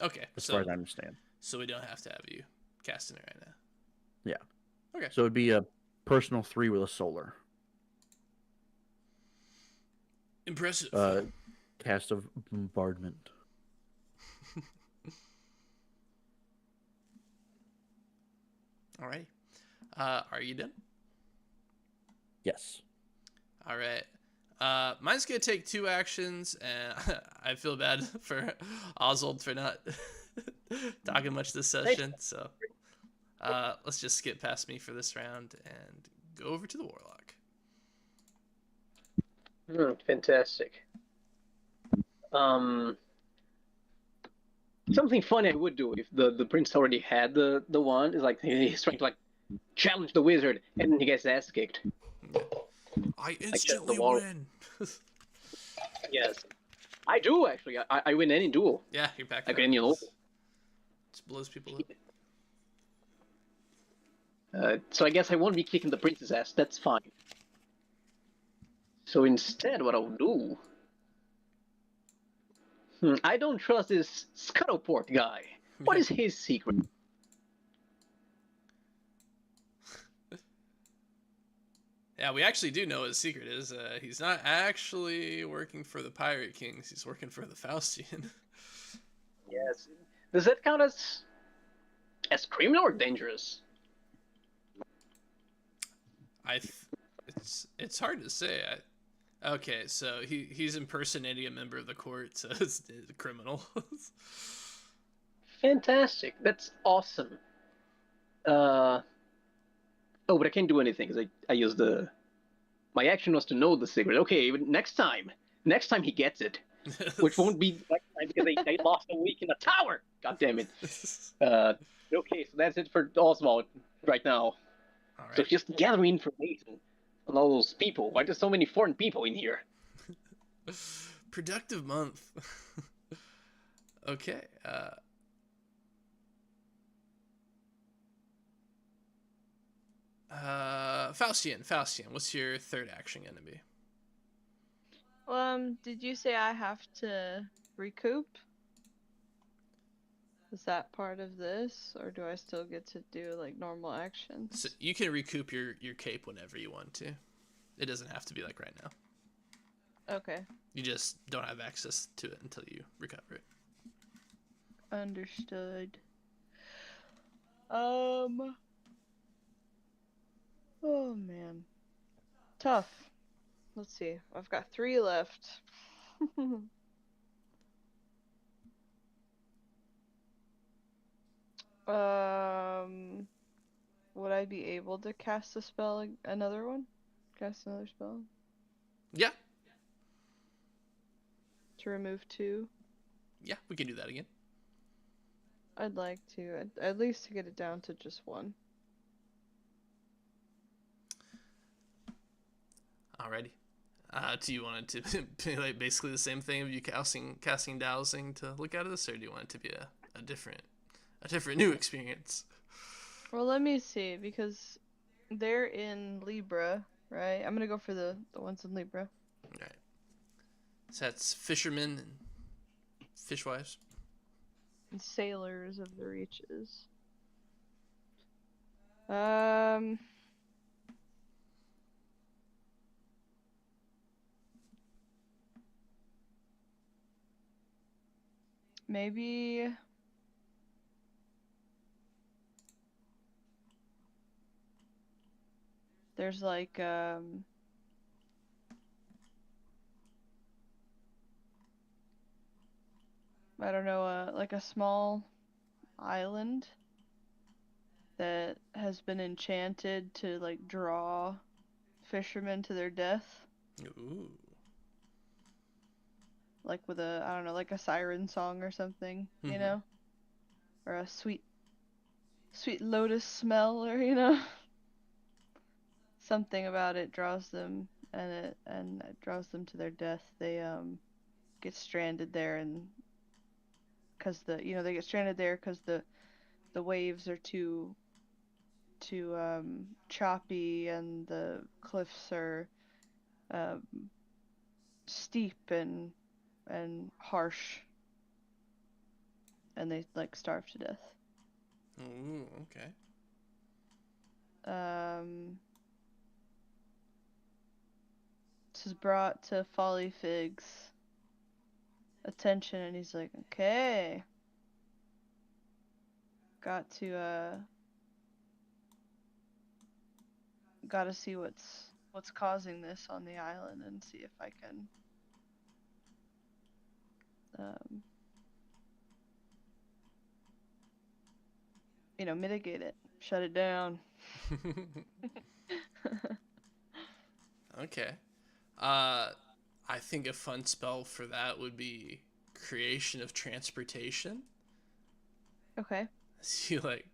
Okay. As far as I understand. So we don't have to have you casting it right now. Yeah. Okay. So it'd be a personal 3 with a solar. Impressive. Cast of bombardment. All right. Are you done? Yes. All right. Mine's gonna take 2 actions, and I feel bad for Oswald for not talking much this session. So let's just skip past me for this round and go over to the Warlock. Fantastic. Something funny I would do if the prince already had the wand is like he's trying to like challenge the wizard and then he gets ass kicked. I instantly wall. win. Yes, I do actually. I win any duel. Yeah, you're back. Like any local. Just blows people up. So I guess I won't be kicking the prince's ass. That's fine. So instead, what I'll do. I don't trust this Scuttleport guy. What is his secret? Yeah, we actually do know his secret is. He's not actually working for the Pirate Kings. He's working for the Faustian. Yes. Does that count as criminal or dangerous? It's hard to say. Okay, so he's impersonating a member of the court, so it's a criminal. Fantastic. That's awesome. Oh, but I can't do anything because I used the. My action was to know the secret. Okay, but next time he gets it, which won't be next time because they lost a week in the tower. God damn it. Okay, so that's it for Oswald right now. All right. So just gathering information on all those people. Why there's so many foreign people in here? Productive month. Okay. Faustian, what's your third action gonna be? Did you say I have to recoup? Is that part of this, or do I still get to do like normal actions? So you can recoup your cape whenever you want to. It doesn't have to be like right now. Okay. You just don't have access to it until you recover it. Understood. Um. Oh man. Tough. Let's see. I've got 3 left. um. Would I be able to cast a spell? Another one? Cast another spell Yeah. to remove 2? Yeah, we can do that again. I'd like to, at least to get it down to just 1. Alrighty. Do you want it to be like basically the same thing of you casting dowsing to look at this, or do you want it to be a different new experience? Well, let me see, because they're in Libra, right? I'm gonna go for the ones in Libra. Alright. So that's fishermen and fishwives. And sailors of the reaches. Um. Maybe. There's like, I don't know, like a small island that has been enchanted to like draw fishermen to their death. Ooh. Like with a, I don't know, like a siren song or something, you know? Or a sweet lotus smell, or something about it draws them, and it draws them to their death. They get stranded there, and because they get stranded there because the waves are too choppy, and the cliffs are um, steep and harsh, and they like starve to death. Ooh, okay. This is brought to Folly Fig's attention, and he's like, okay, got to see what's causing this on the island, and see if I can mitigate it, shut it down. Okay. I think a fun spell for that would be creation of transportation. Okay. So you like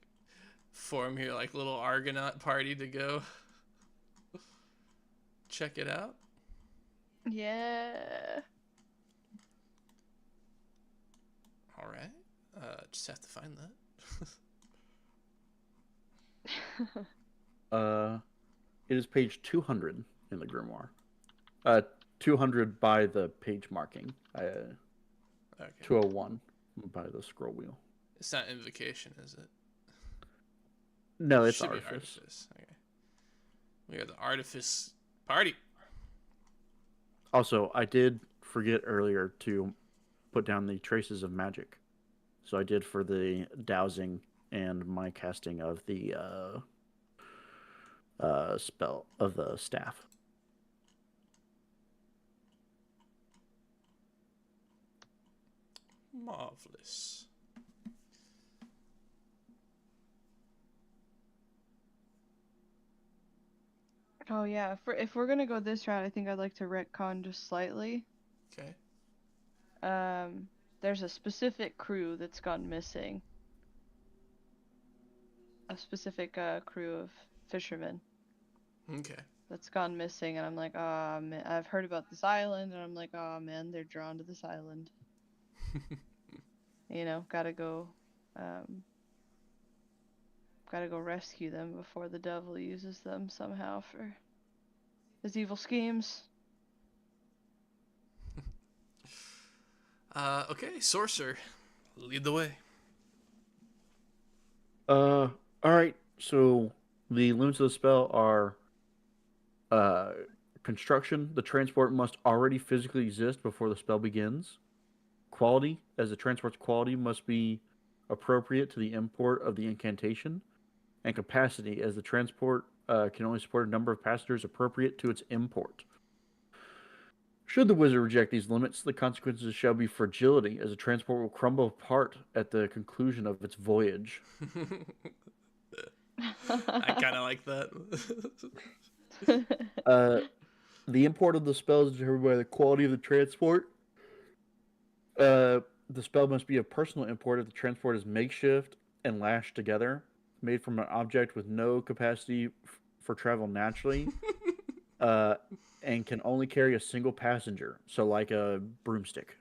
form your like little Argonaut party to go check it out. Yeah. All right. Just have to find that. It is page 200 in the grimoire. 200 by the page marking. Okay. 201 by the scroll wheel. It's not invocation, is it? No, it's Should artifice. Be artifice. Okay. We got the artifice party. Also, I did forget earlier to put down the traces of magic. So I did for the dowsing and my casting of the spell of the staff. Marvelous. Oh yeah, if we're gonna go this route, I think I'd like to retcon just slightly. Okay. There's a specific crew that's gone missing. A specific crew of fishermen. Okay. That's gone missing, and I'm like, oh man, I've heard about this island, and I'm like, oh man, they're drawn to this island. Gotta go rescue them before the devil uses them somehow for his evil schemes. Okay, sorcerer, lead the way. All right. So the limits of the spell are construction. The transport must already physically exist before the spell begins. quality, as the transport's quality must be appropriate to the import of the incantation, and capacity, as the transport can only support a number of passengers appropriate to its import. Should the wizard reject these limits, the consequences shall be fragility, as the transport will crumble apart at the conclusion of its voyage. I kind of like that. The import of the spell is determined by the quality of the transport. The spell must be of personal import if the transport is makeshift and lashed together, made from an object with no capacity for travel naturally, and can only carry a single passenger, so like a broomstick.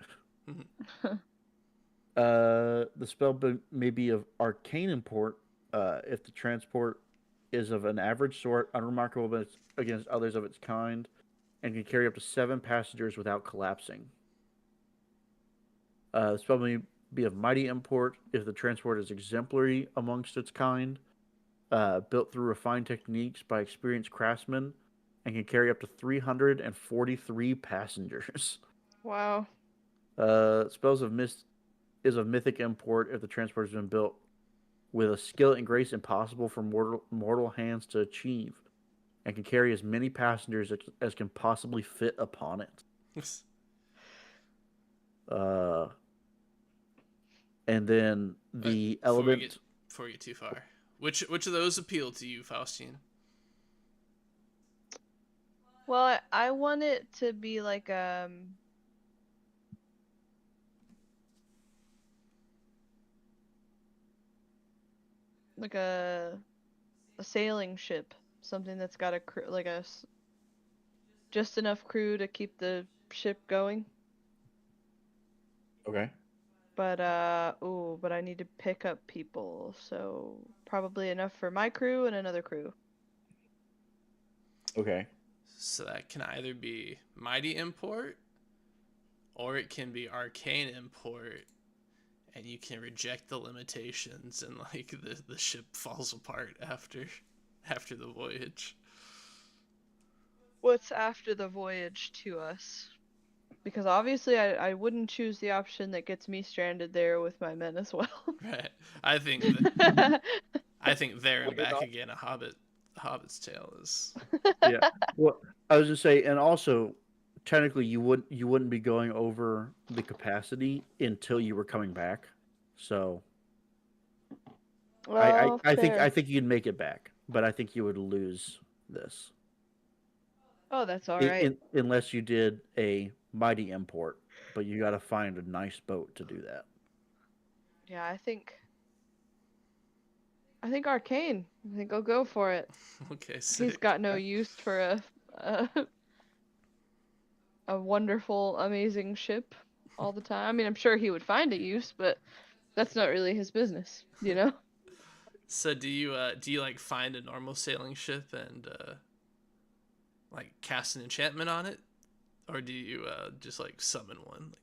The spell may be of arcane import if the transport is of an average sort, unremarkable against others of its kind, and can carry up to 7 passengers without collapsing. The spell may be of mighty import if the transport is exemplary amongst its kind, built through refined techniques by experienced craftsmen, and can carry up to 343 passengers. Wow. Spells is of mythic import if the transport has been built with a skill and grace impossible for mortal hands to achieve, and can carry as many passengers as can possibly fit upon it. And then the element. Before we get too far, which of those appeal to you, Faustine? Well, I want it to be like a sailing ship, something that's got a crew, like just enough crew to keep the ship going. Okay. But but I need to pick up people, so probably enough for my crew and another crew. Okay. So that can either be mighty import, or it can be arcane import, and you can reject the limitations, and like the ship falls apart after the voyage. What's after the voyage to us? Because obviously I wouldn't choose the option that gets me stranded there with my men as well. Right. I think there and back again, a Hobbit's Tale is. Yeah. Well, I was just say, and also, technically, you wouldn't be going over the capacity until you were coming back. So, Well, I fair. think you'd make it back, but I think you would lose this. Oh, that's all right. Unless you did a mighty import, but you got to find a nice boat to do that. Yeah, I think Arcane. I think I'll go for it. Okay, sick. He's got no use for a wonderful, amazing ship all the time. I mean, I'm sure he would find a use, but that's not really his business, you know? So do you like find a normal sailing ship and like cast an enchantment on it, or do you just like summon one?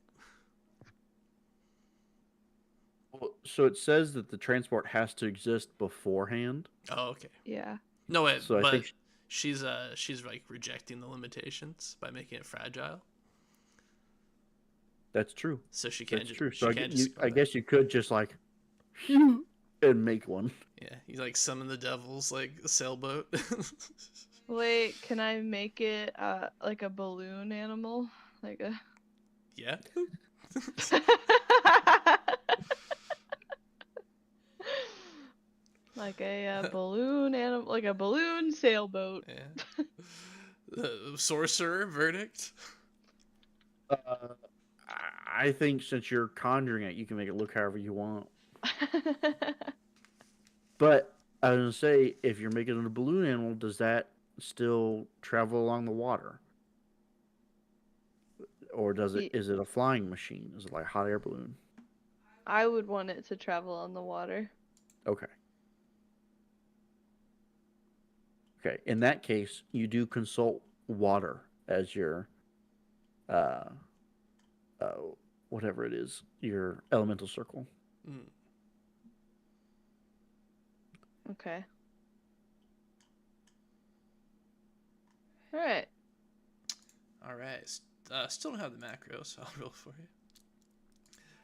So it says that the transport has to exist beforehand. Oh, okay. Yeah. No, wait, so but I think she's like rejecting the limitations by making it fragile. That's true. So she can't. That's true. She So can't just I guess you could just like and make one. Yeah, you like summon the devil's like sailboat. Wait, can I make it like a balloon animal? Like a Yeah. like a balloon animal, like a balloon sailboat. Yeah. The sorcerer verdict. I think since you're conjuring it, you can make it look however you want. But I was gonna say, if you're making it a balloon animal, does that still travel along the water, or does it? Is it a flying machine? Is it like a hot air balloon? I would want it to travel on the water. Okay. Okay. In that case, you do consult water as your, uh, whatever it is, your elemental circle. Mm. Okay. All right. All right. Still don't have the macro, so I'll roll for you.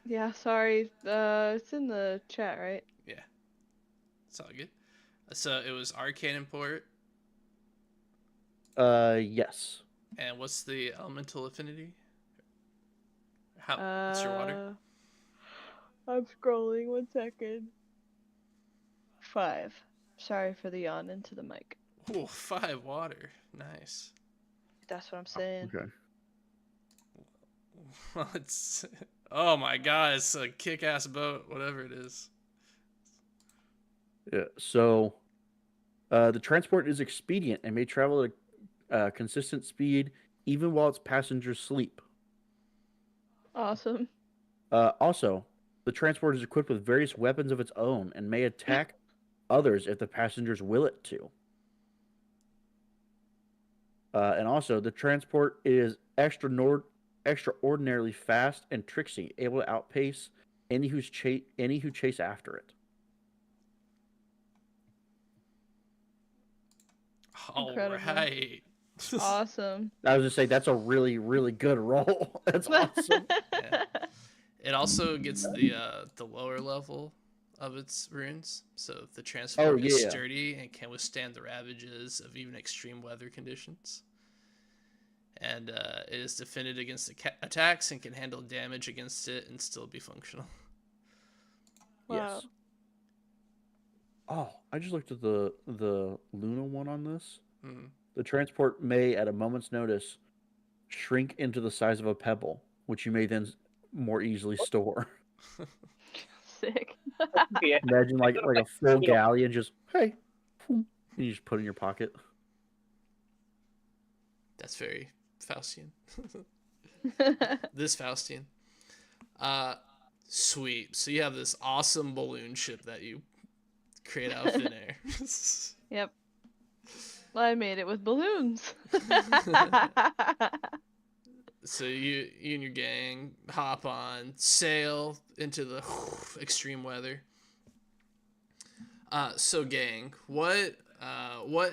Yeah, sorry. It's in the chat, right? Yeah, it's all good. So it was arcane import. Yes. And what's the elemental affinity? What's your water? I'm scrolling. 1 second. 5. Sorry for the yawn into the mic. Ooh, 5 water. Nice. That's what I'm saying. Okay. Well, it's... Oh my god, it's a kick-ass boat, whatever it is. Yeah. So, the transport is expedient and may travel at a consistent speed even while its passengers sleep. Awesome. Also, the transport is equipped with various weapons of its own and may attack others if the passengers will it to. And also, the transport is extraordinarily fast and tricksy, able to outpace any who chase after it. Incredible. Alright. Awesome. I was just say that's a really, really good roll. That's awesome. Yeah. It also gets the lower level of its runes, so the transport is sturdy and can withstand the ravages of even extreme weather conditions. And it is defended against attacks and can handle damage against it and still be functional. Wow. Yes. Oh, I just looked at the Luna one on this. Mm. The transport may, at a moment's notice, shrink into the size of a pebble, which you may then more easily store. Sick. Yeah. Imagine like a full galleon, just hey, and you just put it in your pocket. That's very Faustian. This Faustian. Sweet. So you have this awesome balloon ship that you create out of thin air. Yep. Well, I made it with balloons. So you and your gang hop on, sail into the extreme weather. So gang, what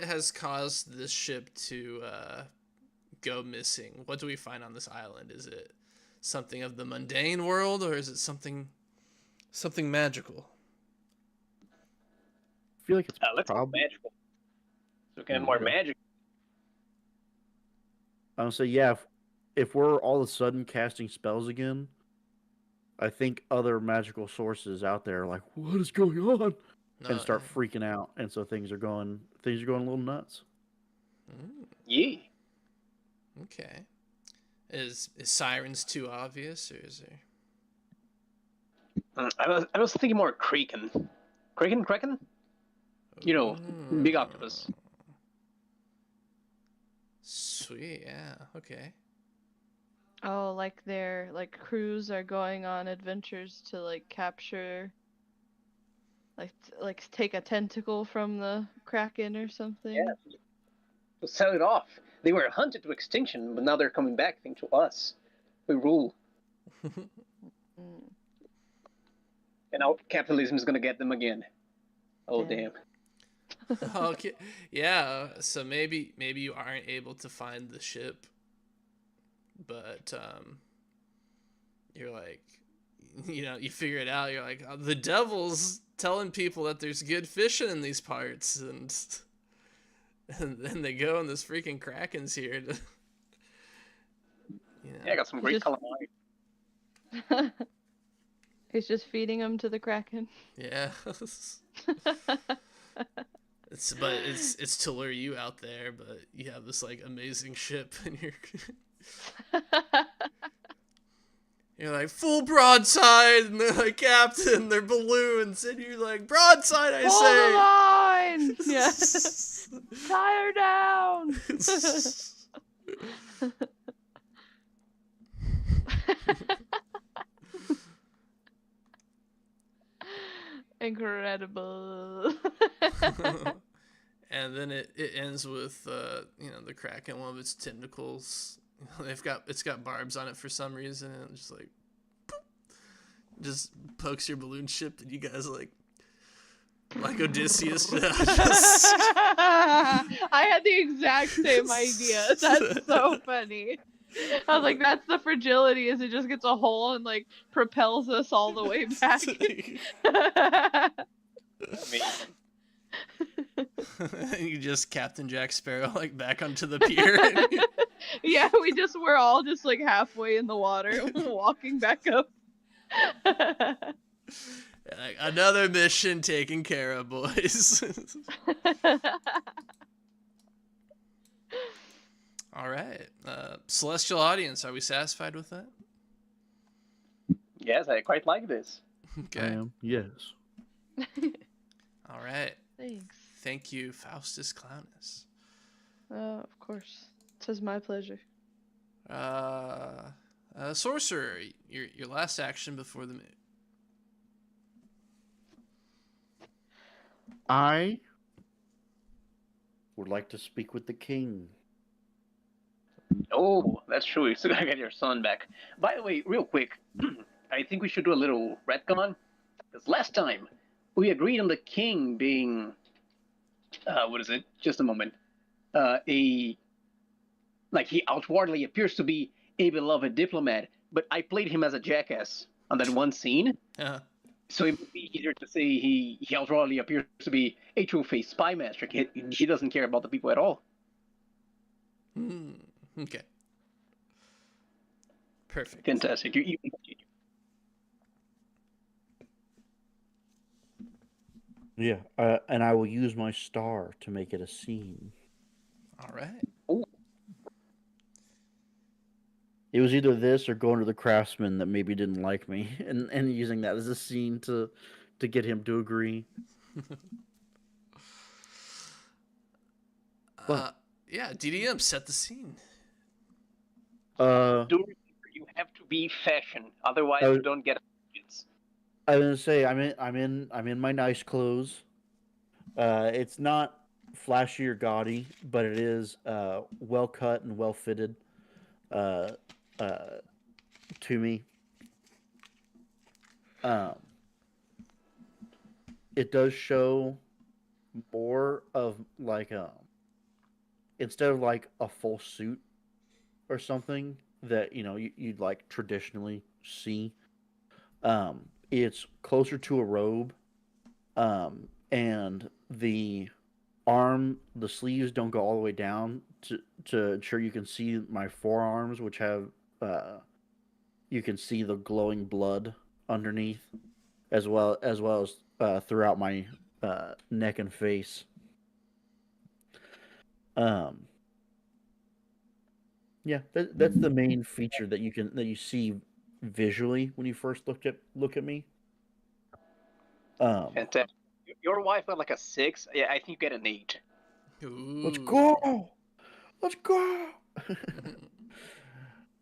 has caused this ship to go missing? What do we find on this island? Is it something of the mundane world, or is it something magical? I feel like it's let's probably magical. So we can have more magic. I would say yeah. If we're all of a sudden casting spells again, I think other magical sources out there are like, what is going on? And start freaking out, and so things are going a little nuts. Yeah. Okay. Is sirens too obvious, or is there? I was thinking more Kraken. Kraken? You know, big octopus. Sweet, yeah, okay. Oh, like their crews are going on adventures to like capture, like take a tentacle from the Kraken or something. Yeah. To sell it off. They were hunted to extinction, but now they're coming back thanks to us. We rule. And now capitalism is gonna get them again. Oh damn. Okay, yeah. So maybe you aren't able to find the ship, but you're like, you figure it out. You're like, oh, the devil's telling people that there's good fishing in these parts, and then they go and this freaking Kraken's here to. Yeah, I got some great calamari. He's just feeding them to the Kraken. Yeah. It's to lure you out there, but you have this like amazing ship, and you're like full broadside, and they're like captain, they're balloons, and you're like broadside, I say. Hold the line. Yeah. Tie her down. Incredible. And then it ends with the Kraken, one of its tentacles. It's got barbs on it for some reason, and it just like just pokes your balloon ship, and you guys like Odysseus. I had the exact same idea. That's so funny. I was like, that's the fragility, is it just gets a hole and like propels us all the way back. Amazing. You just Captain Jack Sparrow like back onto the pier. Yeah, we're all just like halfway in the water, walking back up. Like, another mission taken care of, boys. All right, celestial audience, are we satisfied with that? Yes, I quite like this. Okay. I am. Yes. All right. Thanks. Thank you, Faustus Clownus. Of course. It was my pleasure. Sorcerer, your last action before the move. I would like to speak with the king. Oh, that's true. You still gotta get your son back. By the way, real quick, I think we should do a little retcon. Because last time, we agreed on the king being, what is it? Just a moment. He outwardly appears to be a beloved diplomat, but I played him as a jackass on that one scene. Uh-huh. So it would be easier to say he outwardly appears to be a true-faced spy master. He doesn't care about the people at all. Okay. Perfect. Fantastic. You can continue. Yeah, and I will use my star to make it a scene. All right. Oh, It was either this or going to the craftsman that maybe didn't like me, and using that as a scene to get him to agree. Yeah, DDM, set the scene. do remember, you have to be fashion, otherwise you don't get options. I was gonna say I'm in my nice clothes. It's not flashy or gaudy, but it is well cut and well fitted to me. It does show more of like instead of like a full suit or something that you'd like traditionally see. It's closer to a robe, and the sleeves don't go all the way down to ensure you can see my forearms, which have you can see the glowing blood underneath, as well as throughout my neck and face. Yeah, that's the main feature that you see visually when you first look at me. Fantastic. Your wife got like a 6. Yeah, I think you get an 8. Let's Ooh. go. Let's go.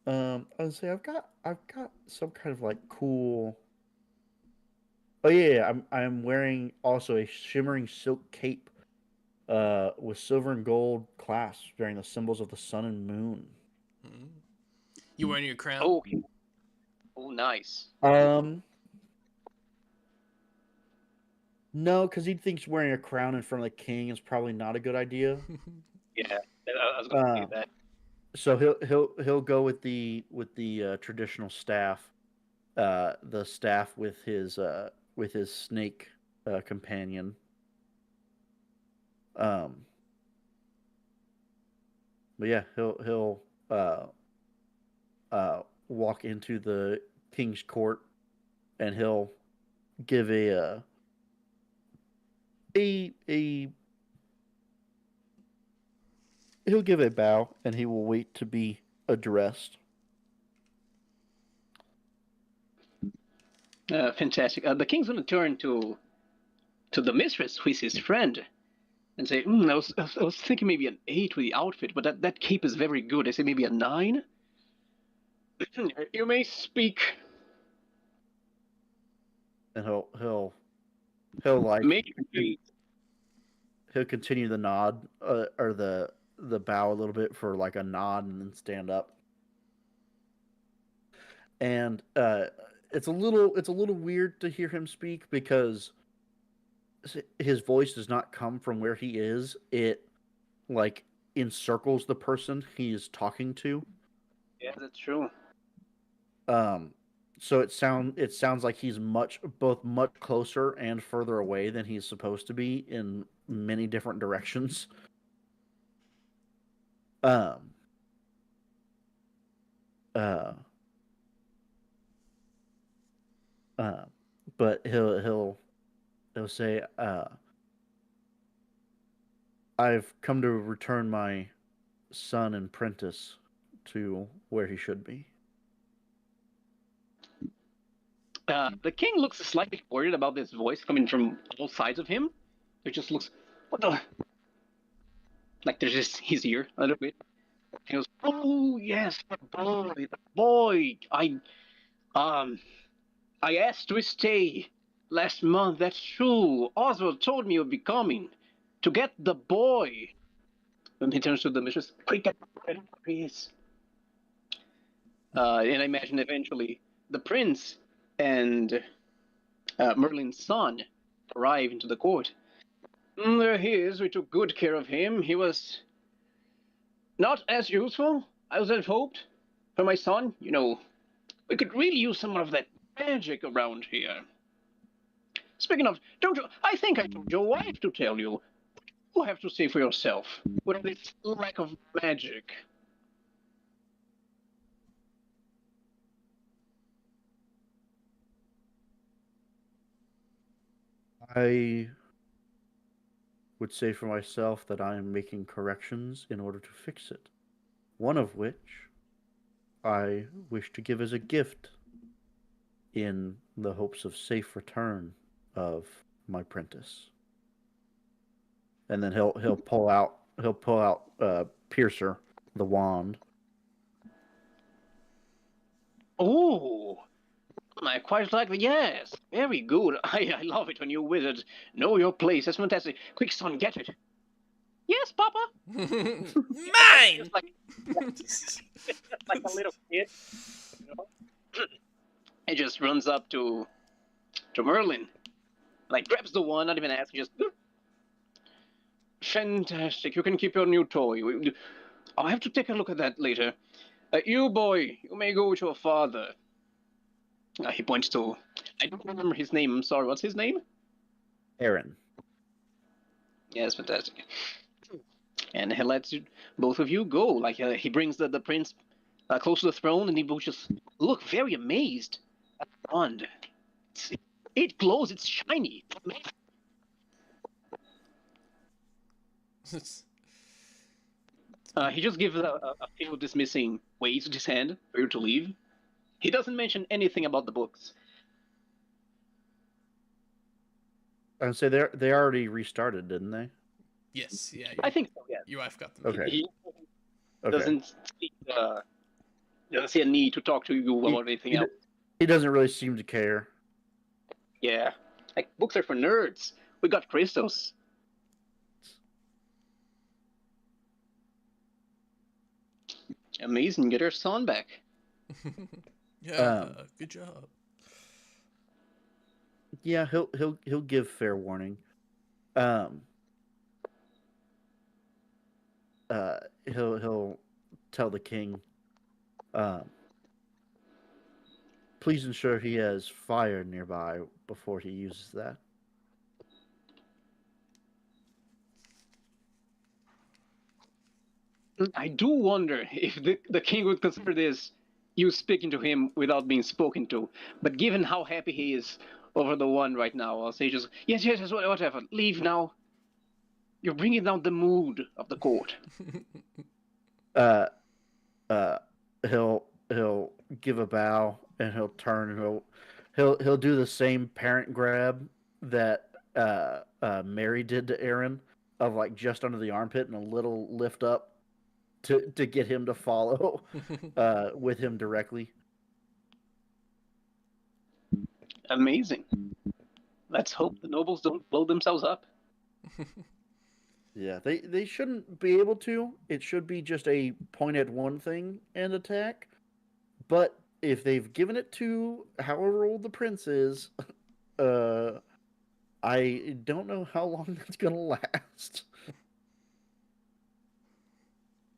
I would say I've got some kind of like cool. Oh yeah, I'm wearing also a shimmering silk cape, with silver and gold clasps bearing the symbols of the sun and moon. You wearing your crown? Oh, oh, nice. No, because he thinks wearing a crown in front of the king is probably not a good idea. Yeah, I was going to say that. So he'll go with the traditional staff, the staff with his snake companion. But yeah, he'll walk into the king's court, and he'll give a he'll give a bow, and he will wait to be addressed. Fantastic. The king's going to turn to the mistress, who is his friend, and say, I was thinking maybe an 8 with the outfit, but that cape is very good. I say maybe a 9. You may speak. And he'll like Maybe. he'll continue the nod, or the bow a little bit for like a nod, and then stand up. And it's a little weird to hear him speak, because his voice does not come from where he is. It like encircles the person he is talking to. Yeah, that's true. So it sounds like he's both much closer and further away than he's supposed to be in many different directions. Um. Uh. Uh. But he'll say, "I've come to return my son and Prentice to where he should be." The king looks slightly worried about this voice coming from all sides of him. It just looks, what the? Like there's just his ear a little bit. He goes, "Oh yes, the boy. Um, I asked to stay last month. That's true. Oswald told me you'd be coming to get the boy." And he turns to the mistress. Quick, get ready, please. And I imagine eventually the prince and Merlin's son arrive into the court. There he is. We took good care of him. He was not as useful as I'd hoped. For my son, we could really use some of that magic around here. Speaking of, don't you? I think I told your wife to tell you. You have to say for yourself. With this lack of magic. I would say for myself that I am making corrections in order to fix it. One of which I wish to give as a gift in the hopes of safe return of my apprentice. And then he'll pull out Piercer, the wand. Oh, I quite like the yes. Very good. I love it when you wizards know your place. That's fantastic. Quick, son, get it. Yes, Papa. Mine. Like a little kid. He just runs up to Merlin, like grabs the one, not even asking, just fantastic. You can keep your new toy. I'll have to take a look at that later. You boy, you may go with your father. He points to. I don't remember his name. I'm sorry. What's his name? Aaron. Yes, fantastic. And he lets both of you go. Like he brings the prince close to the throne, and he both just look very amazed at the wand. It glows. It's shiny. He just gives a few dismissing waves with his hand for you to leave. He doesn't mention anything about the books. I would say they already restarted, didn't they? Yes, yeah. I think so. Yeah. Your wife got them. Okay. He doesn't see a need to talk to you about anything else. He doesn't really seem to care. Yeah, like books are for nerds. We got crystals. Amazing, get her son back. Yeah, good job. Yeah, he'll give fair warning. He'll tell the king, please ensure he has fire nearby before he uses that. I do wonder if the king would consider this you speaking to him without being spoken to. But given how happy he is over the one right now, I'll say just, yes, whatever. Leave now. You're bringing down the mood of the court. He'll give a bow and he'll turn and he'll do the same parent grab that Mary did to Aaron, of like just under the armpit and a little lift up to get him to follow with him directly. Amazing. Let's hope the nobles don't blow themselves up. Yeah, they shouldn't be able to. It should be just a point at one thing and attack. But if they've given it to however old the prince is, I don't know how long that's gonna last.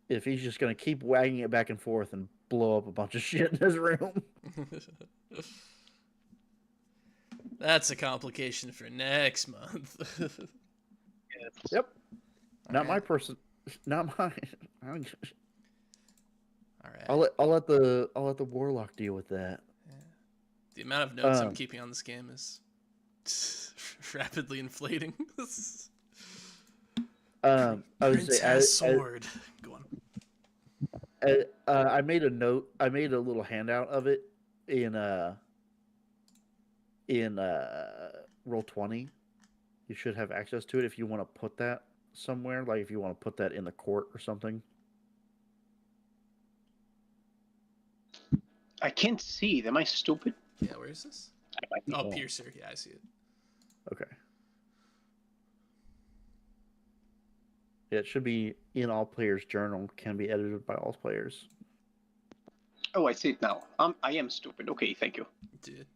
if he's just gonna keep wagging it back and forth and blow up a bunch of shit in his room. That's a complication for next month. Yep. Not right. my person. Not mine. All right. I'll let the warlock deal with that. Yeah. The amount of notes I'm keeping on this game is rapidly inflating. I would Prince say has sword. Go on. I made a note. I made a little handout of it in Roll20. You should have access to it if you want to put that somewhere. Like if you want to put that in the court or something. I can't see it. Am I stupid? Yeah, where is this? Oh, Piercer. Yeah, I see it. Okay. Yeah, it should be in all players' journal. Can be edited by all players. Oh, I see it now. I am stupid. Okay, thank you. Dude,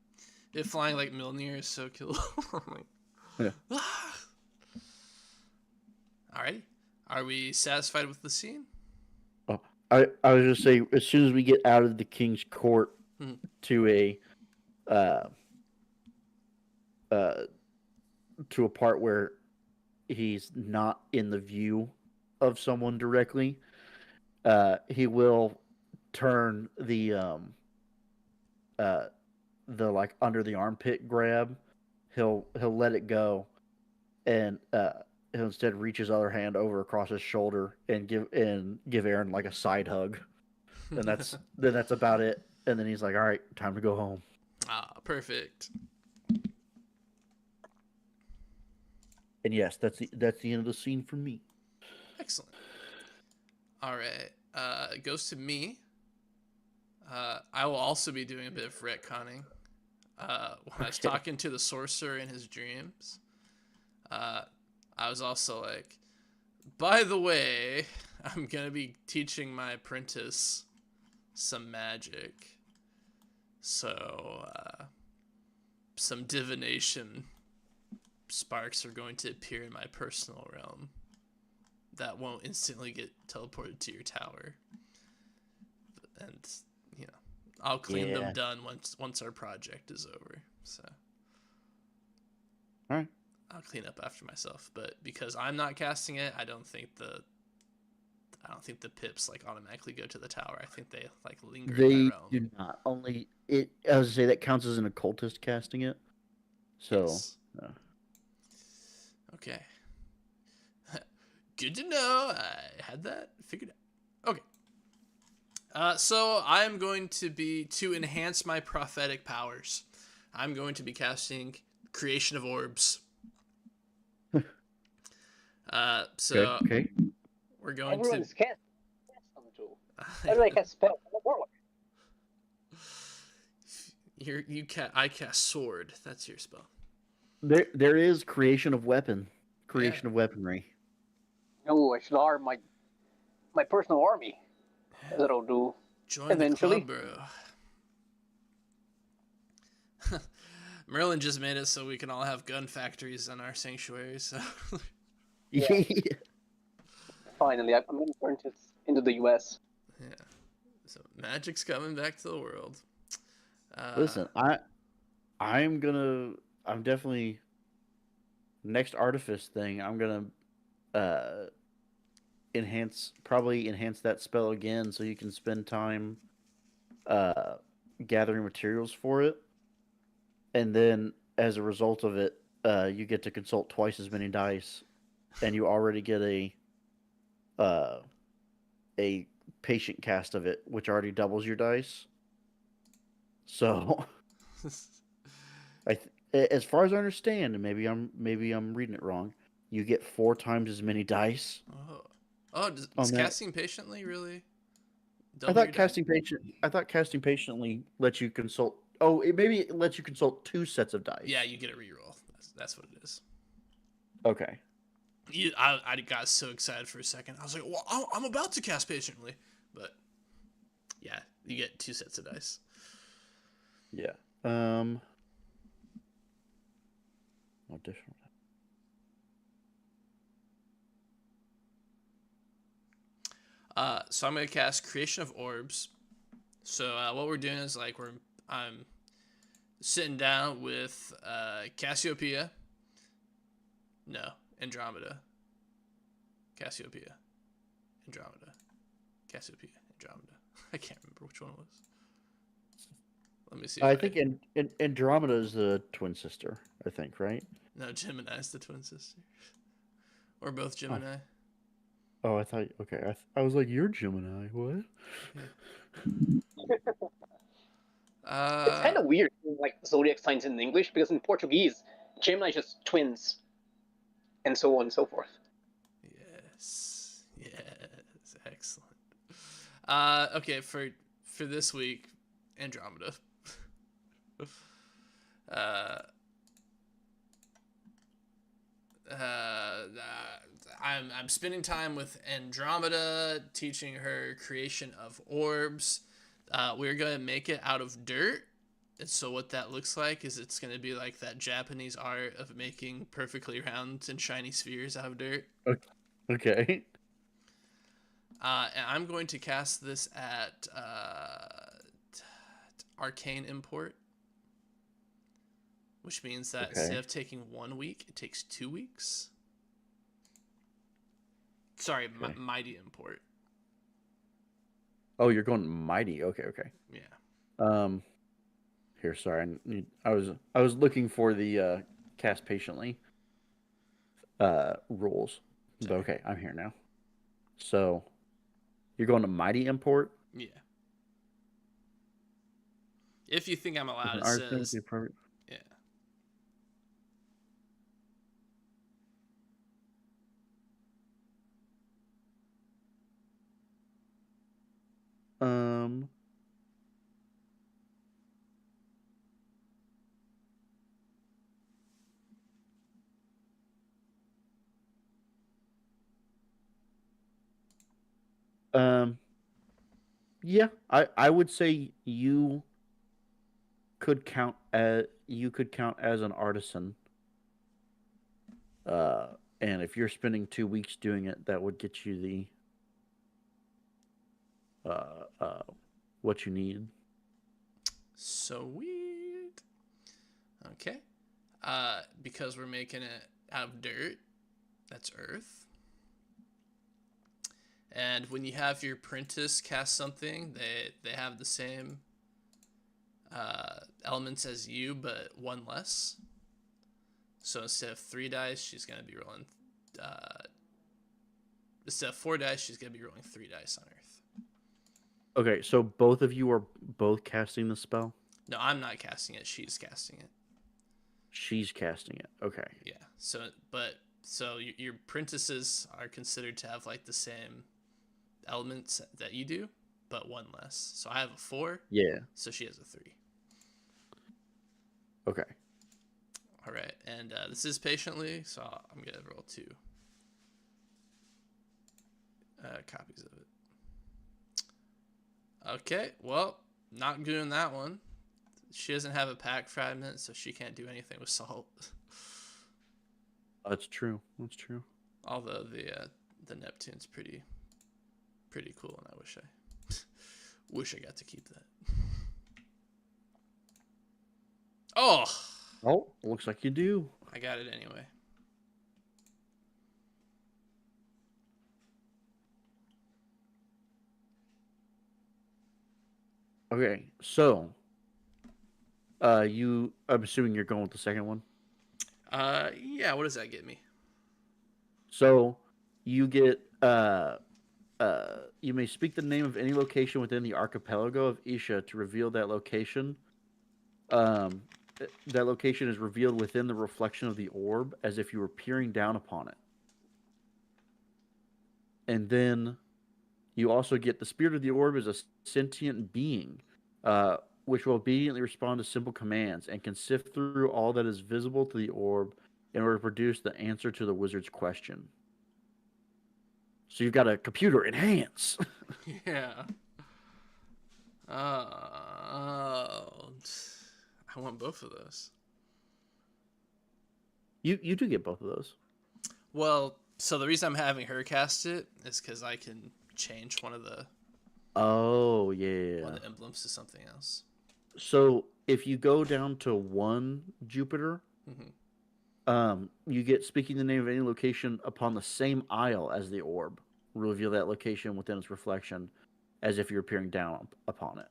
it flying like Mjolnir is so cool. Yeah. Alrighty. Are we satisfied with the scene? Oh, I was just say as soon as we get out of the king's court to a part where he's not in the view of someone directly, he will turn the like under the armpit grab. He'll let it go, and he'll instead reach his other hand over across his shoulder and give Aaron like a side hug. And that's about it. And then he's like, "All right, time to go home." Ah, perfect. And yes, that's the end of the scene for me. Excellent. All right. It goes to me. I will also be doing a bit of retconning. When I was talking to the sorcerer in his dreams, I was also like, by the way, I'm going to be teaching my apprentice some magic. So, some divination sparks are going to appear in my personal realm that won't instantly get teleported to your tower. And, you know, I'll clean them done once our project is over. So, all right, I'll clean up after myself. But because I'm not casting it, I don't think the pips like automatically go to the tower. I think they like linger in my realm. They do not. Only it. I was say that counts as an occultist casting it. So. Yes. Okay. Good to know. I had that figured out. Okay. So I'm going to enhance my prophetic powers. I'm going to be casting Creation of Orbs. Okay. We're going Everyone's to. cast them too. How do I cast spell? I cast Sword. That's your spell. There is creation of weaponry. No, I should arm my personal army. That'll do. Join eventually. the club, bro. Merlin just made it so we can all have gun factories in our sanctuary. So. Yeah. Finally, I'm going to turn this into the U.S. Yeah. So magic's coming back to the world. Listen, I'm definitely next artifice thing. I'm gonna enhance that spell again, so you can spend time gathering materials for it, and then as a result of it, you get to consult twice as many dice, and you already get a patient cast of it, which already doubles your dice. So, as far as I understand, and maybe I'm reading it wrong, you get 4 times as many dice. Does casting patiently really? I thought casting patiently lets you consult. Oh, it lets you consult 2 sets of dice. Yeah, you get a reroll. That's what it is. Okay. I got so excited for a second. I was like, well, I'm about to cast patiently. But, yeah, you get 2 sets of dice. Yeah. Additional. So I'm gonna cast Creation of Orbs. So what we're doing is like I'm sitting down with Cassiopeia. No, Andromeda. Cassiopeia. Andromeda. Cassiopeia. Andromeda. I can't remember which one it was. Let me see. I think Andromeda is the twin sister. I think, right? No, Gemini's the twin sister. We're both Gemini. Oh, I thought. Okay, I was like, you're Gemini. What? It's kind of weird, like zodiac signs in English, because in Portuguese, Gemini is just twins, and so on and so forth. Yes, excellent. Okay, for this week, Andromeda. I'm spending time with Andromeda, teaching her creation of orbs. We're gonna make it out of dirt. And so what that looks like is it's gonna be like that Japanese art of making perfectly round and shiny spheres out of dirt. Okay. And I'm going to cast this at Arcane Import, which means that instead of taking 1 week, it takes 2 weeks. Sorry, Mighty Import. Oh, you're going Mighty. Okay. Yeah. Here, sorry. I was looking for the cast patiently rules. But okay, I'm here now. So, you're going to Mighty Import? Yeah. If you think I'm allowed, it says... Yeah. Yeah, I would say you could count as an artisan. And if you're spending 2 weeks doing it, that would get you the what you need. Sweet. Okay. Because we're making it out of dirt, that's earth. And when you have your apprentice cast something, they have the same elements as you, but 1 less. So instead of 3 dice, she's going to be rolling... instead of 4 dice, she's going to be rolling 3 dice on earth. Okay, so both of you are both casting the spell? No, I'm not casting it. She's casting it. She's casting it. Okay. Yeah. So your apprentices are considered to have like the same elements that you do, but 1 less. So I have a 4. Yeah. So she has a 3. Okay. All right, and this is patiently, so I'm gonna roll 2 copies of it. Okay, well, not doing that one. She doesn't have a pack fragment, so she can't do anything with salt. That's true. Although the Neptune's pretty cool, and I wish I got to keep that. Oh, looks like you do. I got it anyway. Okay, so I'm assuming you're going with the second one. Yeah. What does that get me? So you get you may speak the name of any location within the archipelago of Isha to reveal that location. That location is revealed within the reflection of the orb, as if you were peering down upon it. And then you also get the spirit of the orb is a sentient being, which will obediently respond to simple commands and can sift through all that is visible to the orb in order to produce the answer to the wizard's question. So you've got a computer enhance. Yeah. Oh, I want both of those. You do get both of those. Well, so the reason I'm having her cast it is because I can change one of the Oh, yeah. one of the emblems to something else. So if you go down to 1 Jupiter, you get speaking the name of any location upon the same aisle as the orb. Reveal that location within its reflection as if you're peering down upon it.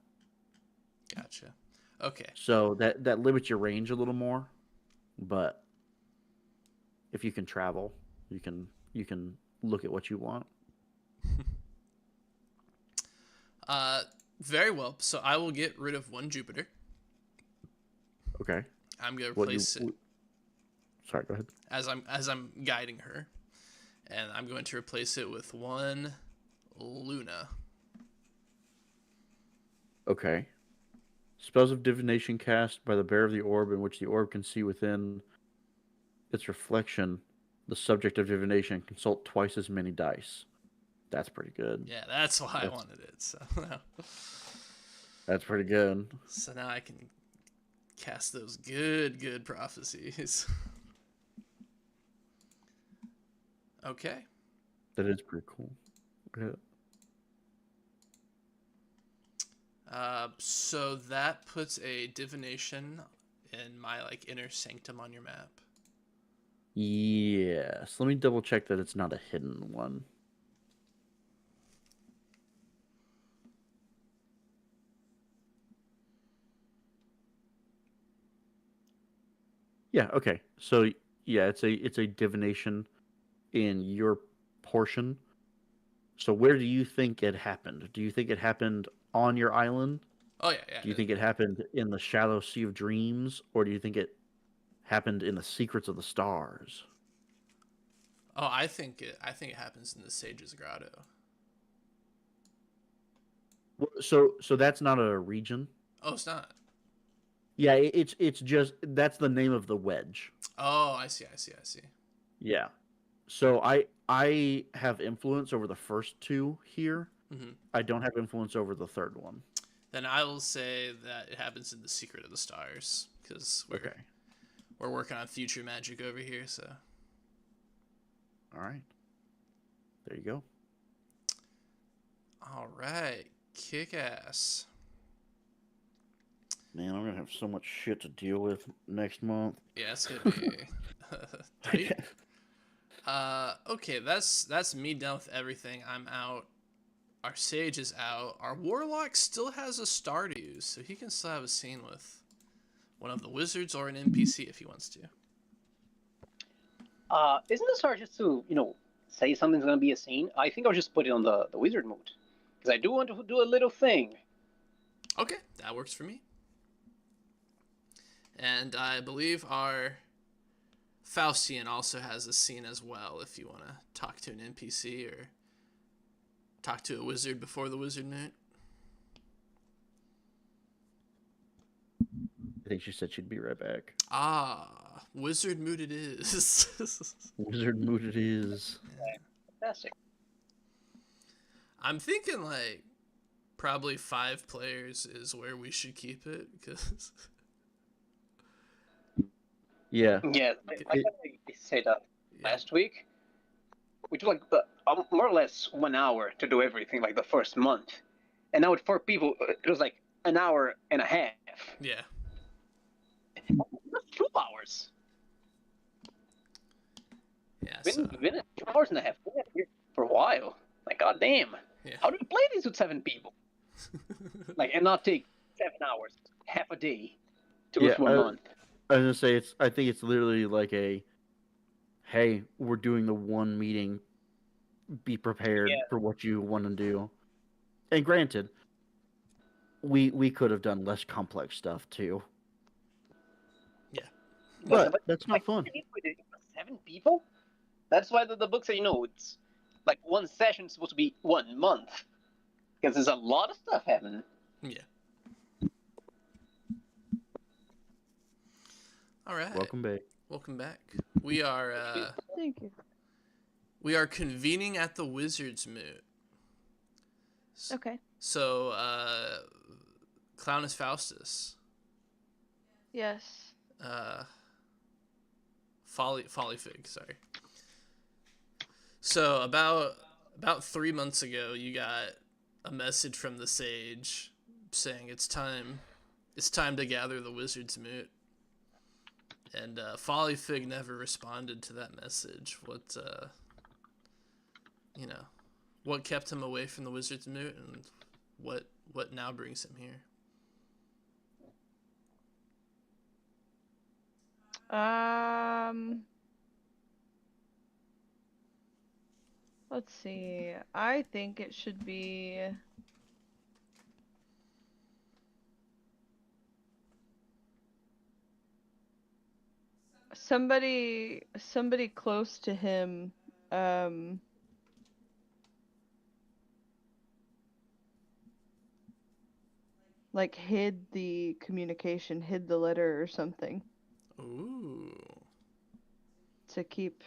Gotcha. Okay. So that limits your range a little more, but if you can travel, you can look at what you want. Very well. So I will get rid of 1 Jupiter. Okay. I'm gonna replace it. Sorry, go ahead. As I'm guiding her, and I'm going to replace it with 1 Luna. Okay. Spells of divination cast by the bearer of the orb, in which the orb can see within its reflection the subject of divination. Consult twice as many dice. That's pretty good. Yeah, that's why I wanted it. So that's pretty good. So now I can cast those good prophecies. Okay. That is pretty cool. Yeah. So that puts a divination in my inner sanctum on your map. Yes. Let me double check that it's not a hidden one. Yeah, okay. So yeah, it's a divination in your portion. So where do you think it happened? Do you think it happened on your island? Oh yeah. Do you think it happened in the shallow sea of dreams, or do you think it happened in the secrets of the stars? Oh, I think it happens in the Sage's Grotto. So that's not a region? Oh, it's not. Yeah, it's just that's the name of the wedge. Oh, I see. Yeah. So I have influence over the first 2 here. Mm-hmm. I don't have influence over the third one. Then I will say that it happens in the Secret of the Stars, because we're working on future magic over here. So. All right. There you go. All right. Kick ass. Man, I'm gonna have so much shit to deal with next month. Yeah, it's gonna be tight. Okay, that's me done with everything. I'm out. Our sage is out. Our warlock still has a Stardew, so he can still have a scene with one of the wizards or an NPC if he wants to. Isn't the star just to say something's gonna be a scene? I think I'll just put it on the wizard mode, because I do want to do a little thing. Okay, that works for me. And I believe our Faustian also has a scene as well, if you want to talk to an NPC or talk to a wizard before the wizard moot. I think she said she'd be right back. Ah, wizard moot it is. Wizard moot it is. Fantastic. I'm thinking probably 5 players is where we should keep it, because... Yeah. Yeah, I said that last week. We took more or less 1 hour to do everything, the first month. And now with 4 people, it was an hour and a half. Yeah. That's 2 hours. Yeah, Been 2 hours and a half. We've been here for a while. Goddamn. Yeah. How do you play these with 7 people? And not take 7 hours, half a day, to go through a month. I was gonna say I think it's literally hey, we're doing the 1 meeting. Be prepared for what you want to do. And granted, we could have done less complex stuff too. Yeah. But that's not fun. 7 people? That's why the book says, it's 1 session is supposed to be 1 month. Because there's a lot of stuff happening. Yeah. All right. Welcome back. Welcome back. We are Thank you. We are convening at the Wizard's Moot. Okay. So, Clown is Faustus. Yes. Folly Fig, sorry. So about about 3 months ago, you got a message from the sage saying it's time to gather the wizard's moot. And Follyfig never responded to that message. What kept him away from the wizard's moot, and what now brings him here? Let's see. I think it should be somebody close to him. Like hid the communication, hid the letter or something. Ooh. To keep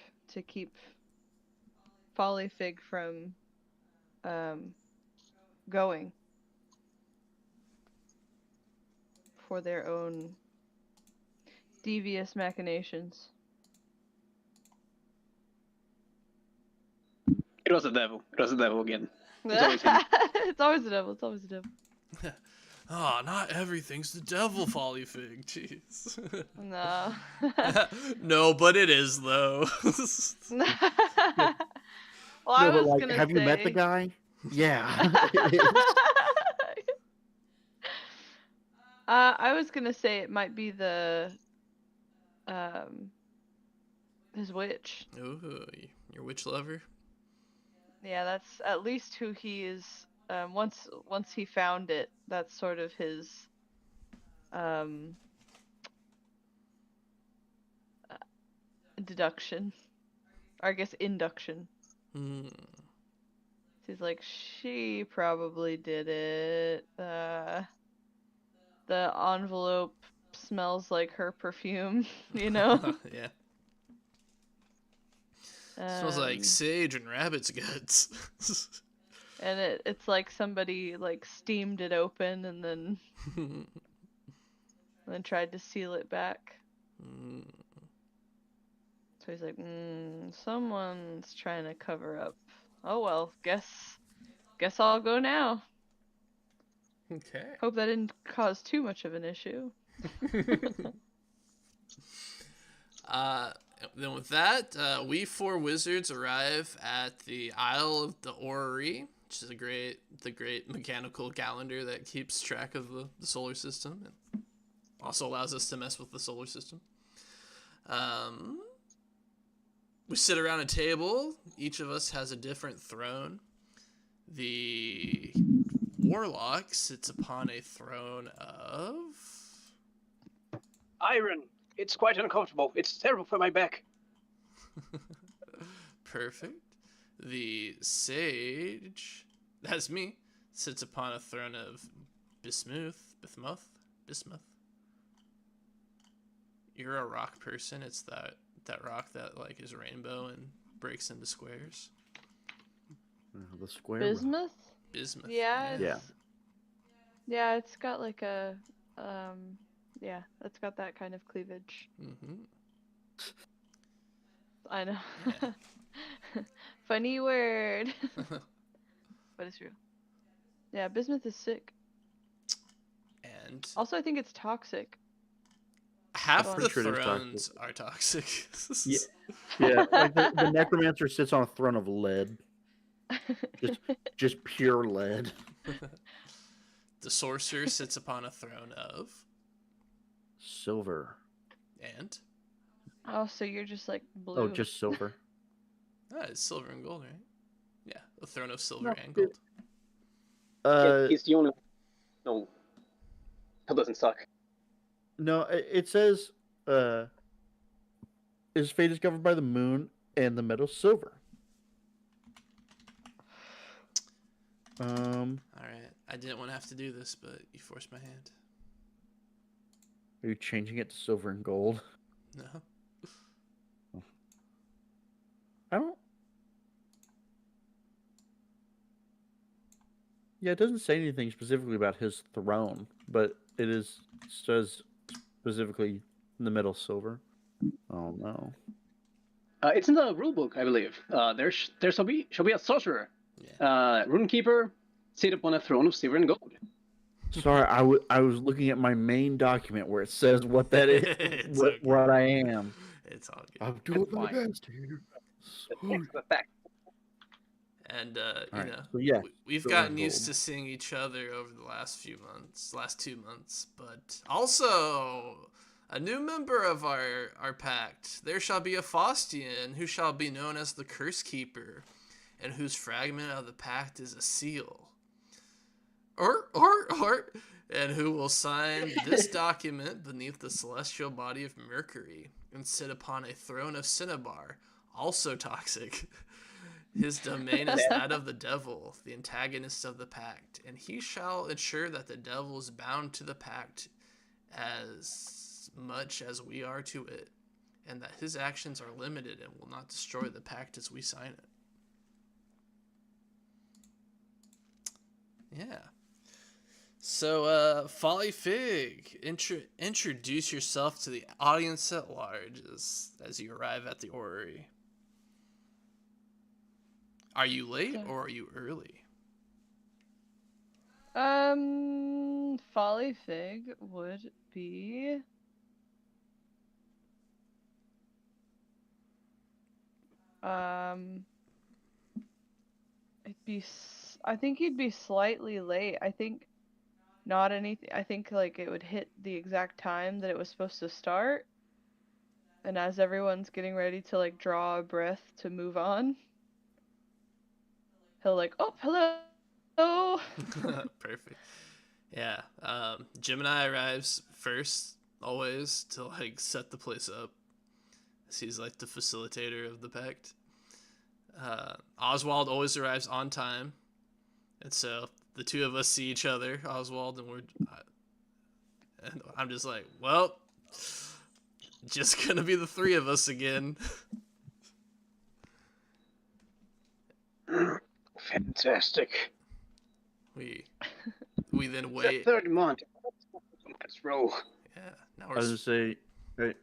Follyfig from going for their own devious machinations. It was the devil. It was the devil again. It's always him. It's always the devil. It's always the devil. Oh, not everything's the devil, Follyfig. Jeez. No. No, but it is though. Well, I No, but was like, gonna have you met the say- guy? Yeah. I was gonna say it might be his witch. Ooh, your witch lover. Yeah, that's at least who he is. Once he found it, that's sort of his deduction, or I guess induction. He's like, she probably did it. The envelope smells like her perfume, you know? Yeah. Smells like sage and rabbit's guts. And it's like somebody like steamed it open and then tried to seal it back. So he's like, someone's trying to cover up. Oh well, guess I'll go now. Okay. Hope that didn't cause too much of an issue. Then with that, we four wizards arrive at the Isle of the Orrery, which is the great mechanical calendar that keeps track of the solar system and also allows us to mess with the solar system. We sit around a table. Each of us has a different throne. The warlock sits upon a throne of Iron. It's quite uncomfortable. It's terrible for my back. Perfect. The sage, that's me, sits upon a throne of bismuth. You're a rock person. It's that rock that like is rainbow and breaks into squares. The square. Bismuth? Bismuth. Yeah. Yeah. Yeah, it's got like a yeah, it's got that kind of cleavage. I know. Yeah. Funny word. But it's true. Yeah, bismuth is sick. And Also, I think it's toxic. half Well, the I'm sure it is thrones are toxic. Yeah. Yeah, like the necromancer sits on a throne of lead. Just pure lead. The sorcerer sits upon a throne of Silver. and Oh, so you're just like blue. Oh, just silver. it's silver and gold, right? Yeah, a throne of silver No, and gold. He's the only. No, that doesn't suck. No, it says his fate is governed by the moon and the metal silver. All right, I didn't want to have to do this, but you forced my hand. Are you changing it to silver and gold? No. I don't. Yeah, it doesn't say anything specifically about his throne, but it says specifically in the metal silver. Oh no. It's in the rulebook, I believe. There shall be a sorcerer Runekeeper, sit upon a throne of silver and gold. Sorry, I was looking at my main document where it says what that is, It's okay. what I am. It's all good. I'm doing my Fine. best here. The text of the fact. And All right, so yeah, we've silver and gotten used gold. to seeing each other over the last 2 months, but also a new member of our pact. There shall be a Faustian who shall be known as the Curse Keeper, and whose fragment of the pact is a seal. And who will sign this document beneath the celestial body of Mercury and sit upon a throne of cinnabar, also toxic. His domain is that of the devil, the antagonist of the pact, and he shall ensure that the devil is bound to the pact as much as we are to it, and that his actions are limited and will not destroy the pact as we sign it. Yeah. So, Folly Fig, introduce yourself to the audience at large as you arrive at the orrery. Are you late or are you early? Folly Fig would be. I think he'd be slightly late. I think not anything. I think like it would hit the exact time that it was supposed to start. And as everyone's getting ready to like draw a breath to move on, he'll like, oh, hello. Perfect. Yeah. Gemini arrives first, always, to like set the place up. He's like the facilitator of the pact. Oswald always arrives on time, and so the two of us see each other, Oswald, and I'm just like, well, just gonna be the three of us again. Fantastic. We then wait. The third month. Let's roll. Yeah. Now I we're was gonna say, hey,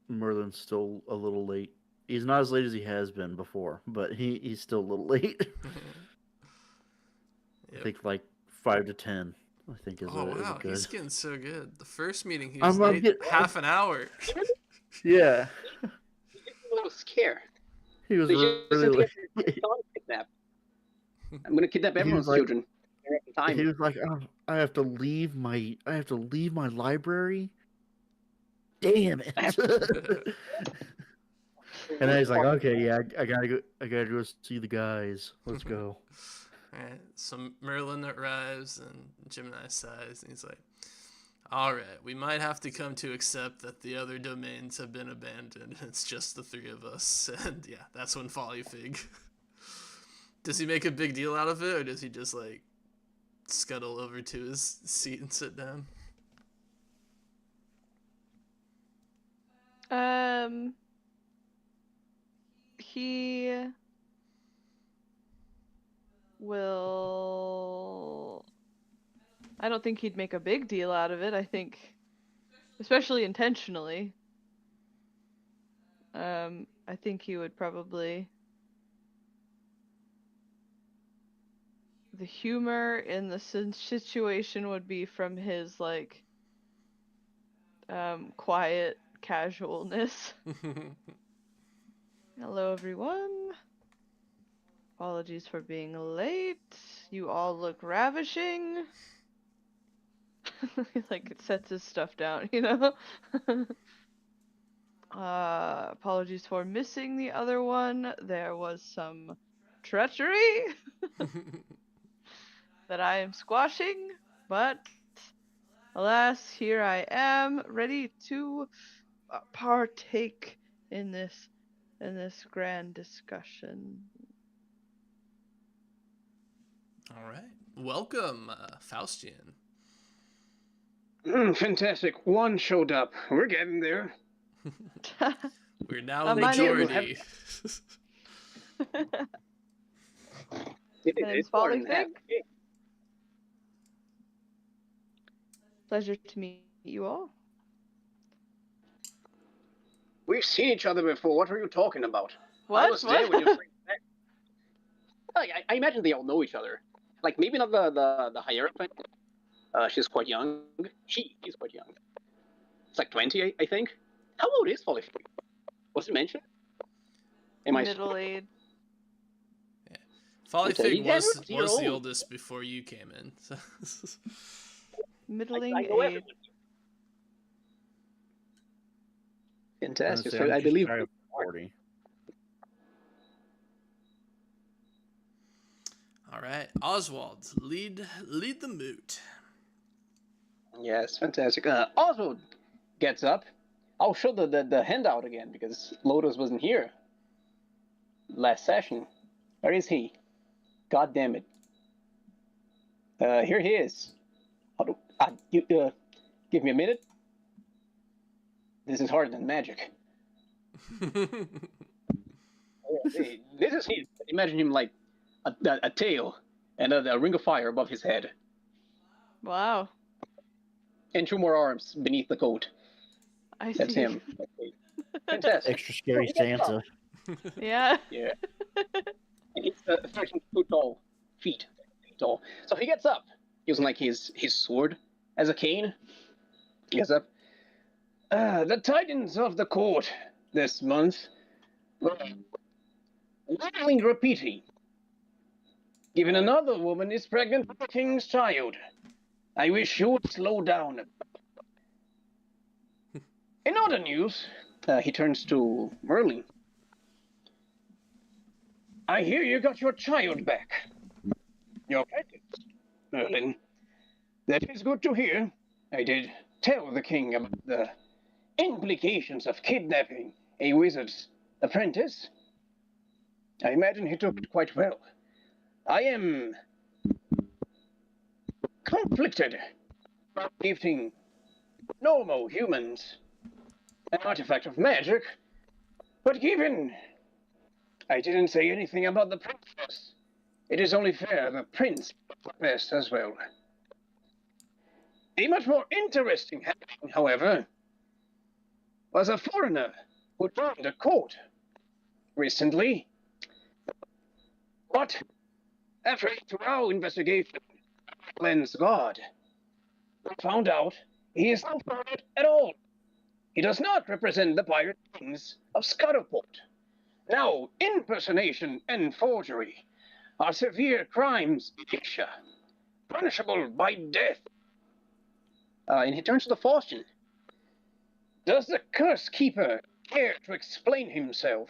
Merlin's still a little late. He's not as late as he has been before, but he's still a little late. Yep. I think like 5 to 10. I think is Oh a wow, good. he's getting so good. The first meeting he was late half an hour. Yeah. A little scared. He was They really just late. kidnap. I'm gonna kidnap everyone's like- children. He was like, oh, I have to leave my library. Damn it. And then he's like, okay, yeah, I gotta go see the guys. Let's go. Alright, so Merlin arrives and Gemini sighs and he's like, alright, we might have to come to accept that the other domains have been abandoned. It's just the three of us. And yeah, that's when Folly Fig. Does he make a big deal out of it, or does he just like scuttle over to his seat and sit down? He will. I don't think he'd make a big deal out of it. I think, especially intentionally. I think he would probably. The humor in the situation would be from his like quiet casualness. Hello everyone. Apologies for being late. You all look ravishing. Like it sets his stuff down, you know? Apologies for missing the other one. There was some treachery that I am squashing, but alas, here I am, ready to partake in this grand discussion. All right, welcome, Faustian. Fantastic. One showed up. We're getting there. We're now a My name- majority. It My name's is more Folly than half. Fig. Pleasure to meet you all. We've seen each other before. What are you talking about? What? I was there when you I imagine they all know each other. Like maybe not the Hierophant. She's quite young. He's quite young. It's like 20, I think. How old is Folly? Was it mentioned? Middle-aged. Yeah. Follyfig Yeah, was the oldest before you came in. So. Middling I know age. everyone. Fantastic. Honestly, So I'm I just believe. shy of 40. All right, Oswald, lead the moot. Yes, fantastic. Oswald gets up. I'll show the handout again because Lotus wasn't here last session. Where is he? God damn it. Here he is. Give me a minute. This is harder than magic. This is his. Imagine him like a tail and a ring of fire above his head. Wow. And 2 more arms beneath the coat. That's see. him. Fantastic. Extra scary Santa. Yeah. Yeah. And he's 13 feet tall. So he gets up, using like his sword as a cane. He gets up. The titans of the court this month were literally repeating. Given another woman is pregnant with the king's child, I wish you would slow down. In other news, he turns to Merlin. I hear you got your child back. Your pregnant, Merlin. That is good to hear. I did tell the king about the implications of kidnapping a wizard's apprentice. I imagine he took it quite well. I am conflicted about gifting normal humans an artifact of magic, but given I didn't say anything about the princess, it is only fair the prince best as well. A much more interesting happening, however, was a foreigner who joined the court recently. But after a thorough investigation of Glenn's guard, we found out he is not pirate at all. He does not represent the pirate kings of Scuttleport. Now, impersonation and forgery are severe crimes in Asia, punishable by death. And he turns to the Faustian. Does the Curse Keeper care to explain himself?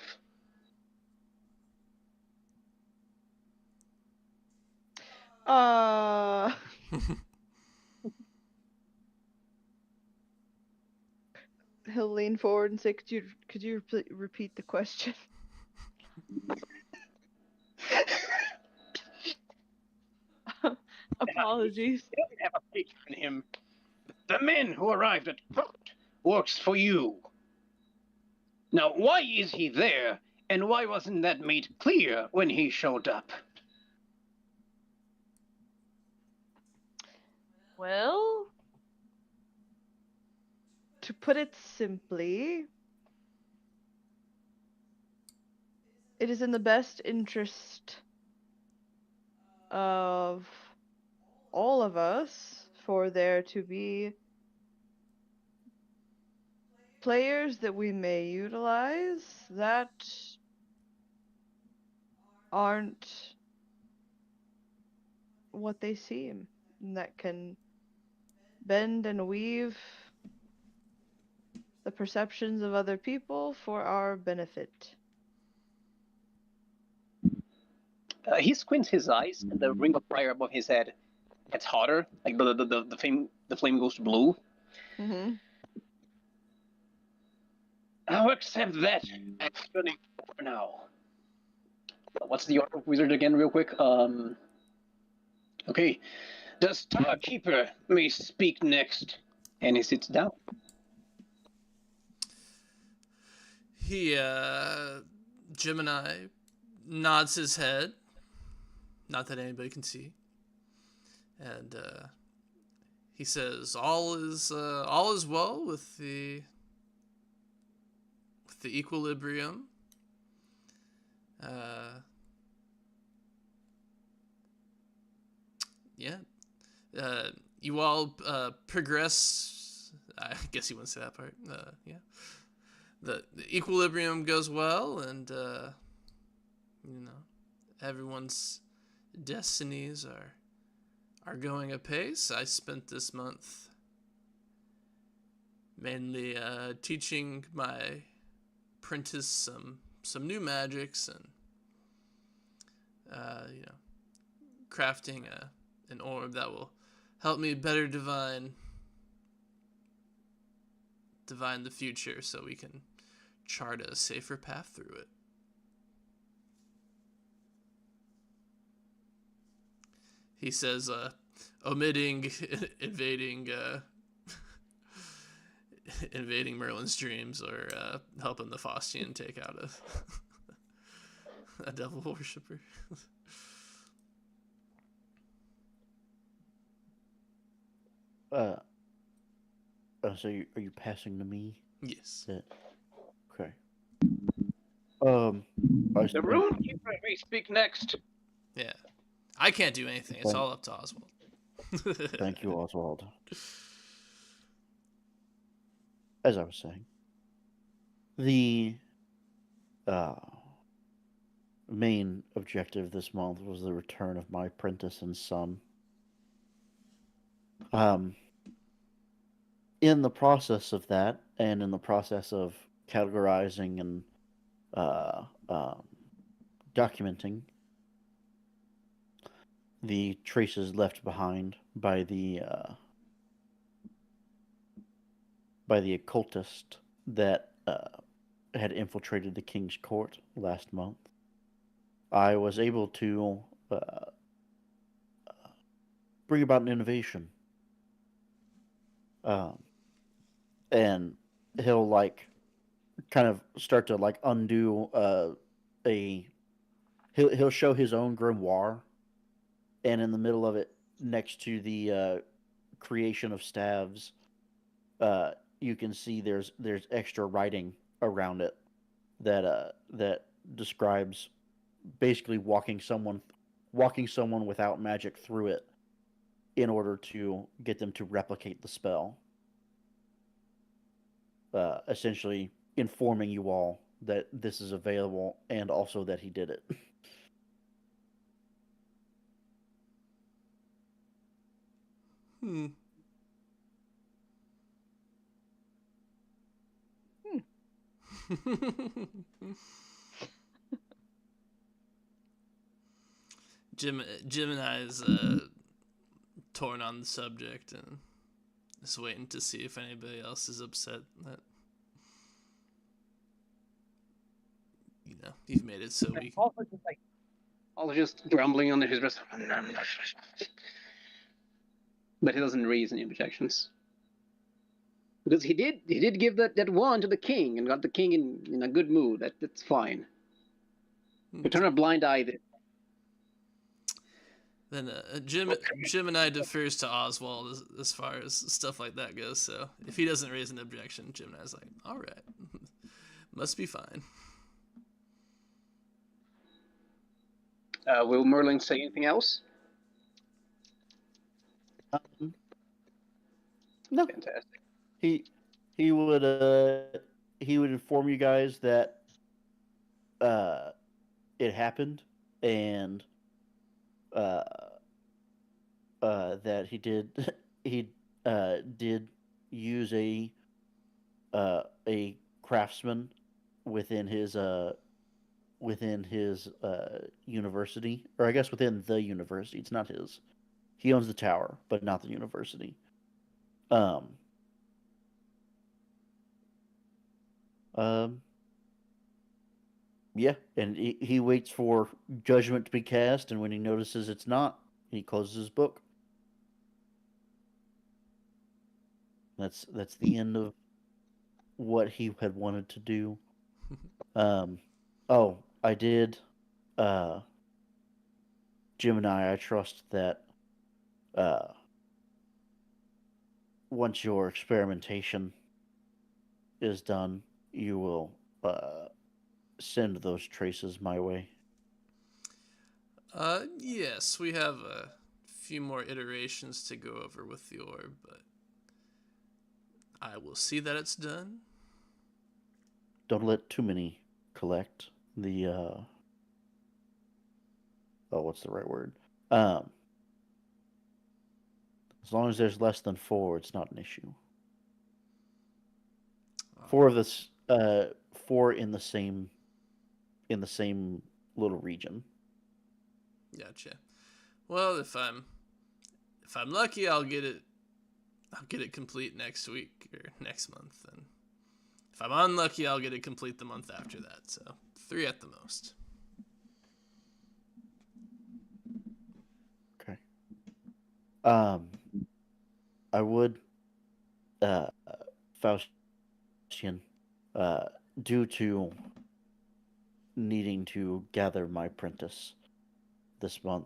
He'll lean forward and say, "Could you repeat the question?" Apologies. He doesn't have a picture in him. The man who arrived at court works for you. Now, why is he there, and why wasn't that made clear when he showed up? Well, to put it simply, it is in the best interest of all of us for there to be players that we may utilize that aren't what they seem, and that can bend and weave the perceptions of other people for our benefit. He squints his eyes, and the ring of fire above his head gets hotter. Like the flame goes blue. Mm-hmm. I'll accept that explanation for now. What's the order of wizard again, real quick? Okay. The Star Keeper may speak next. And he sits down. He, Gemini nods his head. Not that anybody can see. And, he says, all is well with the equilibrium. yeah, you all progress. I guess you wouldn't say that part. Yeah, the equilibrium goes well, and you know, everyone's destinies are going apace. I spent this month mainly teaching my apprentice some new magics and you know, crafting an orb that will help me better divine the future, so we can chart a safer path through it. He says, omitting invading invading Merlin's dreams, or helping the Faustian take out a devil worshipper. So are you passing to me? Yes. Okay. I The rune keeper may speak next. Yeah. I can't do anything. It's all up to Oswald. Thank you, Oswald. As I was saying, the main objective this month was the return of my apprentice and son. In the process of that, and in the process of categorizing and documenting the traces left behind by the occultist that had infiltrated the king's court last month, I was able to bring about an innovation. And he'll kind of start to undo he'll show his own grimoire, and in the middle of it, next to the creation of staves, you can see there's extra writing around it that describes basically walking someone without magic through it in order to get them to replicate the spell. Essentially informing you all that this is available, and also that he did it. Jim and I is torn on the subject, and just waiting to see if anybody else is upset that you've made it so we. All just grumbling under his breath. But he doesn't raise any objections. Because he did give that wand to the king and got the king in a good mood. That's fine. You turn a blind eye there. Then Jim and I defers to Oswald as far as stuff like that goes. So if he doesn't raise an objection, Jim and I's like, all right, must be fine. Will Merlin say anything else? No. Fantastic. He would inform you guys that it happened, and that he did use a craftsman within his university, or I guess within the university. It's not his. He owns the tower, but not the university. Yeah, and he waits for judgment to be cast, and when he notices it's not, he closes his book. That's the end of what he had wanted to do. Oh, I did. Gemini, I trust that once your experimentation is done, you will send those traces my way. Yes, we have a few more iterations to go over with the orb, but I will see that it's done. Don't let too many collect the what's the right word? As long as there's less than 4, it's not an issue. 4 of this 4 in the same little region. Gotcha. Well, if I'm lucky, I'll get it complete next week or next month, and if I'm unlucky, I'll get it complete the month after that. So 3 at the most. Okay. I would Faustian, due to needing to gather my apprentice this month,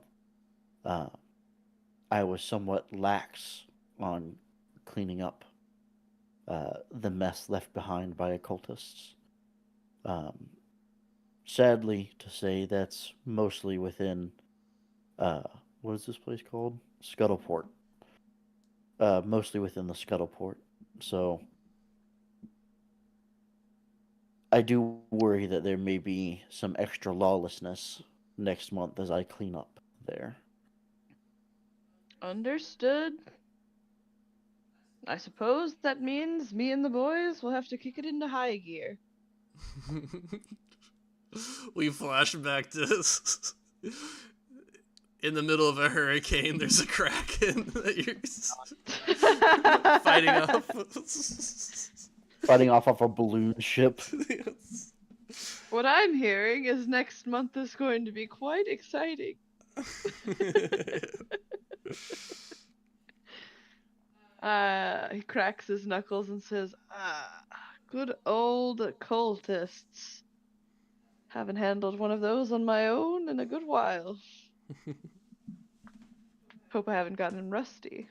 I was somewhat lax on cleaning up the mess left behind by occultists. Sadly to say, that's mostly within what is this place called? Scuttleport. Mostly within the Scuttleport. So I do worry that there may be some extra lawlessness next month as I clean up there. Understood. I suppose that means me and the boys will have to kick it into high gear. We flash back to this. In the middle of a hurricane, there's a kraken that you're fighting off. Fighting off of a balloon ship. Yes. What I'm hearing is next month is going to be quite exciting. He cracks his knuckles and says, good old cultists. Haven't handled one of those on my own in a good while. Hope I haven't gotten rusty.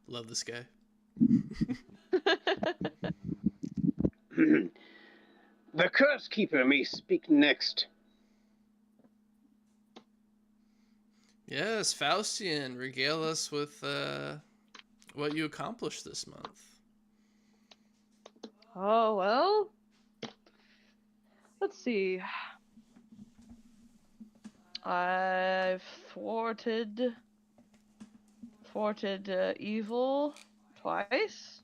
Love this guy. The Curse Keeper may speak next. Yes, Faustian, regale us with what you accomplished this month. Oh, well. Let's see. I've thwarted evil twice,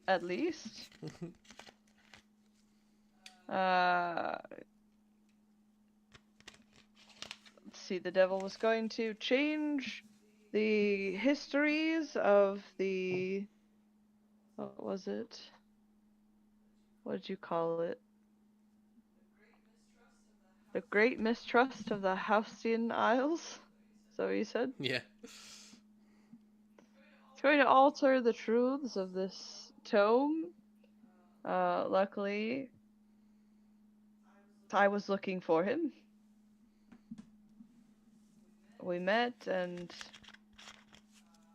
at least. Let's see, the devil was going to change the histories of the... What was it? What did you call it? The Great Mistrust of the Halcyon Isles? Is that what you said? Yeah. It's going to alter the truths of this tome. Luckily, I was looking for him. We met and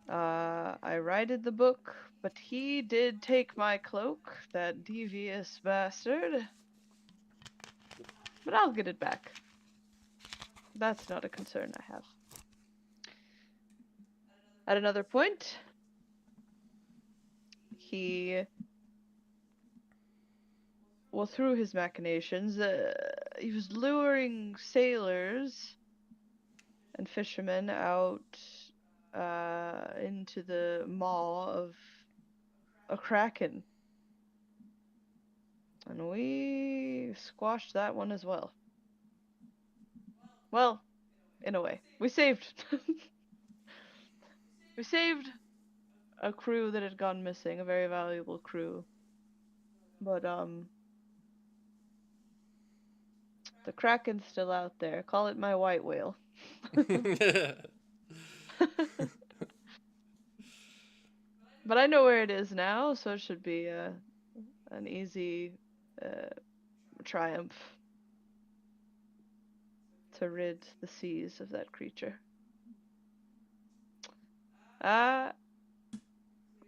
I righted the book, but he did take my cloak, that devious bastard. But I'll get it back. That's not a concern I have. At another point, through his machinations, he was luring sailors and fishermen out into the maw of a kraken. And we squashed that one as well. Well, in a way. We saved a crew that had gone missing, a very valuable crew. But the kraken's still out there. Call it my white whale. But I know where it is now, so it should be an easy triumph to rid the seas of that creature.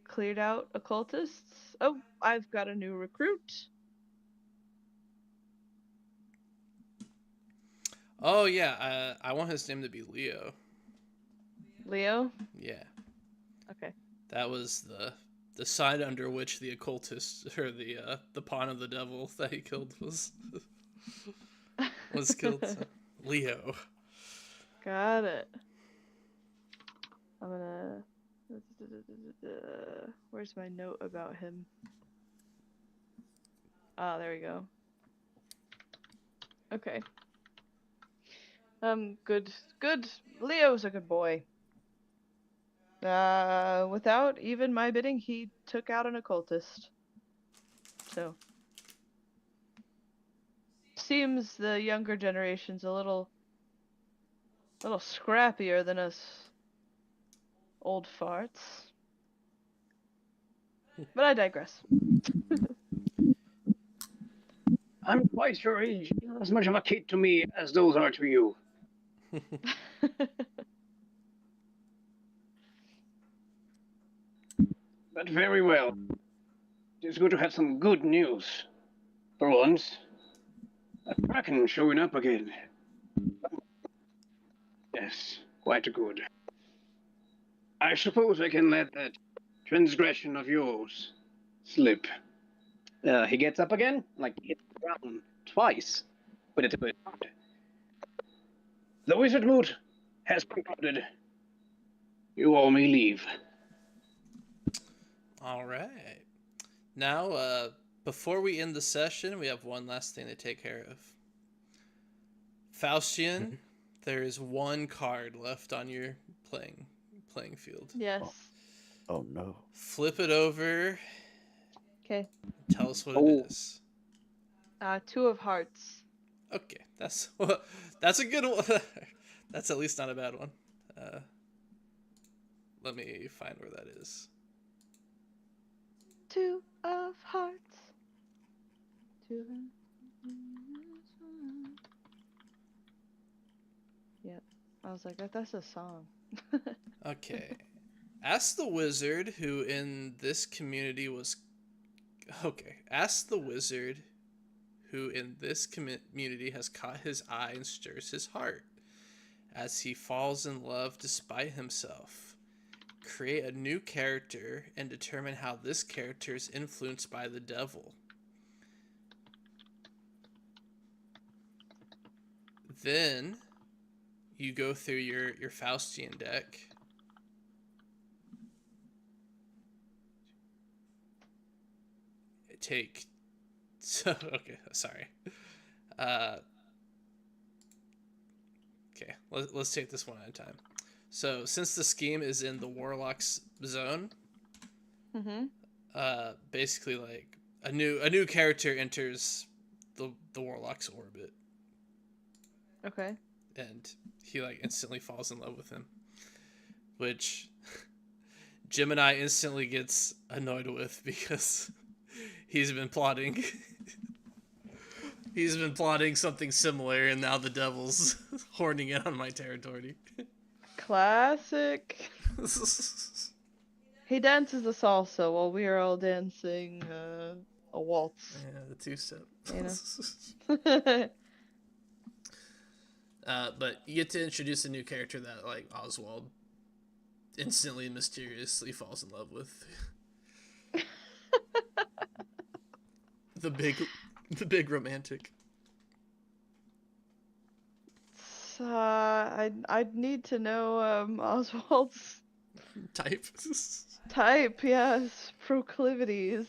Cleared out occultists. Oh, I've got a new recruit. Oh yeah, I want his name to be Leo. Leo? Yeah. Okay. That was the sign under which the occultist or the pawn of the devil that he killed was killed. So, Leo. Got it. I'm gonna. Where's my note about him? Ah, there we go. Okay. Good. Leo's a good boy. Without even my bidding, he took out an occultist. So. Seems the younger generation's a little scrappier than us old farts. But I digress. I'm twice your age. You're as much of a kid to me as those are to you. But very well. It's good to have some good news. For once. A Kraken showing up again. Yes, quite good. I suppose I can let that transgression of yours slip. He gets up again, like hits the ground twice, but it's a bit hard. The wizard moot has concluded. You all may leave. All right. Now, before we end the session, we have one last thing to take care of. Faustian, there is one card left on your playing field. Yes. Oh no. Flip it over. Okay. Tell us what it is. 2 of hearts. Okay, that's a good one. That's at least not a bad one. Let me find where that is. 2 of hearts. 2 of... Yep. I was like, that's a song. Okay. Ask the wizard who in this community was... Okay. Ask the wizard who in this community has caught his eye and stirs his heart as he falls in love despite himself. Create a new character and determine how this character is influenced by the devil. Then you go through your Faustian deck. Take... okay, sorry. Okay, let's take this one at a time. So, since the scheme is in the Warlock's zone, basically, like, a new character enters the Warlock's orbit. Okay. And he, like, instantly falls in love with him. Which Gemini instantly gets annoyed with because he's been plotting... He's been plotting something similar, and now the devil's horning in on my territory. Classic. He dances the salsa while we are all dancing a waltz. Yeah, the two-step. You know? But you get to introduce a new character that, like, Oswald instantly mysteriously falls in love with. The big romantic. I'd need to know Oswald's Type. type, yes, proclivities.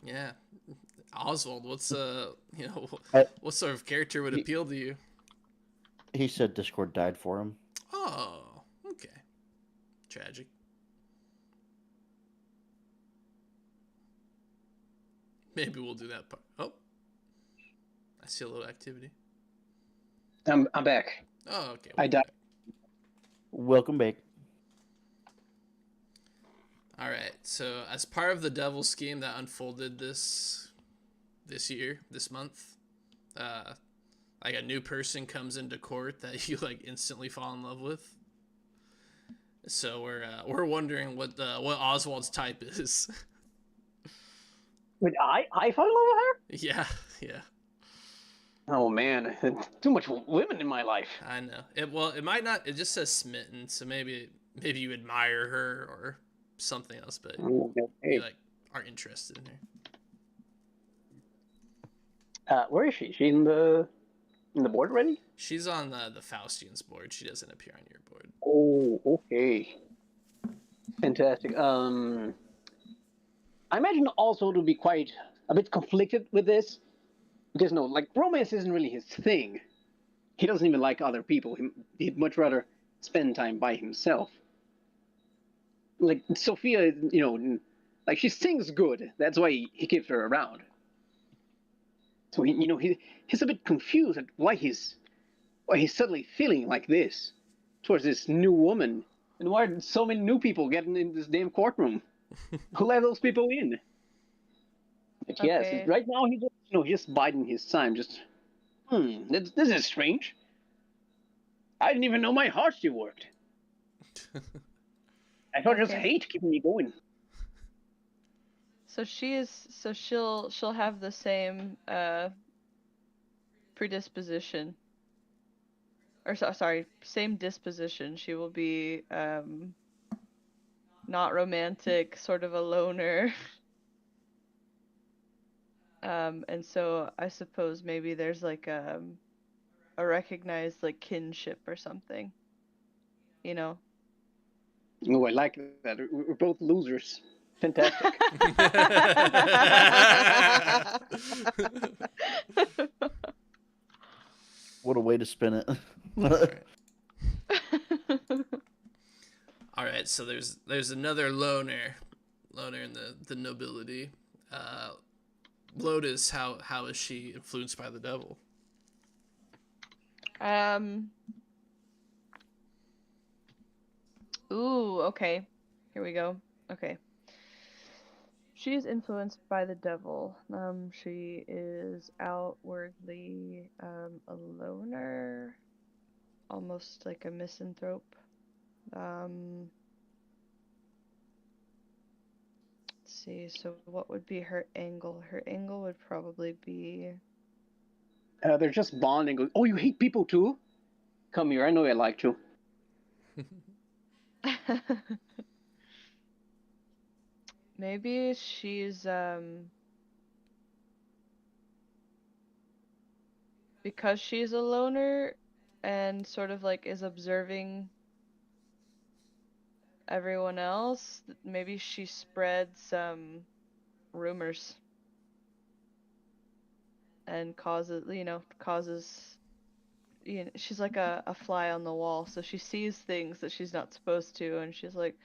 Yeah, Oswald. What's what sort of character would appeal to you? He said Discord died for him. Oh, okay. Tragic. Maybe we'll do that part. Oh, I see a little activity. I'm back. Oh, okay. I died. Welcome back. All right. So, as part of the devil scheme that unfolded this month, like a new person comes into court that you like instantly fall in love with. So we're wondering what Oswald's type is. Wait, I fall in love with her? Yeah, yeah. Oh man, too much women in my life. I know. It might not. It just says smitten, so maybe you admire her or something else, but you Okay. like aren't interested in her. Where is she? She in the board already? She's on the Faustian's board. She doesn't appear on your board. Oh, okay. Fantastic. I imagine also to be quite a bit conflicted with this because no, like romance isn't really his thing. He doesn't even like other people. He'd much rather spend time by himself. Like Sophia, like she sings good. That's why he keeps her around. So he's a bit confused at why he's suddenly feeling like this towards this new woman, and why are so many new people getting in this damn courtroom? Who let those people in? But yes, Okay. right now he's just biding his time. Just this is strange. I didn't even know my heart still worked. I thought just Okay. hate keeping me going. So she'll have the same predisposition. Or sorry, same disposition. She will be not romantic, sort of a loner. And so I suppose maybe there's like a recognized like kinship or something. You know? Oh, I like that. We're both losers. Fantastic. What a way to spin it. All right, so there's another loner in the nobility. Lotus, how is she influenced by the devil? Ooh, okay. Here we go. Okay. She is influenced by the devil. She is outwardly a loner, almost like a misanthrope. Let's see. So what would be her angle? Her angle would probably be They're just bonding. Oh, you hate people too? Come here. I know I like you. maybe she's because she's a loner and sort of like is observing everyone else, maybe she spreads rumors and causes she's like a fly on the wall, so she sees things that she's not supposed to, and she's like,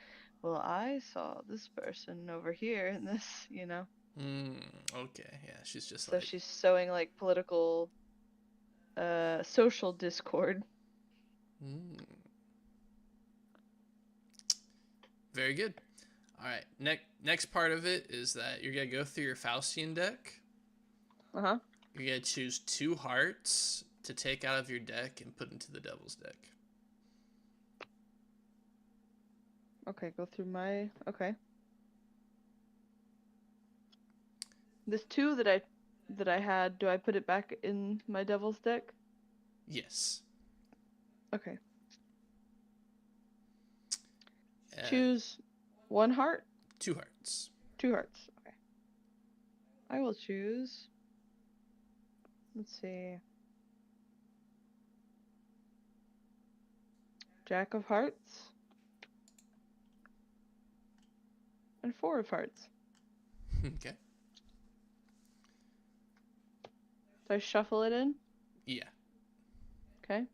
well, I saw this person over here and this. Okay, yeah, she's just So like she's sowing like political social discord. Very good. All right, next part of it is that you're gonna go through your Faustian deck. Uh-huh. You're gonna choose 2 hearts to take out of your deck and put into the devil's deck. Okay, go through my okay. This 2 that I had, do I put it back in my devil's deck? Yes. Okay. Choose 1 heart? 2 hearts. 2 hearts. Okay. I will choose. Let's see. Jack of hearts. And 4 of hearts. Okay. So I shuffle it in? Yeah. Okay.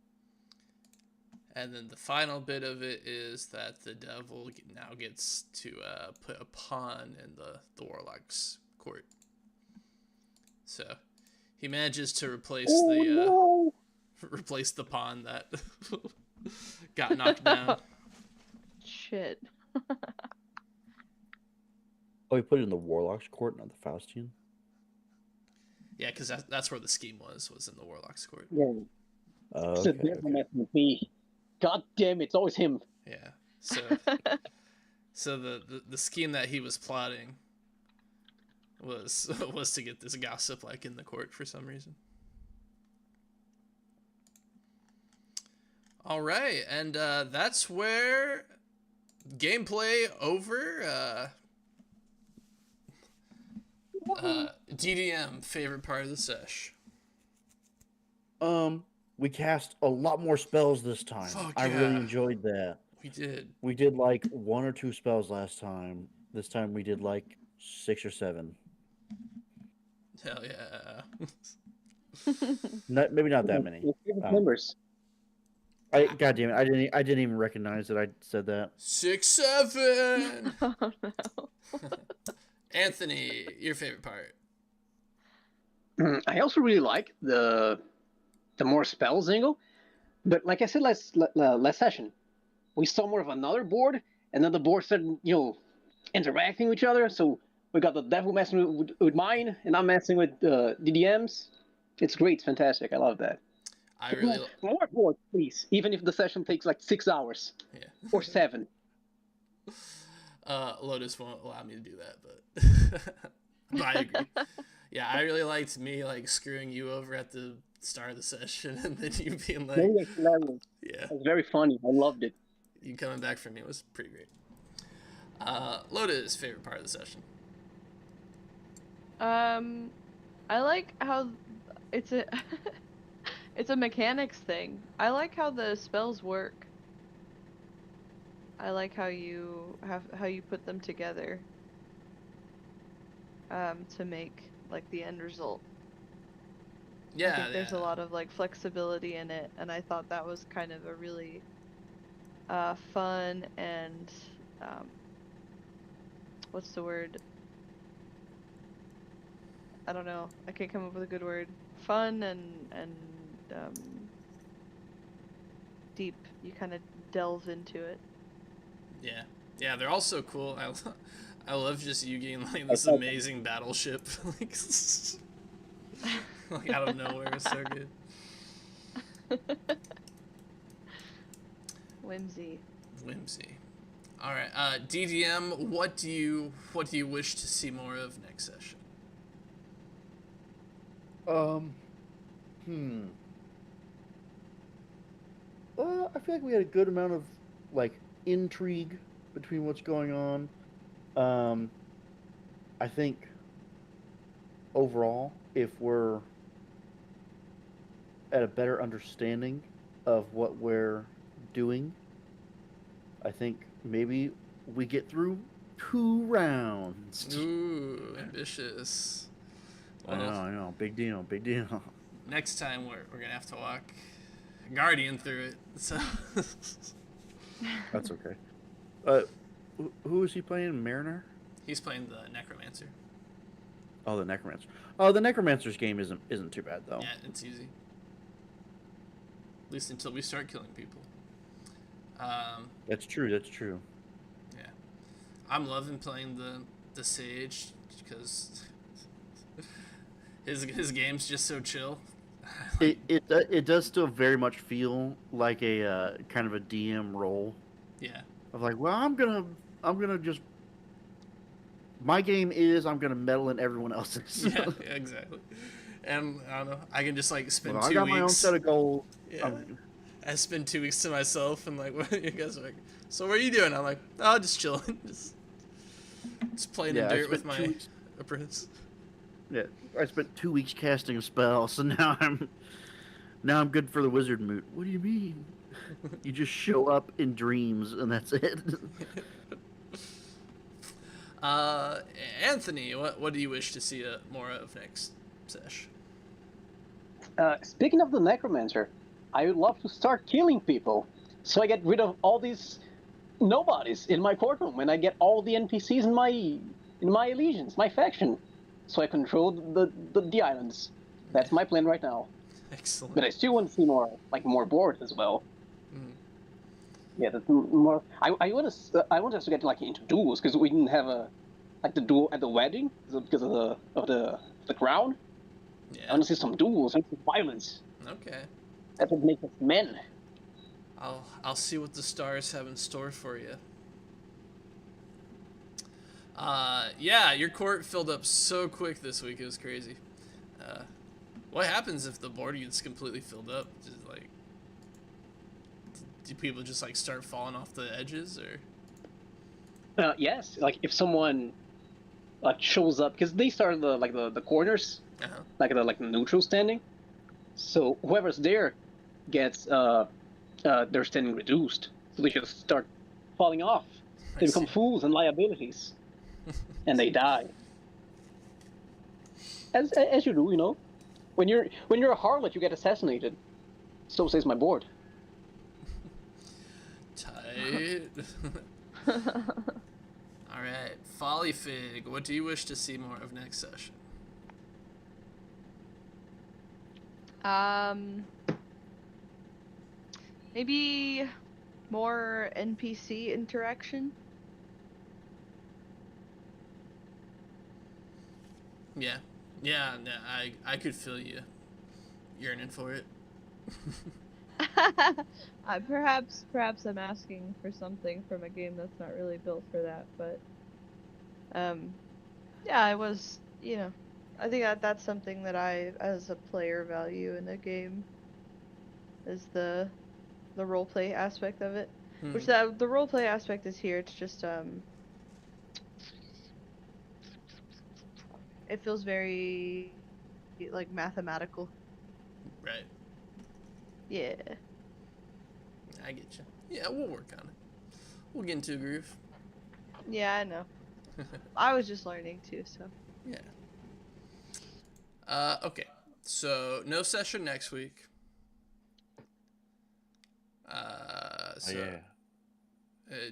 And then the final bit of it is that the devil now gets to put a pawn in the warlock's court. So he manages to replace replace the pawn that got knocked down. Shit. Oh, he put it in the warlock's court, not the Faustian. Yeah, because that's where the scheme was in the warlock's court. Yeah. Okay, okay. God damn it, it's always him. Yeah. So the scheme that he was plotting was to get this gossip like in the court for some reason. All right, and that's where gameplay over. DDM, favorite part of the sesh. We cast a lot more spells this time. Fuck I yeah. really enjoyed that. We did. We did like 1 or 2 spells last time. This time we did like 6 or 7. Hell yeah. Maybe not that many. Numbers. God damn it! I didn't even recognize that I said that. 6, 7. Oh no. Anthony, your favorite part? I also really like the more spells angle, but like I said last session, we saw more of another board, and then the board started interacting with each other. So we got the devil messing with mine, and I'm messing with DDMs. It's great, it's fantastic. I love that. I really more boards, please. Even if the session takes like 6 hours, or 7. Lotus won't allow me to do that, but I agree. Yeah, I really liked me like screwing you over at the start of the session, and then you being like, yeah, it was very funny. I loved it. You coming back for me was pretty great. Lotus, favorite part of the session? I like how it's a it's a mechanics thing. I like how the spells work. I like how you put them together to make like the end result. Yeah, I think there's a lot of like flexibility in it, and I thought that was kind of a really fun and what's the word? I don't know. I can't come up with a good word. Fun and deep. You kind of delve into it. Yeah, they're all so cool. I love just you getting like this amazing battleship, like out of nowhere. It's so good. Whimsy. All right, DDM. What do you wish to see more of next session? I feel like we had a good amount of like intrigue between what's going on. I think overall, if we're at a better understanding of what we're doing, I think maybe we get through 2 rounds. Ooh, ambitious. Well, I know. Big deal. Next time we're gonna have to walk Guardian through it. So that's okay. Who is he playing? Mariner? He's playing the Necromancer. Oh, the Necromancer. Oh, the Necromancer's game isn't too bad though. Yeah, it's easy. At least until we start killing people. That's true. Yeah, I'm loving playing the Sage because his game's just so chill. It does still very much feel like a kind of a DM role. Yeah. Of like, well, I'm gonna just. My game is I'm gonna meddle in everyone else's. Yeah, exactly. And I don't know. I can just like spend 2 weeks. I got my own set of goals. Yeah. I spend 2 weeks to myself, and like, what you guys are like? So what are you doing? I'm like, oh, just chilling, just playing in dirt with my apprentice. Yeah, I spent 2 weeks casting a spell, so now I'm good for the wizard moot. What do you mean? You just show up in dreams, and that's it. Anthony, what do you wish to see more of next sesh? Speaking of the Necromancer, I would love to start killing people, so I get rid of all these nobodies in my courtroom, and I get all the NPCs in my legions, my faction, so I control the islands. That's my plan right now. Excellent. But I still want to see more boards as well. Yeah, that's more. I want us to get like into duels because we didn't have the duel at the wedding because of the crown. Yeah. I want to see some duels and some violence. Okay. That would make us men. I'll see what the stars have in store for you. Yeah, your court filled up so quick this week. It was crazy. What happens if the board gets completely filled up? Just like, do people just like start falling off the edges, or? Yes, like if someone like shows up because they start the corners, like the neutral standing. So whoever's there gets their standing reduced. So they just start falling off. They become fools and liabilities, and they die. As you do, you know, when you're a harlot, you get assassinated. So says my board. Tight. All right, Folly Fig. What do you wish to see more of next session? Maybe more NPC interaction. Yeah, I could feel you yearning for it. Perhaps I'm asking for something from a game that's not really built for that, but yeah, I was, you know, I think that's something that I, as a player, value in a game, is the roleplay aspect of it. Which the roleplay aspect is here. It's just it feels very like mathematical. Right. Yeah. I get you. Yeah, we'll work on it. We'll get into a groove. Yeah, I know. I was just learning too, so. Yeah. Okay. So no session next week.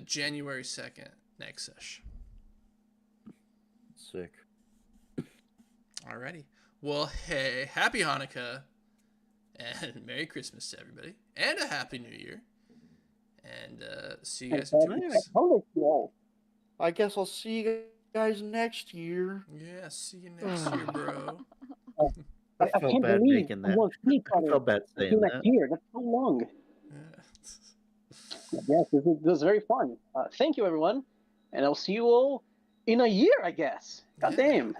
January 2nd, next session. Sick. Alrighty. Well, hey, happy Hanukkah and Merry Christmas to everybody, and a Happy New Year. And see you guys in 2 weeks. I guess I'll see you guys next year. Yeah, see you next year, bro. I felt bad making that. I felt bad saying that. Year. That's so long. Yeah. Yes, this was very fun. Thank you, everyone, and I'll see you all in a year, I guess. God damn.